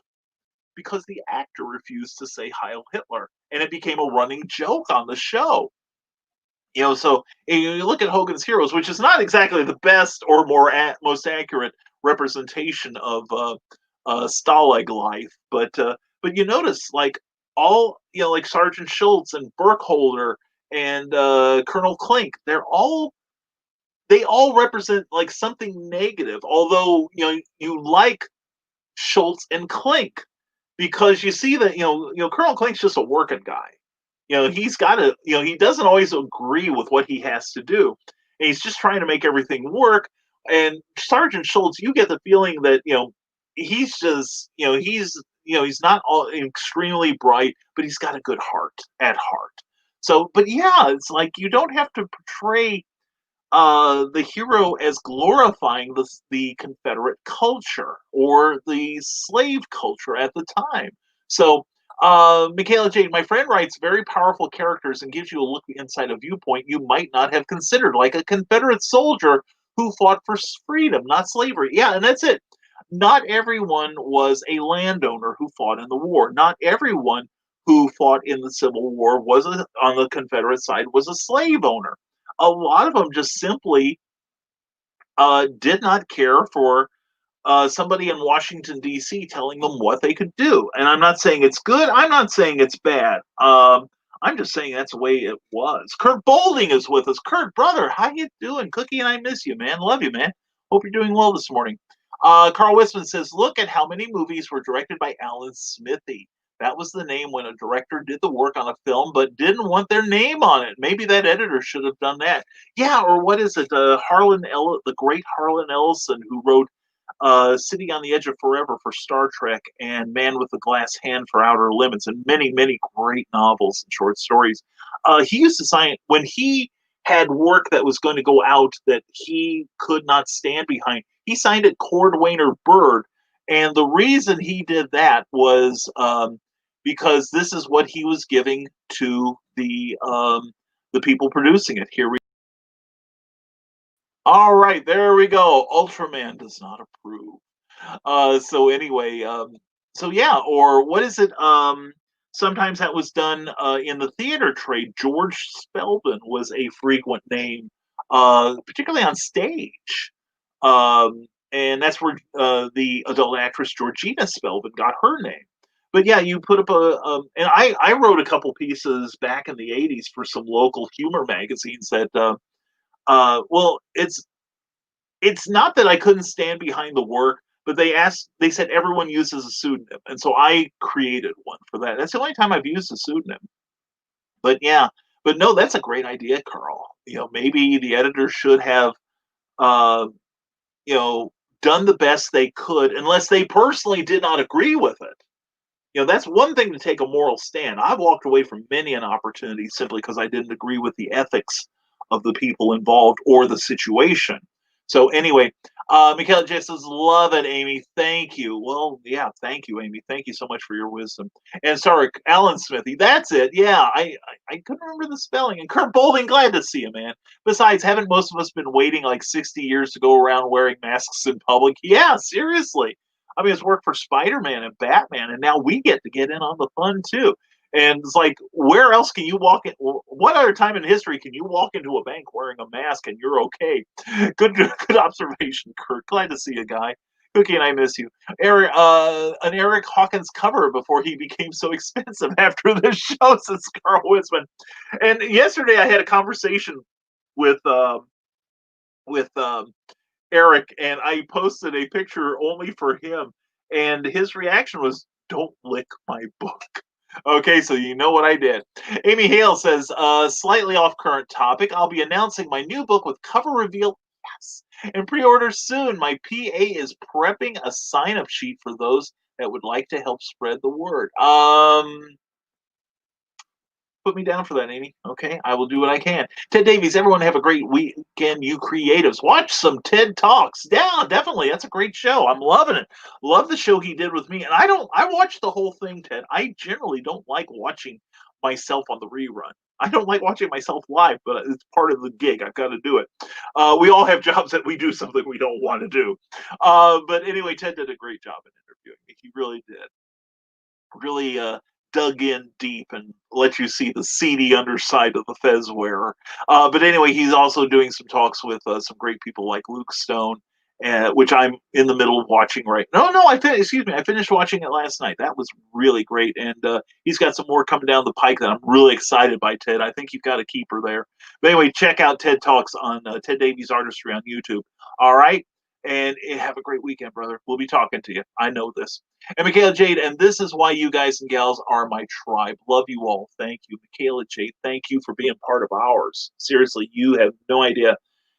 because the actor refused to say Heil Hitler. And it became a running joke on the show. So you look at Hogan's Heroes, which is not exactly the best or most accurate representation of Stalag life, but you notice like all like Sergeant Schultz and Burkholder and Colonel Klink, they all represent like something negative. Although you like Schultz and Klink because you see that Colonel Klink's just a working guy. He's got to, he doesn't always agree with what he has to do. And he's just trying to make everything work. And Sergeant Schultz, you get the feeling that, he's just, he's not all extremely bright, but he's got a good heart at heart. So, but yeah, it's like you don't have to portray the hero as glorifying the Confederate culture or the slave culture at the time. So, Michaela Jade, my friend, writes very powerful characters and gives you a look inside a viewpoint you might not have considered, like a Confederate soldier who fought for freedom, not slavery. Yeah, and that's it. Not everyone was a landowner who fought in the war. Not everyone who fought in the Civil War on the Confederate side was a slave owner. A lot of them just simply did not care for somebody in Washington, D.C. telling them what they could do. And I'm not saying it's good. I'm not saying it's bad. I'm just saying that's the way it was. Kurt Bolding is with us. Kurt, brother, how you doing? Cookie and I miss you, man. Love you, man. Hope you're doing well this morning. Carl Wisman says, look at how many movies were directed by Alan Smithee. That was the name when a director did the work on a film but didn't want their name on it. Maybe that editor should have done that. Yeah, or what is it? The great Harlan Ellison, who wrote City on the Edge of Forever for Star Trek and Man with the Glass Hand for Outer Limits, and many, many great novels and short stories. He used to sign, when he had work that was going to go out that he could not stand behind, he signed it Cordwainer Bird. And the reason he did that was because this is what he was giving to the people producing it. Here we All right, there we go. Ultraman does not approve. So anyway, so yeah, or what is it? Sometimes that was done in the theater trade. George Spelman was a frequent name, particularly on stage. And that's where the adult actress Georgina Spelman got her name. But yeah, you put up and I wrote a couple pieces back in the '80s for some local humor magazines that, well, it's not that I couldn't stand behind the work, but they said everyone uses a pseudonym. And so I created one for that. That's the only time I've used a pseudonym. But yeah, but no, that's a great idea, Carl. Maybe the editor should have, uh, you know, done the best they could, unless they personally did not agree with it. That's one thing to take a moral stand. I've walked away from many an opportunity simply because I didn't agree with the ethics of the people involved or the situation. So anyway, Michaela J says, love it, Amy. Thank you. Well, yeah, thank you, Amy. Thank you so much for your wisdom. And sorry, Alan Smithy. That's it. Yeah, I couldn't remember the spelling. And Kurt Bolding, glad to see you, man. Besides, haven't most of us been waiting like 60 years to go around wearing masks in public? Yeah, seriously. I mean, it's worked for Spider-Man and Batman, and now we get to get in on the fun too. And it's like, where else can you walk in? What other time in history can you walk into a bank wearing a mask and you're okay? Good observation, Kurt. Glad to see you, guy. Cookie and I miss you. An Eric Hawkins cover before he became so expensive after this show, says Carl Wisman. And yesterday I had a conversation with with Eric, and I posted a picture only for him, and his reaction was, "Don't lick my book." Okay, so you know what I did. Amy Hale says, slightly off current topic, I'll be announcing my new book with cover reveal, yes, and pre-order soon. My PA is prepping a sign-up sheet for those that would like to help spread the word. Put me down for that, Amy. Okay, I will do what I can. Ted Davies, everyone have a great weekend, you creatives. Watch some TED Talks. Yeah, definitely. That's a great show. I'm loving it. Love the show he did with me. And I watched the whole thing, Ted. I generally don't like watching myself on the rerun. I don't like watching myself live, but it's part of the gig. I've got to do it. We all have jobs that we do something we don't want to do. But anyway, Ted did a great job in interviewing me. He really did. Really dug in deep and let you see the seedy underside of the fez wearer. But anyway, he's also doing some talks with some great people like Luke Stone, which I'm in the middle of watching right. No, excuse me, I finished watching it last night. That was really great, and he's got some more coming down the pike that I'm really excited by. Ted, I think you've got a keeper there. But anyway, check out TED Talks on Ted Davies Artistry on YouTube. All right. And have a great weekend, brother. We'll be talking to you. I know this. And Michaela Jade, and this is why you guys and gals are my tribe. Love you all. Thank you. Michaela Jade, thank you for being part of ours. Seriously, you have no idea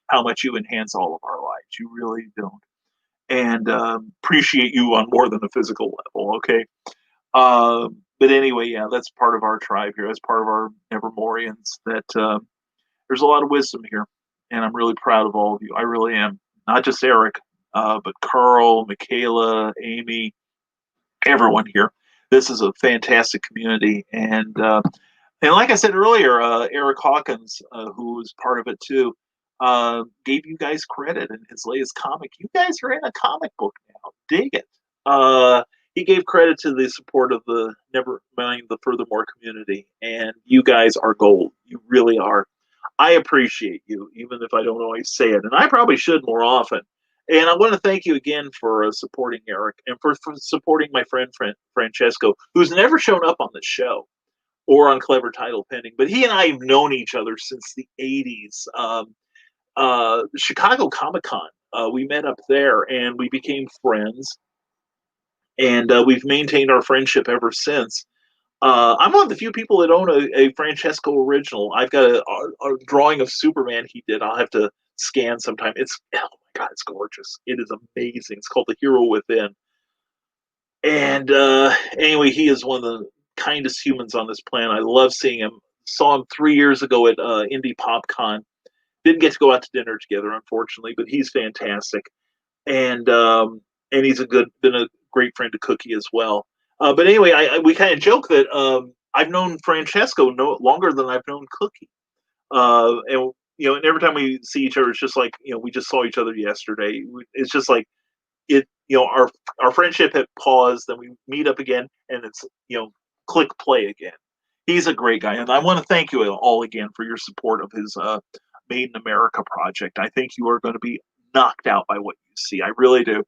how much you enhance all of our lives. You really don't. And appreciate you on more than a physical level, okay? But anyway, yeah, that's part of our tribe here. That's part of our Nevermorians. That there's a lot of wisdom here. And I'm really proud of all of you. I really am. Not just Eric, but Carl, Michaela, Amy, everyone here. This is a fantastic community, and like I said earlier, Eric Hawkins, who was part of it too, gave you guys credit in his latest comic. You guys are in a comic book now. Dig it. He gave credit to the support of the Nevermind the Furthermore community, and you guys are gold. You really are. I appreciate you, even if I don't always say it, and I probably should more often. And I want to thank you again for supporting Eric and for supporting my friend Francesco, who's never shown up on the show or on Clever Title Pending, but he and I have known each other since the '80s. Chicago Comic Con, we met up there and we became friends, and we've maintained our friendship ever since. I'm one of the few people that own a Francesco original. I've got a drawing of Superman he did. I'll have to scan sometime. It's oh my god, it's gorgeous. It is amazing. It's called The Hero Within. And anyway, he is one of the kindest humans on this planet. I love seeing him. Saw him 3 years ago at Indie PopCon. Didn't get to go out to dinner together, unfortunately, but he's fantastic. And he's been a great friend to Cookie as well. But anyway, we kind of joke that I've known Francesco no longer than I've known Cookie. And and every time we see each other, it's just like we just saw each other yesterday. It's just like it. Our friendship had paused, then we meet up again, and it's click play again. He's a great guy, and I want to thank you all again for your support of his Made in America project. I think you are going to be knocked out by what you see. I really do.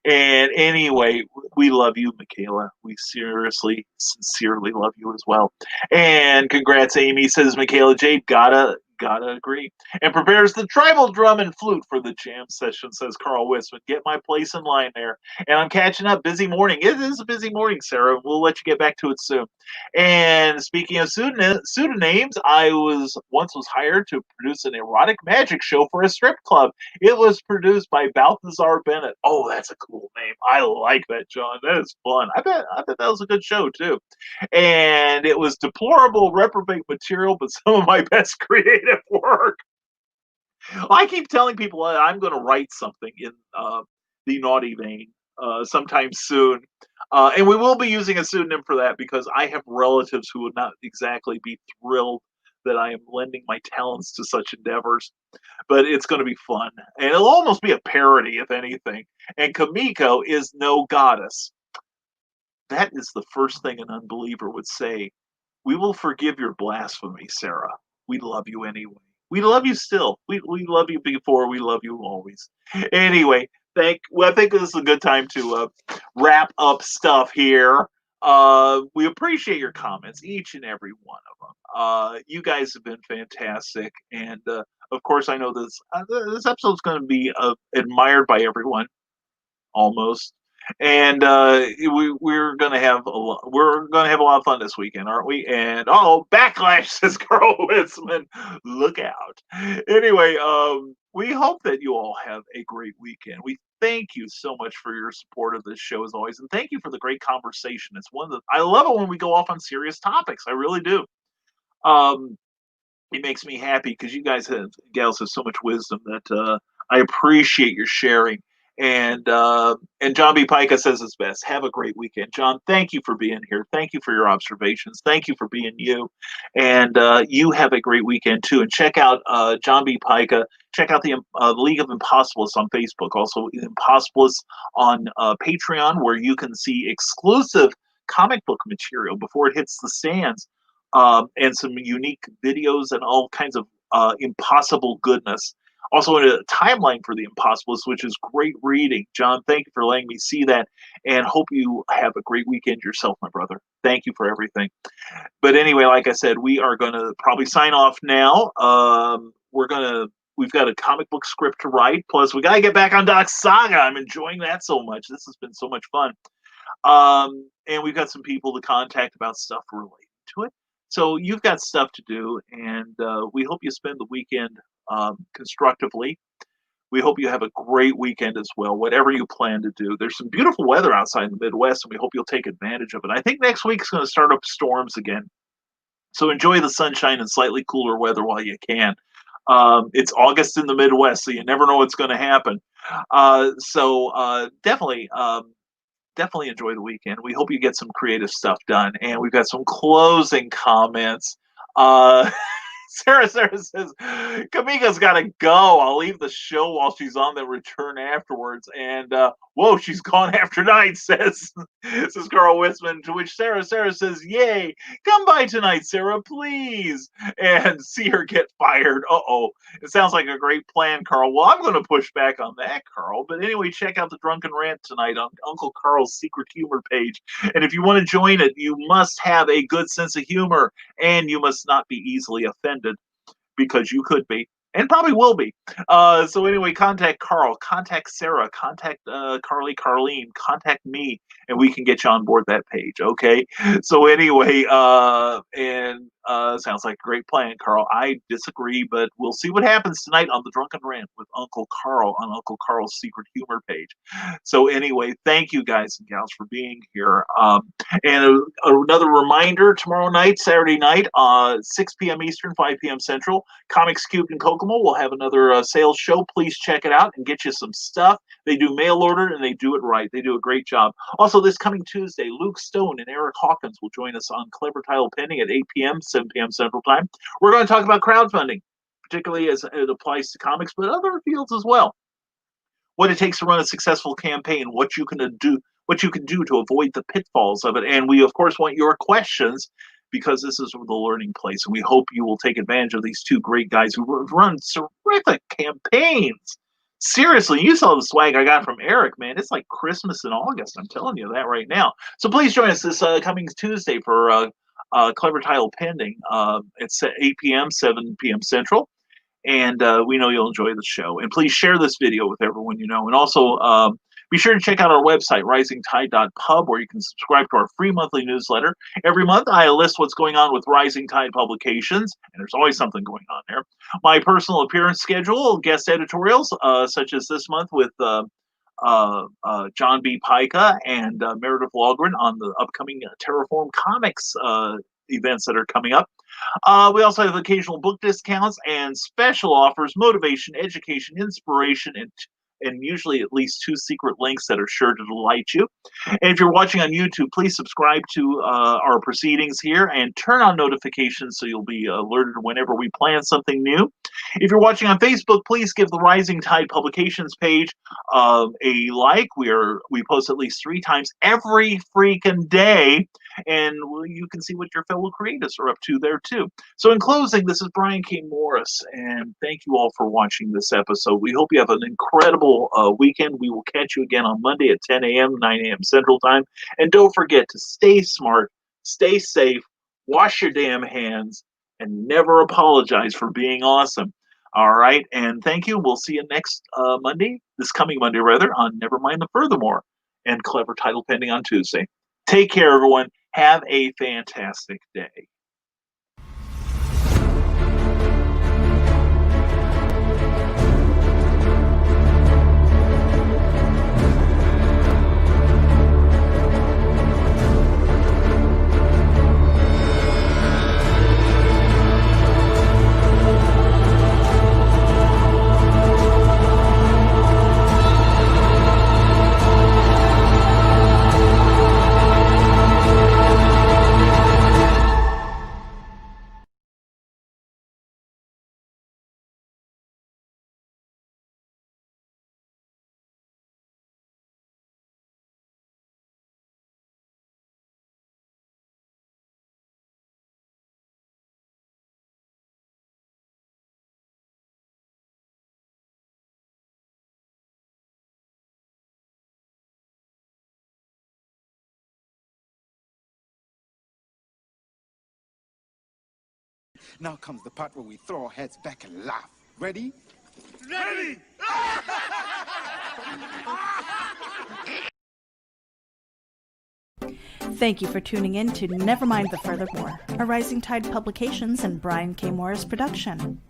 And anyway, we love you, Michaela. We seriously, sincerely love you as well. And congrats, Amy, says Michaela Jade. Gotta agree. And prepares the tribal drum and flute for the jam session, says Carl Wisman. Get my place in line there. And I'm catching up. Busy morning. It is a busy morning, Sarah. We'll let you get back to it soon. And speaking of pseudonyms, I once hired to produce an erotic magic show for a strip club. It was produced by Balthazar Bennett. Oh, that's a cool name. I like that, John. That is fun. I bet that was a good show too. And it was deplorable, reprobate material, but some of my best creative work. I keep telling people I'm going to write something in the naughty vein sometime soon. And we will be using a pseudonym for that because I have relatives who would not exactly be thrilled that I am lending my talents to such endeavors. But it's going to be fun. And it'll almost be a parody, if anything. And Kamiko is no goddess. That is the first thing an unbeliever would say. We will forgive your blasphemy, Sarah. We love you anyway. We love you still. We love you before. We love you always. Anyway, I think this is a good time to wrap up stuff here. We appreciate your comments, each and every one of them. You guys have been fantastic, and of course, I know this episode is going to be admired by everyone, almost. And we're gonna have a lot of fun this weekend, aren't we? And backlash, says Carl Witzman. Look out. Anyway, we hope that you all have a great weekend. We thank you so much for your support of this show as always, and thank you for the great conversation. It's I love it when we go off on serious topics. I really do. It makes me happy because you gals have so much wisdom that I appreciate your sharing. And John B. Pica says it's best. Have a great weekend, John. Thank you for being here. Thank you for your observations. Thank you for being you. And you have a great weekend too. And check out John B. Pica. Check out the League of Impossibilists on Facebook. Also, Impossibilists on Patreon, where you can see exclusive comic book material before it hits the stands, and some unique videos and all kinds of impossible goodness. Also, a timeline for the Impossibles, which is great reading. John, thank you for letting me see that, and hope you have a great weekend yourself, my brother. Thank you for everything. But anyway, like I said, we are going to probably sign off now. We've got a comic book script to write. Plus, we got to get back on Doc's Saga. I'm enjoying that so much. This has been so much fun. And we've got some people to contact about stuff related to it. So you've got stuff to do, and we hope you spend the weekend constructively. We hope you have a great weekend as well, whatever you plan to do. There's some beautiful weather outside in the Midwest, and we hope you'll take advantage of it. I think next week's going to start up storms again. So enjoy the sunshine and slightly cooler weather while you can. It's August in the Midwest, so you never know what's going to happen. So definitely enjoy the weekend. We hope you get some creative stuff done. And we've got some closing comments. Sarah says, Kamika's got to go. I'll leave the show while she's on, then return afterwards. And, whoa, she's gone after night, says Carl Witzman, to which Sarah says, yay, come by tonight, Sarah, please. And see her get fired. Uh-oh. It sounds like a great plan, Carl. Well, I'm going to push back on that, Carl. But anyway, check out the Drunken Rant tonight on Uncle Carl's Secret Humor page. And if you want to join it, you must have a good sense of humor, and you must not be easily offended, because you could be and probably will be. So anyway, contact Carl, contact Sarah, contact Carlene, contact me, and we can get you on board that page. Okay. So anyway, sounds like a great plan, Carl. I disagree, but we'll see what happens tonight on the Drunken Rant with Uncle Carl on Uncle Carl's Secret Humor page. So anyway, thank you guys and gals for being here. And another reminder, tomorrow night, Saturday night, 6 p.m. Eastern, 5 p.m. Central, Comics Cubed in Kokomo will have another sales show. Please check it out and get you some stuff. They do mail order, and they do it right. They do a great job. Also, this coming Tuesday, Luke Stone and Eric Hawkins will join us on Clever Title Pending at 8 p.m., 7 p.m. Central Time. We're going to talk about crowdfunding, particularly as it applies to comics, but other fields as well. What it takes to run a successful campaign, what you can do to avoid the pitfalls of it. And we, of course, want your questions, because this is the learning place. And we hope you will take advantage of these two great guys who run terrific campaigns. Seriously, you saw the swag I got from Eric, man. It's like Christmas in August. I'm telling you that right now. So please join us this coming Tuesday for Clever Title Pending. It's at 8 p.m., 7 p.m. Central. And we know you'll enjoy the show. And please share this video with everyone you know. And also, be sure to check out our website, risingtide.pub, where you can subscribe to our free monthly newsletter. Every month, I list what's going on with Rising Tide Publications, and there's always something going on there. My personal appearance schedule, guest editorials, such as this month with John B. Pica and Meredith Walgren on the upcoming Terraform Comics events that are coming up. We also have occasional book discounts and special offers, motivation, education, inspiration, and usually at least 2 secret links that are sure to delight you. And if you're watching on YouTube, please subscribe to our proceedings here and turn on notifications so you'll be alerted whenever we plan something new. If you're watching on Facebook, please give the Rising Tide Publications page a like. We post at least 3 times every freaking day, and you can see what your fellow creatives are up to there too. So in closing, this is Brian K. Morris, and thank you all for watching this episode. We hope you have an incredible weekend. We will catch you again on Monday at 10 a.m., 9 a.m. Central Time. And don't forget to stay smart, stay safe, wash your damn hands, and never apologize for being awesome. All right, and thank you. We'll see you next this coming Monday, on Nevermind the Furthermore and Clever Title Pending on Tuesday. Take care, everyone. Have a fantastic day. Now comes the part where we throw our heads back and laugh. Ready? Ready! Thank you for tuning in to Nevermind the Furthermore, a Rising Tide Publications and Brian K. Morris production.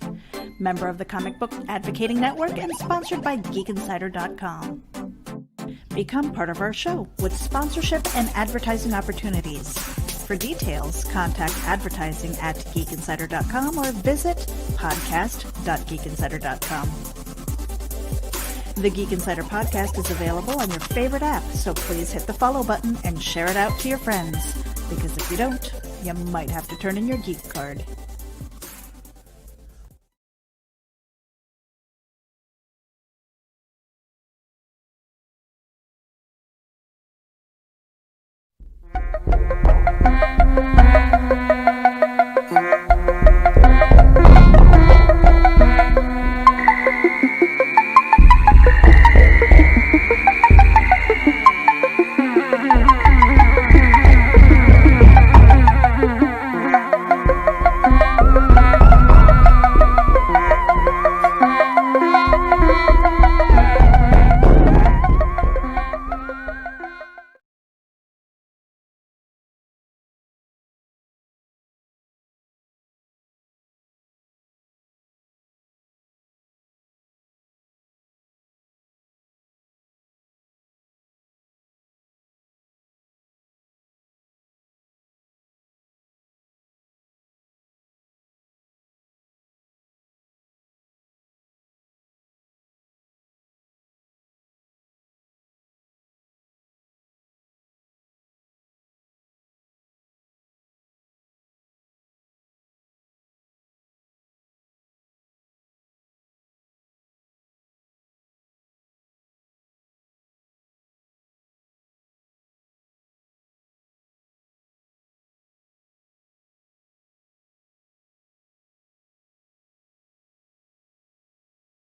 Member of the Comic Book Advocating Network and sponsored by GeekInsider.com. Become part of our show with sponsorship and advertising opportunities. For details, contact advertising at geekinsider.com or visit podcast.geekinsider.com. The Geek Insider podcast is available on your favorite app, so please hit the follow button and share it out to your friends. Because if you don't, you might have to turn in your geek card.